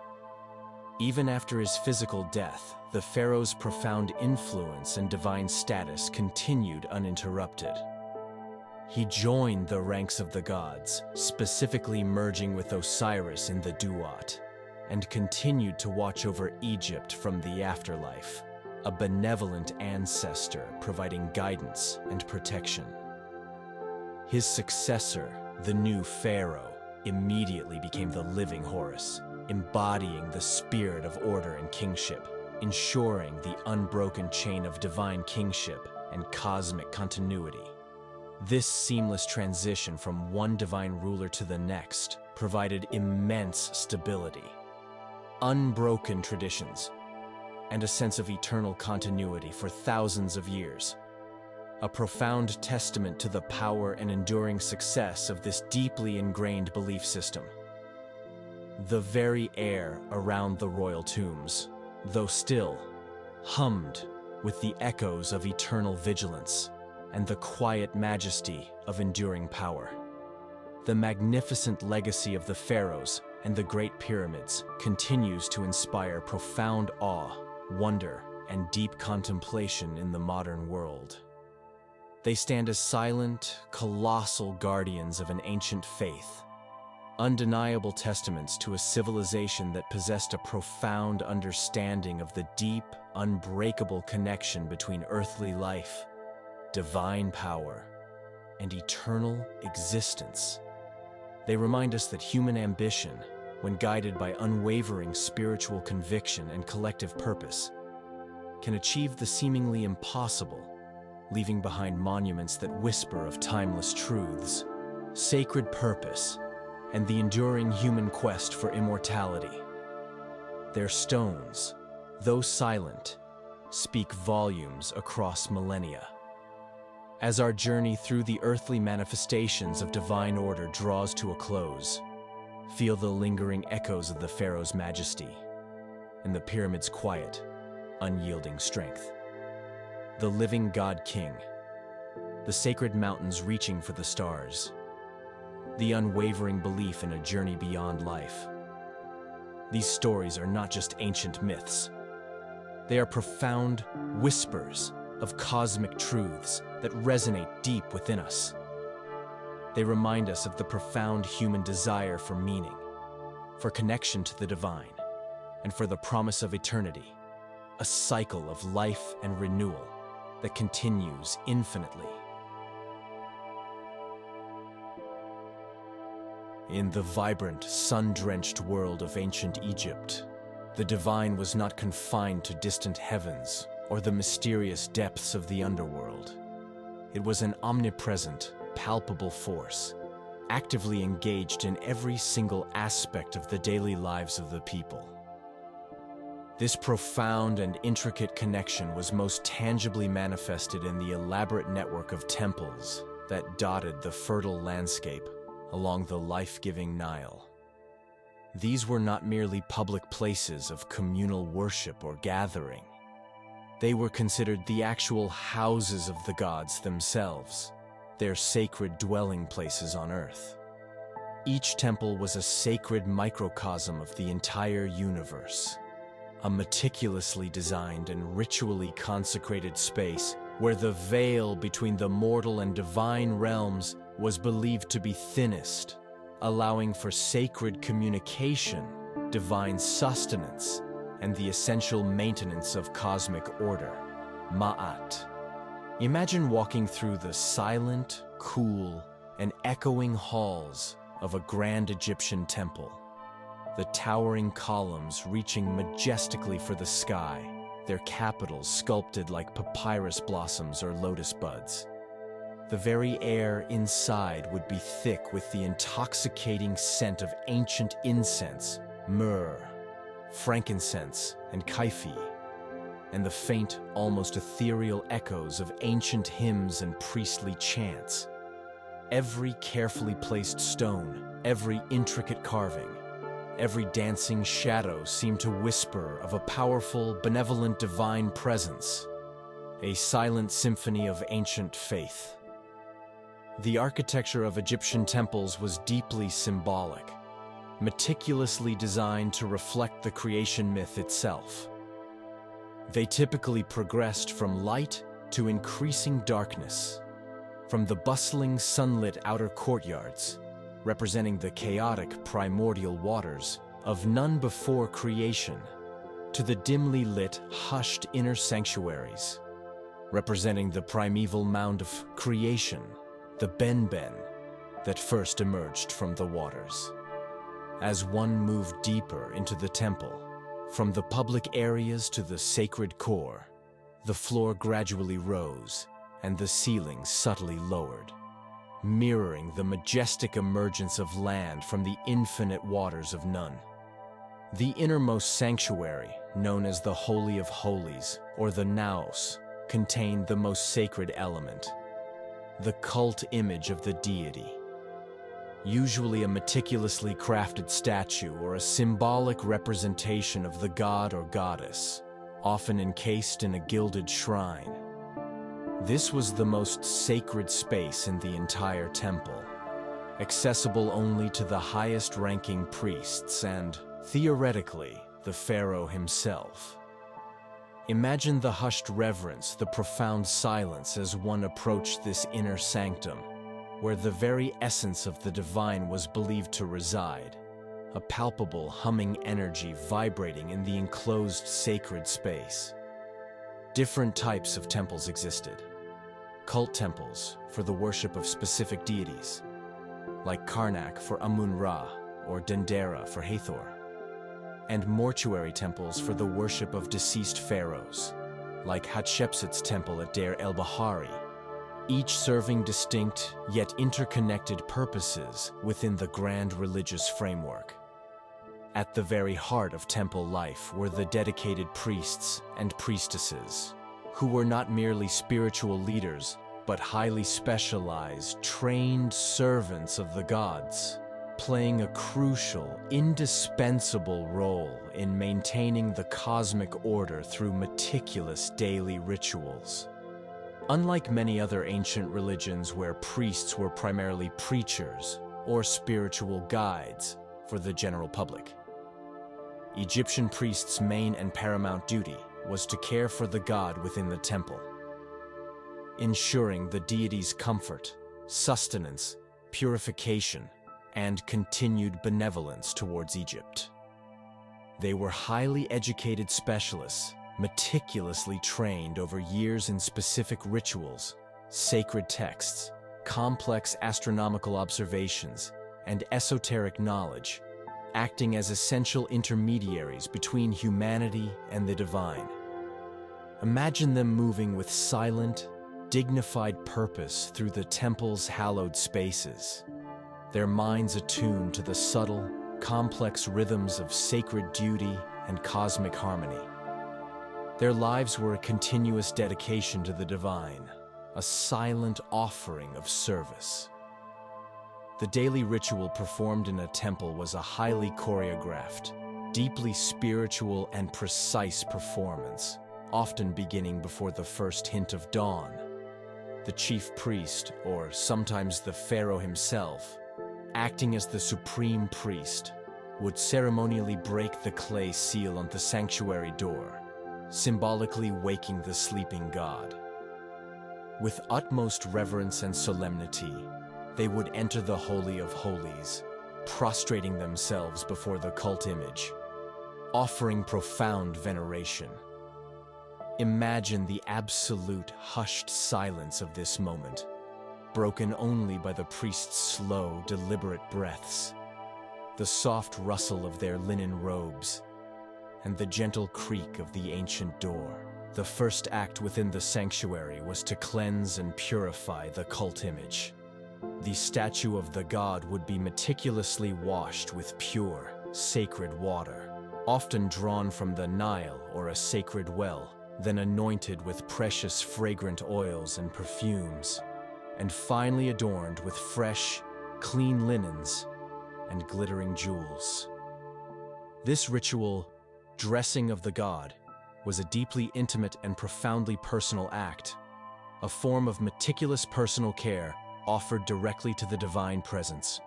Even after his physical death, the pharaoh's profound influence and divine status continued uninterrupted. He joined the ranks of the gods, specifically merging with Osiris in the Duat, and continued to watch over Egypt from the afterlife, a benevolent ancestor providing guidance and protection. His successor, the new pharaoh, immediately became the living Horus, embodying the spirit of order and kingship, ensuring the unbroken chain of divine kingship and cosmic continuity. This seamless transition from one divine ruler to the next provided immense stability, unbroken traditions, and a sense of eternal continuity for thousands of years. A profound testament to the power and enduring success of this deeply ingrained belief system. The very air around the royal tombs, though still, hummed with the echoes of eternal vigilance and the quiet majesty of enduring power. The magnificent legacy of the pharaohs and the Great Pyramids continues to inspire profound awe, wonder, and deep contemplation in the modern world. They stand as silent, colossal guardians of an ancient faith, undeniable testaments to a civilization that possessed a profound understanding of the deep, unbreakable connection between earthly life, divine power, and eternal existence. They remind us that human ambition, when guided by unwavering spiritual conviction and collective purpose, can achieve the seemingly impossible, leaving behind monuments that whisper of timeless truths, sacred purpose, and the enduring human quest for immortality. Their stones, though silent, speak volumes across millennia. As our journey through the earthly manifestations of divine order draws to a close, feel the lingering echoes of the pharaoh's majesty and the pyramid's quiet, unyielding strength. The living God King, the sacred mountains reaching for the stars, the unwavering belief in a journey beyond life. These stories are not just ancient myths. They are profound whispers of cosmic truths that resonate deep within us. They remind us of the profound human desire for meaning, for connection to the divine, and for the promise of eternity, a cycle of life and renewal that continues infinitely. In the vibrant, sun-drenched world of ancient Egypt, the divine was not confined to distant heavens or the mysterious depths of the underworld. It was an omnipresent, palpable force, actively engaged in every single aspect of the daily lives of the people. This profound and intricate connection was most tangibly manifested in the elaborate network of temples that dotted the fertile landscape along the life-giving Nile. These were not merely public places of communal worship or gathering. They were considered the actual houses of the gods themselves, their sacred dwelling places on earth. Each temple was a sacred microcosm of the entire universe, a meticulously designed and ritually consecrated space where the veil between the mortal and divine realms was believed to be thinnest, allowing for sacred communication, divine sustenance, and the essential maintenance of cosmic order, ma'at. Imagine walking through the silent, cool, and echoing halls of a grand Egyptian temple, the towering columns reaching majestically for the sky, their capitals sculpted like papyrus blossoms or lotus buds. The very air inside would be thick with the intoxicating scent of ancient incense, myrrh, frankincense, and kaifi, and the faint, almost ethereal echoes of ancient hymns and priestly chants. Every carefully placed stone, every intricate carving, every dancing shadow seemed to whisper of a powerful, benevolent divine presence, a silent symphony of ancient faith. The architecture of Egyptian temples was deeply symbolic, meticulously designed to reflect the creation myth itself. They typically progressed from light to increasing darkness, from the bustling sunlit outer courtyards, representing the chaotic primordial waters of none before creation, to the dimly lit, hushed inner sanctuaries, representing the primeval mound of creation, the Ben-Ben, that first emerged from the waters. As one moved deeper into the temple, from the public areas to the sacred core, the floor gradually rose and the ceiling subtly lowered, mirroring the majestic emergence of land from the infinite waters of none. The innermost sanctuary, known as the Holy of Holies, or the Naos, contained the most sacred element, the cult image of the deity. Usually a meticulously crafted statue or a symbolic representation of the god or goddess, often encased in a gilded shrine. This was the most sacred space in the entire temple, accessible only to the highest-ranking priests and, theoretically, the pharaoh himself. Imagine the hushed reverence, the profound silence as one approached this inner sanctum, where the very essence of the divine was believed to reside, a palpable humming energy vibrating in the enclosed sacred space. Different types of temples existed. Cult temples for the worship of specific deities, like Karnak for Amun-Ra or Dendera for Hathor, and mortuary temples for the worship of deceased pharaohs, like Hatshepsut's temple at Deir el-Bahari, each serving distinct yet interconnected purposes within the grand religious framework. At the very heart of temple life were the dedicated priests and priestesses, who were not merely spiritual leaders, but highly specialized, trained servants of the gods, playing a crucial, indispensable role in maintaining the cosmic order through meticulous daily rituals. Unlike many other ancient religions where priests were primarily preachers or spiritual guides for the general public, Egyptian priests' main and paramount duty was to care for the god within the temple, ensuring the deity's comfort, sustenance, purification, and continued benevolence towards Egypt. They were highly educated specialists, meticulously trained over years in specific rituals, sacred texts, complex astronomical observations, and esoteric knowledge, acting as essential intermediaries between humanity and the divine. Imagine them moving with silent, dignified purpose through the temple's hallowed spaces, their minds attuned to the subtle, complex rhythms of sacred duty and cosmic harmony. Their lives were a continuous dedication to the divine, a silent offering of service. The daily ritual performed in a temple was a highly choreographed, deeply spiritual and precise performance, often beginning before the first hint of dawn. The chief priest, or sometimes the pharaoh himself, acting as the supreme priest, would ceremonially break the clay seal on the sanctuary door, symbolically waking the sleeping god. With utmost reverence and solemnity, they would enter the Holy of Holies, prostrating themselves before the cult image, offering profound veneration. Imagine the absolute hushed silence of this moment, broken only by the priest's slow, deliberate breaths, the soft rustle of their linen robes, and the gentle creak of the ancient door. The first act within the sanctuary was to cleanse and purify the cult image. The statue of the god would be meticulously washed with pure, sacred water, often drawn from the Nile or a sacred well, then anointed with precious fragrant oils and perfumes, and finally adorned with fresh, clean linens and glittering jewels. This ritual, dressing of the god, was a deeply intimate and profoundly personal act, a form of meticulous personal care offered directly to the divine presence.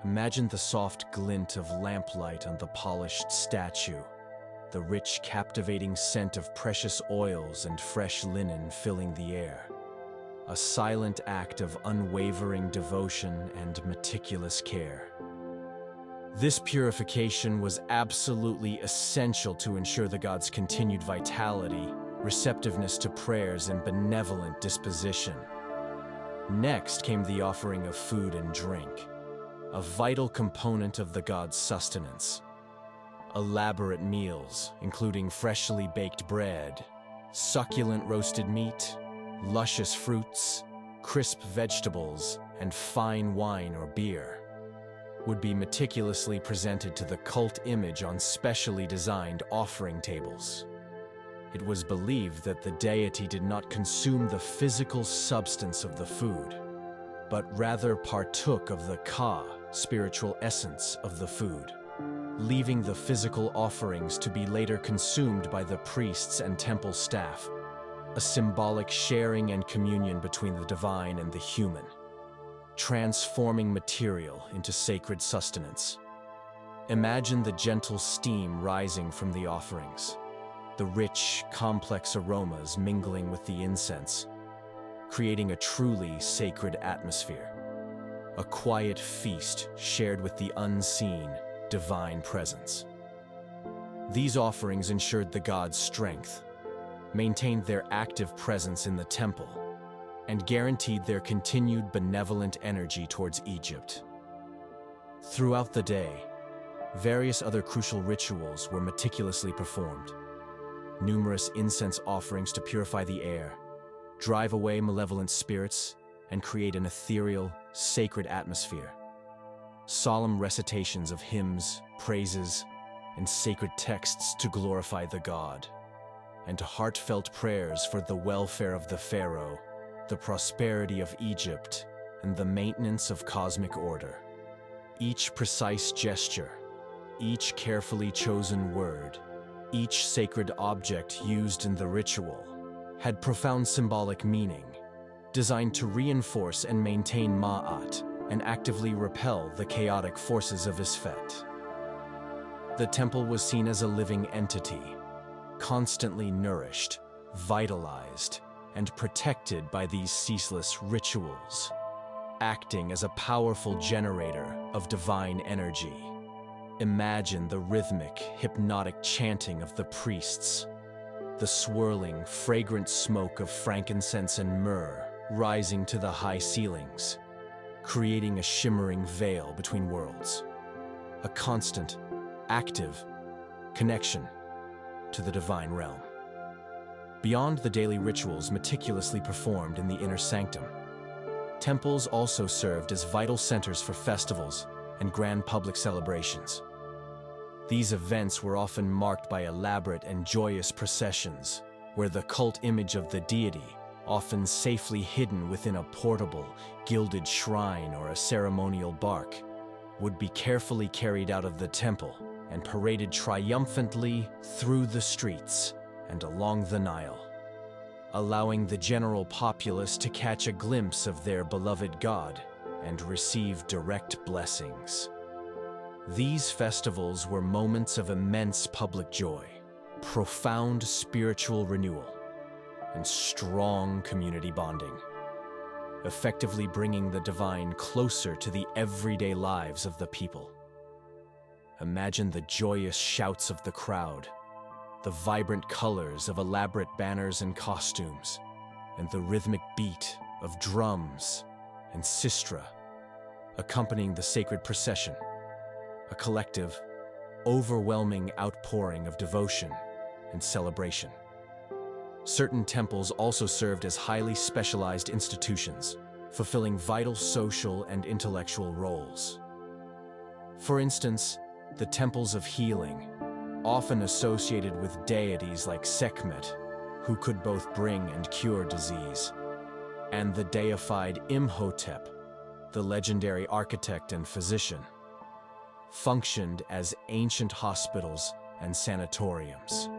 Imagine the soft glint of lamplight on the polished statue, the rich, captivating scent of precious oils and fresh linen filling the air. A silent act of unwavering devotion and meticulous care. This purification was absolutely essential to ensure the god's continued vitality, receptiveness to prayers, and benevolent disposition. Next came the offering of food and drink, a vital component of the god's sustenance. Elaborate meals, including freshly baked bread, succulent roasted meat, luscious fruits, crisp vegetables, and fine wine or beer, would be meticulously presented to the cult image on specially designed offering tables. It was believed that the deity did not consume the physical substance of the food, but rather partook of the ka, spiritual essence of the food, leaving the physical offerings to be later consumed by the priests and temple staff, a symbolic sharing and communion between the divine and the human, transforming material into sacred sustenance. Imagine the gentle steam rising from the offerings, the rich, complex aromas mingling with the incense, creating a truly sacred atmosphere, a quiet feast shared with the unseen, divine presence. These offerings ensured the god's strength, maintained their active presence in the temple, and guaranteed their continued benevolent energy towards Egypt. Throughout the day, various other crucial rituals were meticulously performed. Numerous incense offerings to purify the air, drive away malevolent spirits, and create an ethereal, sacred atmosphere. Solemn recitations of hymns, praises, and sacred texts to glorify the god, and heartfelt prayers for the welfare of the pharaoh, the prosperity of Egypt, and the maintenance of cosmic order. Each precise gesture, each carefully chosen word, each sacred object used in the ritual had profound symbolic meaning, designed to reinforce and maintain Ma'at and actively repel the chaotic forces of Isfet. The temple was seen as a living entity, constantly nourished, vitalized, and protected by these ceaseless rituals, acting as a powerful generator of divine energy. Imagine the rhythmic, hypnotic chanting of the priests, the swirling, fragrant smoke of frankincense and myrrh rising to the high ceilings, creating a shimmering veil between worlds, a constant, active connection to the divine realm. Beyond the daily rituals meticulously performed in the inner sanctum, temples also served as vital centers for festivals and grand public celebrations. These events were often marked by elaborate and joyous processions, where the cult image of the deity often safely hidden within a portable, gilded shrine or a ceremonial bark, would be carefully carried out of the temple and paraded triumphantly through the streets and along the Nile, allowing the general populace to catch a glimpse of their beloved god and receive direct blessings. These festivals were moments of immense public joy, profound spiritual renewal, and strong community bonding, effectively bringing the divine closer to the everyday lives of the people. Imagine the joyous shouts of the crowd, the vibrant colors of elaborate banners and costumes, and the rhythmic beat of drums and sistra accompanying the sacred procession, a collective, overwhelming outpouring of devotion and celebration. Certain temples also served as highly specialized institutions, fulfilling vital social and intellectual roles. For instance, the temples of healing, often associated with deities like Sekhmet, who could both bring and cure disease, and the deified Imhotep, the legendary architect and physician, functioned as ancient hospitals and sanatoriums.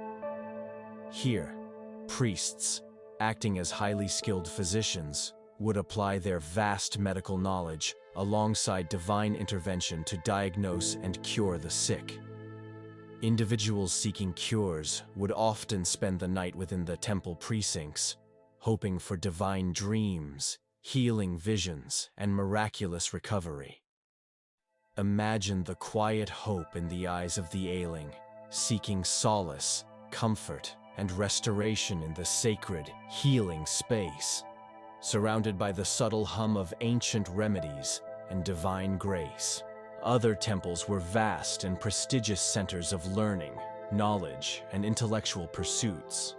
Here, priests, acting as highly skilled physicians, would apply their vast medical knowledge alongside divine intervention to diagnose and cure the sick. Individuals seeking cures would often spend the night within the temple precincts, hoping for divine dreams, healing visions, and miraculous recovery. Imagine the quiet hope in the eyes of the ailing, seeking solace, comfort, and restoration in the sacred, healing space, surrounded by the subtle hum of ancient remedies and divine grace. Other temples were vast and prestigious centers of learning, knowledge, and intellectual pursuits,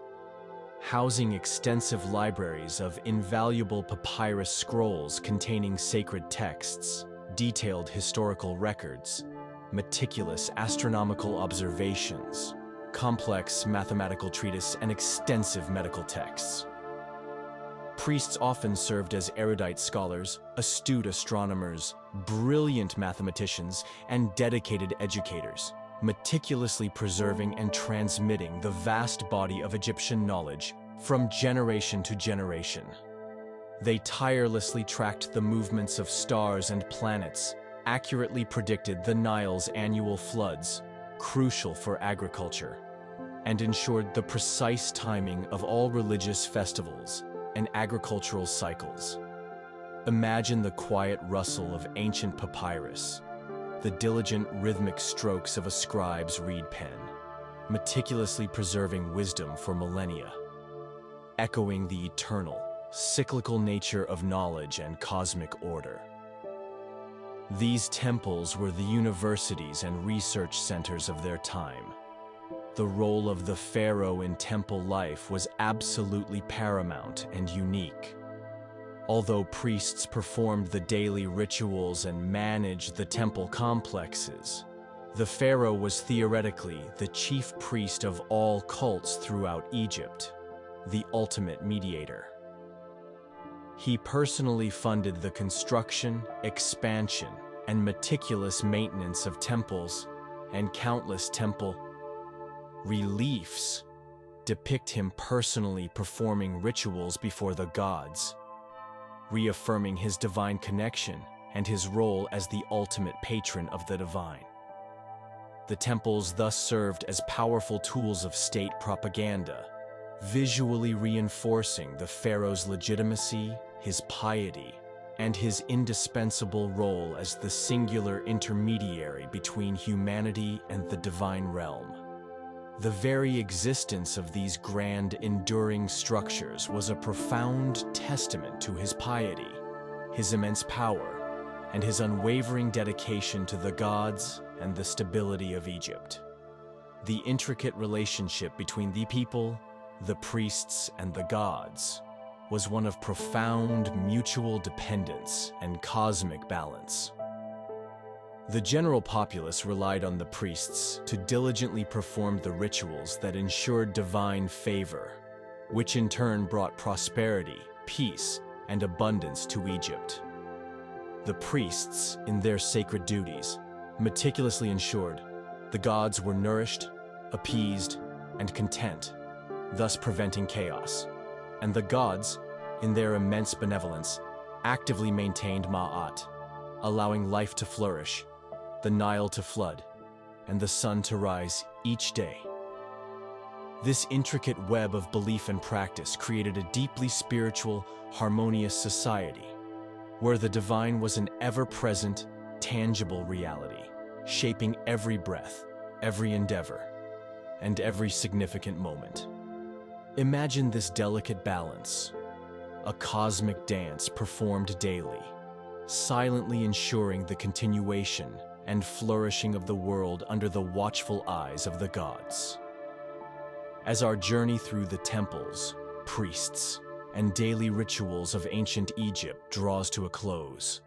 housing extensive libraries of invaluable papyrus scrolls containing sacred texts, detailed historical records, meticulous astronomical observations, complex mathematical treatises, and extensive medical texts. Priests often served as erudite scholars, astute astronomers, brilliant mathematicians, and dedicated educators, meticulously preserving and transmitting the vast body of Egyptian knowledge from generation to generation. They tirelessly tracked the movements of stars and planets, accurately predicted the Nile's annual floods, crucial for agriculture, and ensured the precise timing of all religious festivals and agricultural cycles. Imagine the quiet rustle of ancient papyrus, the diligent rhythmic strokes of a scribe's reed pen, meticulously preserving wisdom for millennia, echoing the eternal, cyclical nature of knowledge and cosmic order. These temples were the universities and research centers of their time. The role of the pharaoh in temple life was absolutely paramount and unique. Although priests performed the daily rituals and managed the temple complexes, the pharaoh was theoretically the chief priest of all cults throughout Egypt, the ultimate mediator. He personally funded the construction, expansion, and meticulous maintenance of temples, and countless temple reliefs depict him personally performing rituals before the gods, reaffirming his divine connection and his role as the ultimate patron of the divine. The temples thus served as powerful tools of state propaganda, visually reinforcing the pharaoh's legitimacy, his piety, and his indispensable role as the singular intermediary between humanity and the divine realm. The very existence of these grand, enduring structures was a profound testament to his piety, his immense power, and his unwavering dedication to the gods and the stability of Egypt. The intricate relationship between the people, the priests, and the gods was one of profound mutual dependence and cosmic balance. The general populace relied on the priests to diligently perform the rituals that ensured divine favor, which in turn brought prosperity, peace, and abundance to Egypt. The priests, in their sacred duties, meticulously ensured the gods were nourished, appeased, and content, thus preventing chaos. And the gods, in their immense benevolence, actively maintained Ma'at, allowing life to flourish, the Nile to flood, and the sun to rise each day. This intricate web of belief and practice created a deeply spiritual, harmonious society, where the divine was an ever-present, tangible reality, shaping every breath, every endeavor, and every significant moment. Imagine this delicate balance, a cosmic dance performed daily, silently ensuring the continuation and flourishing of the world under the watchful eyes of the gods. As our journey through the temples, priests, and daily rituals of ancient Egypt draws to a close,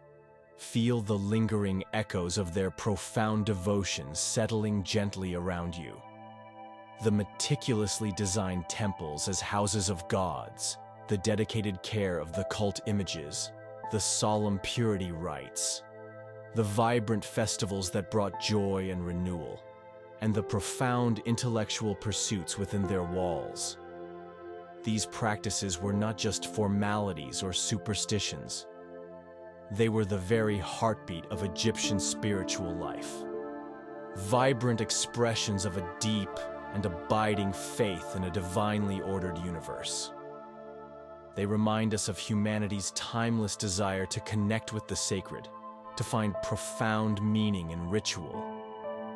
feel the lingering echoes of their profound devotion settling gently around you. The meticulously designed temples as houses of gods, the dedicated care of the cult images, the solemn purity rites, the vibrant festivals that brought joy and renewal, and the profound intellectual pursuits within their walls. These practices were not just formalities or superstitions. They were the very heartbeat of Egyptian spiritual life, vibrant expressions of a deep and abiding faith in a divinely ordered universe. They remind us of humanity's timeless desire to connect with the sacred, to find profound meaning in ritual,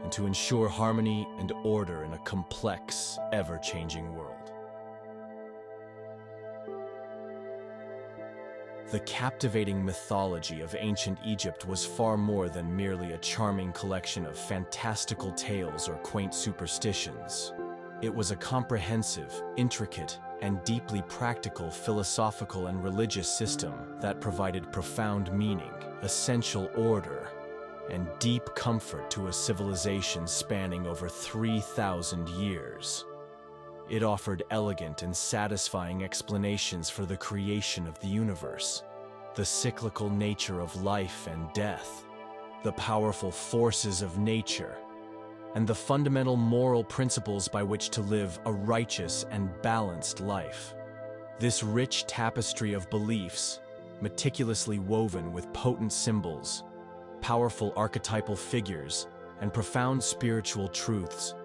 and to ensure harmony and order in a complex, ever-changing world. The captivating mythology of ancient Egypt was far more than merely a charming collection of fantastical tales or quaint superstitions. It was a comprehensive, intricate, and deeply practical philosophical and religious system that provided profound meaning, essential order, and deep comfort to a civilization spanning over 3,000 years. It offered elegant and satisfying explanations for the creation of the universe, the cyclical nature of life and death, the powerful forces of nature, and the fundamental moral principles by which to live a righteous and balanced life. This rich tapestry of beliefs, meticulously woven with potent symbols, powerful archetypal figures, and profound spiritual truths,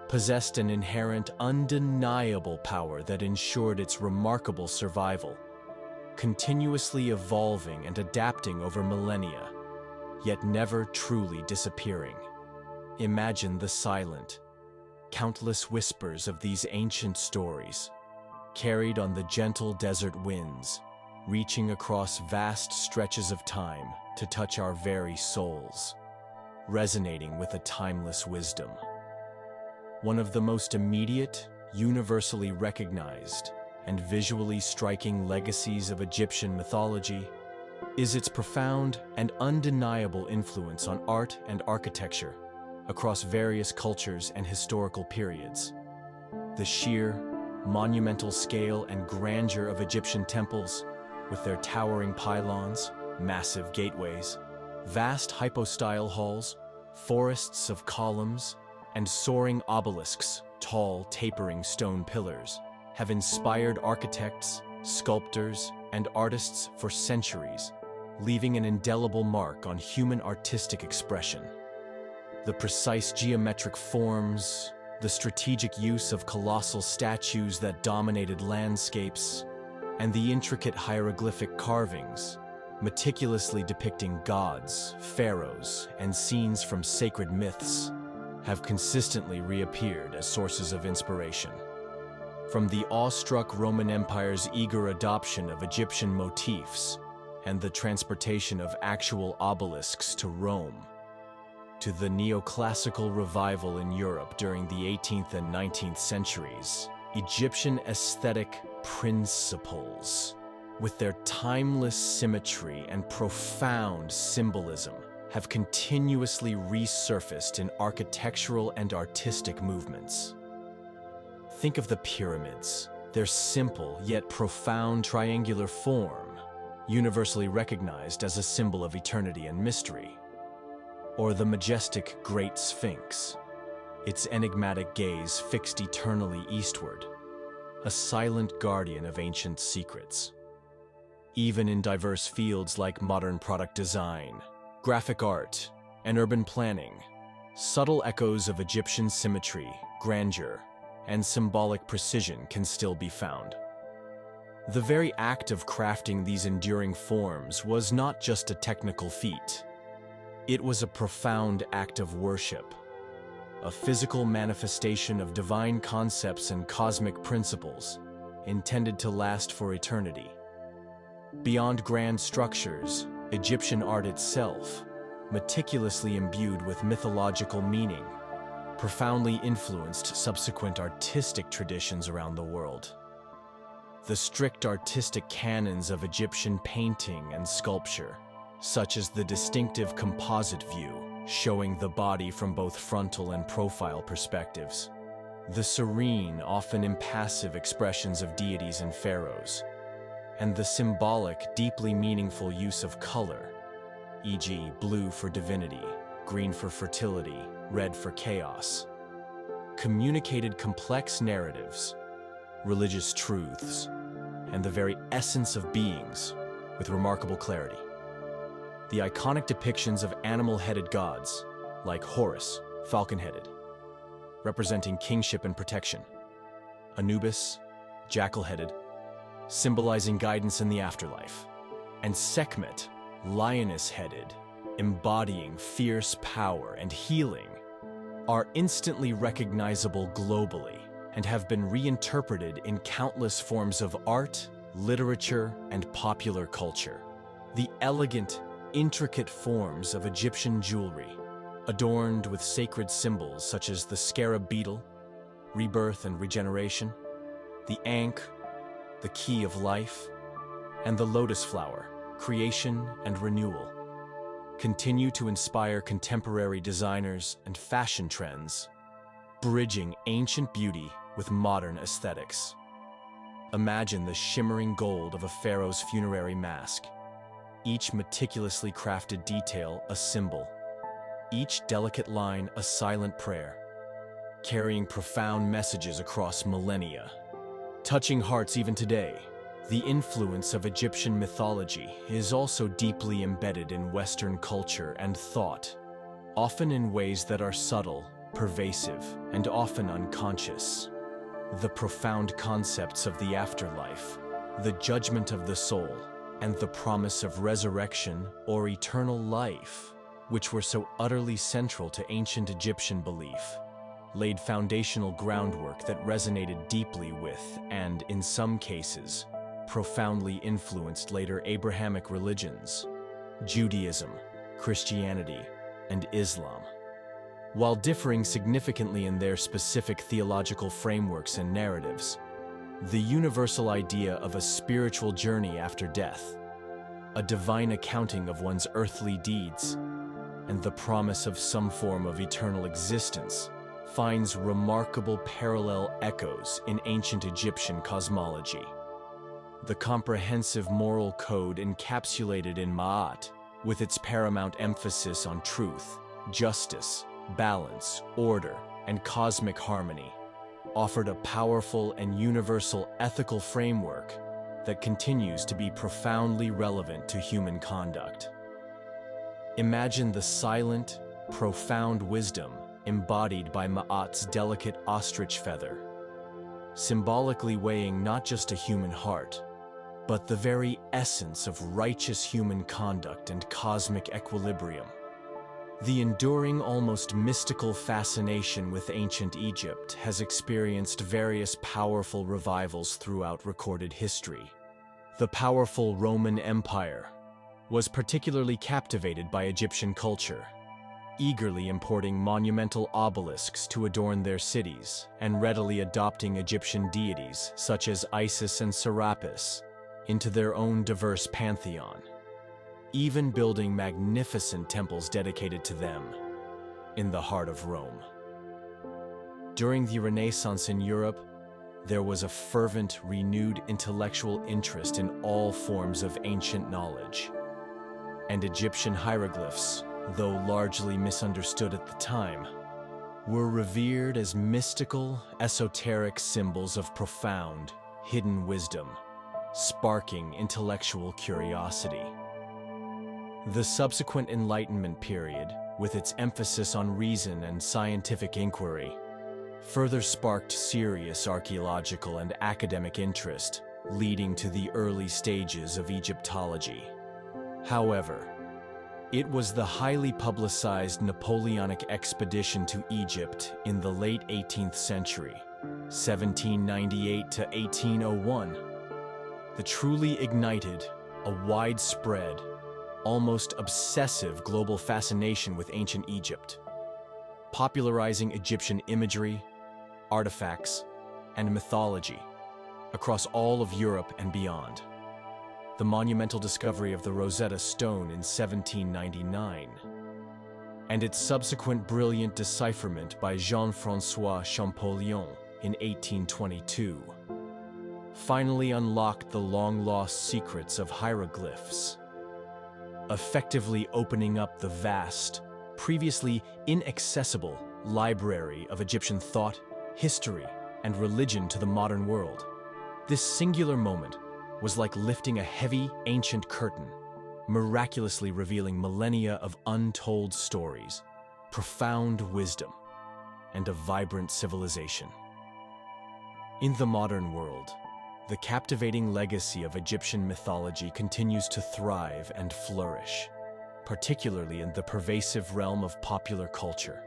possessed an inherent, undeniable power that ensured its remarkable survival, continuously evolving and adapting over millennia, yet never truly disappearing. Imagine the silent, countless whispers of these ancient stories, carried on the gentle desert winds, reaching across vast stretches of time to touch our very souls, resonating with a timeless wisdom. One of the most immediate, universally recognized, and visually striking legacies of Egyptian mythology is its profound and undeniable influence on art and architecture across various cultures and historical periods. The sheer, monumental scale and grandeur of Egyptian temples, with their towering pylons, massive gateways, vast hypostyle halls, forests of columns, and soaring obelisks, tall, tapering stone pillars, have inspired architects, sculptors, and artists for centuries, leaving an indelible mark on human artistic expression. The precise geometric forms, the strategic use of colossal statues that dominated landscapes, and the intricate hieroglyphic carvings, meticulously depicting gods, pharaohs, and scenes from sacred myths, have consistently reappeared as sources of inspiration. From the awestruck Roman Empire's eager adoption of Egyptian motifs and the transportation of actual obelisks to Rome, to the neoclassical revival in Europe during the 18th and 19th centuries, Egyptian aesthetic principles, with their timeless symmetry and profound symbolism, have continuously resurfaced in architectural and artistic movements. Think of the pyramids, Their simple yet profound triangular form, universally recognized as a symbol of eternity and mystery. Or the majestic Great Sphinx, its enigmatic gaze fixed eternally eastward, a silent guardian of ancient secrets. Even in diverse fields like modern product design, graphic art, and urban planning, subtle echoes of Egyptian symmetry, grandeur, and symbolic precision can still be found. The very act of crafting these enduring forms was not just a technical feat. It was a profound act of worship, a physical manifestation of divine concepts and cosmic principles intended to last for eternity. Beyond grand structures, Egyptian art itself, meticulously imbued with mythological meaning, profoundly influenced subsequent artistic traditions around the world. The strict artistic canons of Egyptian painting and sculpture, such as the distinctive composite view, showing the body from both frontal and profile perspectives, the serene, often impassive expressions of deities and pharaohs, and the symbolic, deeply meaningful use of color, e.g., blue for divinity, green for fertility, red for chaos, communicated complex narratives, religious truths, and the very essence of beings with remarkable clarity. The iconic depictions of animal-headed gods, like Horus, falcon-headed, representing kingship and protection, Anubis, jackal-headed, symbolizing guidance in the afterlife, and Sekhmet, lioness-headed, embodying fierce power and healing, are instantly recognizable globally and have been reinterpreted in countless forms of art, literature, and popular culture. The elegant, intricate forms of Egyptian jewelry, adorned with sacred symbols such as the scarab beetle, rebirth and regeneration, the ankh, the key of life, and the lotus flower, creation and renewal, continue to inspire contemporary designers and fashion trends, bridging ancient beauty with modern aesthetics. Imagine the shimmering gold of a pharaoh's funerary mask, each meticulously crafted detail a symbol, each delicate line a silent prayer, carrying profound messages across millennia. Touching hearts even today, the influence of Egyptian mythology is also deeply embedded in Western culture and thought, often in ways that are subtle, pervasive, and often unconscious. The profound concepts of the afterlife, the judgment of the soul, and the promise of resurrection or eternal life, which were so utterly central to ancient Egyptian belief, laid foundational groundwork that resonated deeply with, and in some cases, profoundly influenced later Abrahamic religions, Judaism, Christianity, and Islam. While differing significantly in their specific theological frameworks and narratives, the universal idea of a spiritual journey after death, a divine accounting of one's earthly deeds, and the promise of some form of eternal existence finds remarkable parallel echoes in ancient Egyptian cosmology. The comprehensive moral code encapsulated in Ma'at, with its paramount emphasis on truth, justice, balance, order, and cosmic harmony, offered a powerful and universal ethical framework that continues to be profoundly relevant to human conduct. Imagine the silent, profound wisdom embodied by Ma'at's delicate ostrich feather, symbolically weighing not just a human heart, but the very essence of righteous human conduct and cosmic equilibrium. The enduring, almost mystical fascination with ancient Egypt has experienced various powerful revivals throughout recorded history. The powerful Roman Empire was particularly captivated by Egyptian culture, eagerly importing monumental obelisks to adorn their cities and readily adopting Egyptian deities such as Isis and Serapis into their own diverse pantheon, even building magnificent temples dedicated to them in the heart of Rome. During the Renaissance in Europe, there was a fervent, renewed intellectual interest in all forms of ancient knowledge. And Egyptian hieroglyphs, though largely misunderstood at the time, were revered as mystical, esoteric symbols of profound, hidden wisdom, sparking intellectual curiosity. The subsequent Enlightenment period, with its emphasis on reason and scientific inquiry, further sparked serious archaeological and academic interest, leading to the early stages of Egyptology. However, it was the highly publicized Napoleonic expedition to Egypt in the late 18th century, 1798 to 1801, that truly ignited a widespread, almost obsessive global fascination with ancient Egypt, popularizing Egyptian imagery, artifacts, and mythology across all of Europe and beyond. The monumental discovery of the Rosetta Stone in 1799, and its subsequent brilliant decipherment by Jean-François Champollion in 1822, finally unlocked the long-lost secrets of hieroglyphs, effectively opening up the vast, previously inaccessible library of Egyptian thought, history, and religion to the modern world. This singular moment was like lifting a heavy, ancient curtain, miraculously revealing millennia of untold stories, profound wisdom, and a vibrant civilization. In the modern world, the captivating legacy of Egyptian mythology continues to thrive and flourish, particularly in the pervasive realm of popular culture.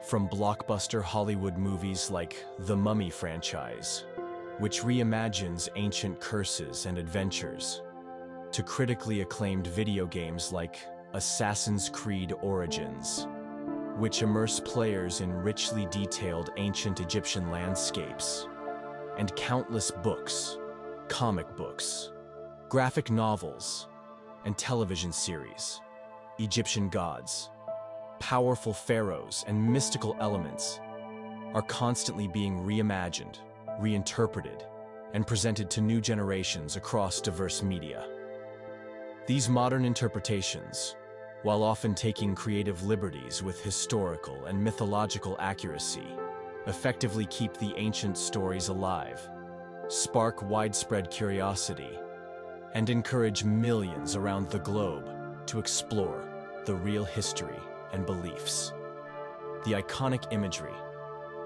From blockbuster Hollywood movies like The Mummy franchise, which reimagines ancient curses and adventures, to critically acclaimed video games like Assassin's Creed Origins, which immerse players in richly detailed ancient Egyptian landscapes, and countless books, comic books, graphic novels, and television series. Egyptian gods, powerful pharaohs, and mystical elements are constantly being reimagined, reinterpreted, and presented to new generations across diverse media. These modern interpretations, while often taking creative liberties with historical and mythological accuracy, effectively keep the ancient stories alive, spark widespread curiosity, and encourage millions around the globe to explore the real history and beliefs. The iconic imagery,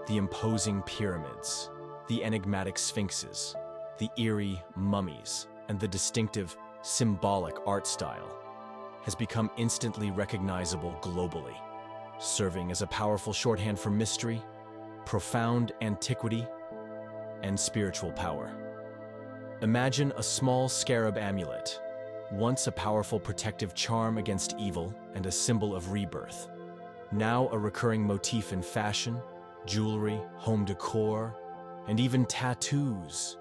the imposing pyramids, the enigmatic sphinxes, the eerie mummies, and the distinctive, symbolic art style has become instantly recognizable globally, serving as a powerful shorthand for mystery, profound antiquity, and spiritual power. Imagine a small scarab amulet, once a powerful protective charm against evil and a symbol of rebirth, now a recurring motif in fashion, jewelry, home decor, and even tattoos.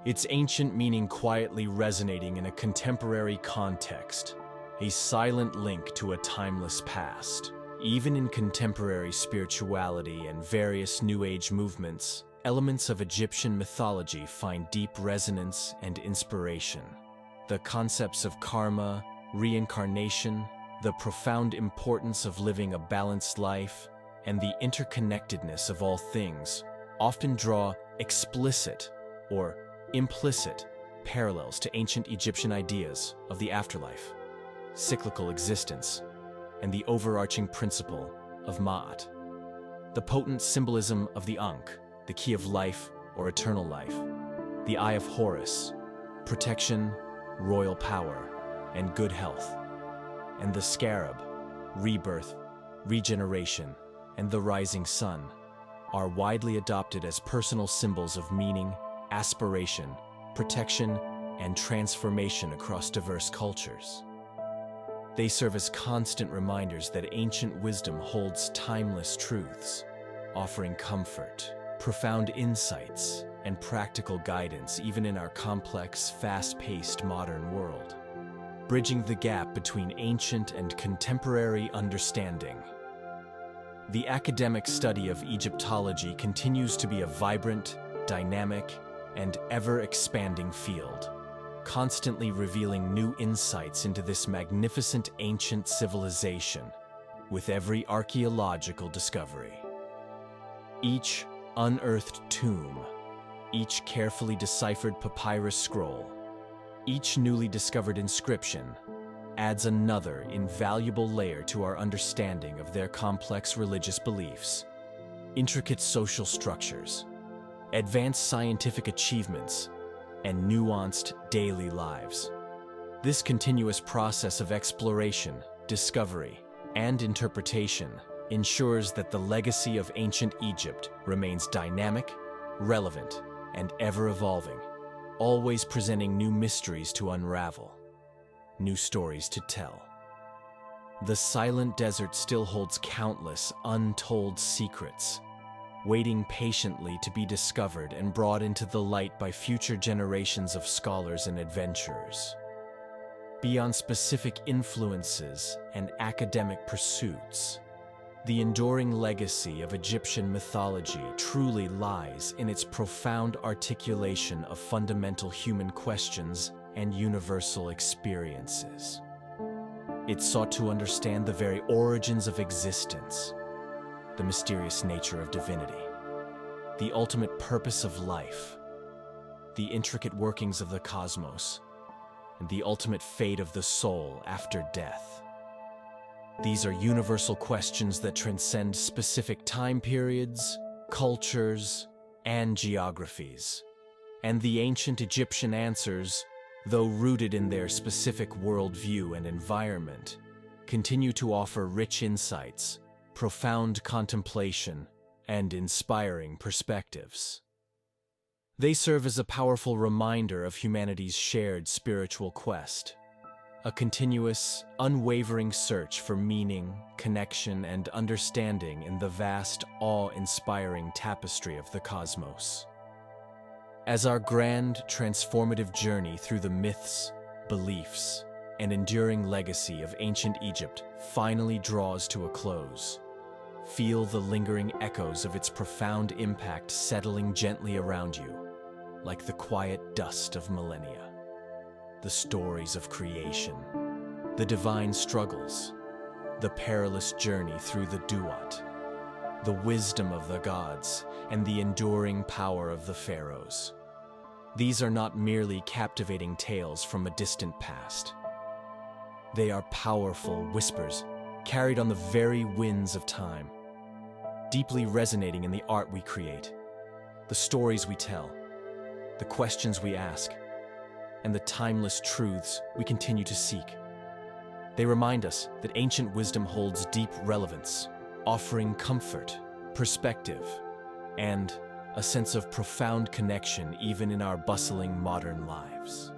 Its ancient meaning quietly resonating in a contemporary context, a silent link to a timeless past. Even in contemporary spirituality and various New Age movements, elements of Egyptian mythology find deep resonance and inspiration. The concepts of karma, reincarnation, the profound importance of living a balanced life, and the interconnectedness of all things often draw explicit or implicit parallels to ancient Egyptian ideas of the afterlife, cyclical existence, and the overarching principle of Ma'at. The potent symbolism of the Ankh, the key of life or eternal life, the Eye of Horus, protection, royal power, and good health, and the scarab, rebirth, regeneration, and the rising sun, are widely adopted as personal symbols of meaning, aspiration, protection, and transformation across diverse cultures. They serve as constant reminders that ancient wisdom holds timeless truths, offering comfort, profound insights, and practical guidance even in our complex, fast-paced modern world, bridging the gap between ancient and contemporary understanding. The academic study of Egyptology continues to be a vibrant, dynamic and ever-expanding field, constantly revealing new insights into this magnificent ancient civilization with every archaeological discovery. Each unearthed tomb, each carefully deciphered papyrus scroll, each newly discovered inscription adds another invaluable layer to our understanding of their complex religious beliefs, intricate social structures, advanced scientific achievements, and nuanced daily lives. This continuous process of exploration, discovery, and interpretation ensures that the legacy of ancient Egypt remains dynamic, relevant, and ever-evolving, always presenting new mysteries to unravel, new stories to tell. The silent desert still holds countless untold secrets, waiting patiently to be discovered and brought into the light by future generations of scholars and adventurers. Beyond specific influences and academic pursuits, the enduring legacy of Egyptian mythology truly lies in its profound articulation of fundamental human questions and universal experiences. It sought to understand the very origins of existence, the mysterious nature of divinity, the ultimate purpose of life, the intricate workings of the cosmos, and the ultimate fate of the soul after death. These are universal questions that transcend specific time periods, cultures, and geographies. And the ancient Egyptian answers, though rooted in their specific worldview and environment, continue to offer rich insights, profound contemplation, and inspiring perspectives. They serve as a powerful reminder of humanity's shared spiritual quest, a continuous, unwavering search for meaning, connection, and understanding in the vast, awe-inspiring tapestry of the cosmos. As our grand, transformative journey through the myths, beliefs, and enduring legacy of ancient Egypt finally draws to a close, feel the lingering echoes of its profound impact settling gently around you, like the quiet dust of millennia. The stories of creation, the divine struggles, the perilous journey through the duat, the wisdom of the gods, and the enduring power of the pharaohs. These are not merely captivating tales from a distant past. They are powerful whispers carried on the very winds of time, deeply resonating in the art we create, the stories we tell, the questions we ask, and the timeless truths we continue to seek. They remind us that ancient wisdom holds deep relevance, offering comfort, perspective, and a sense of profound connection even in our bustling modern lives.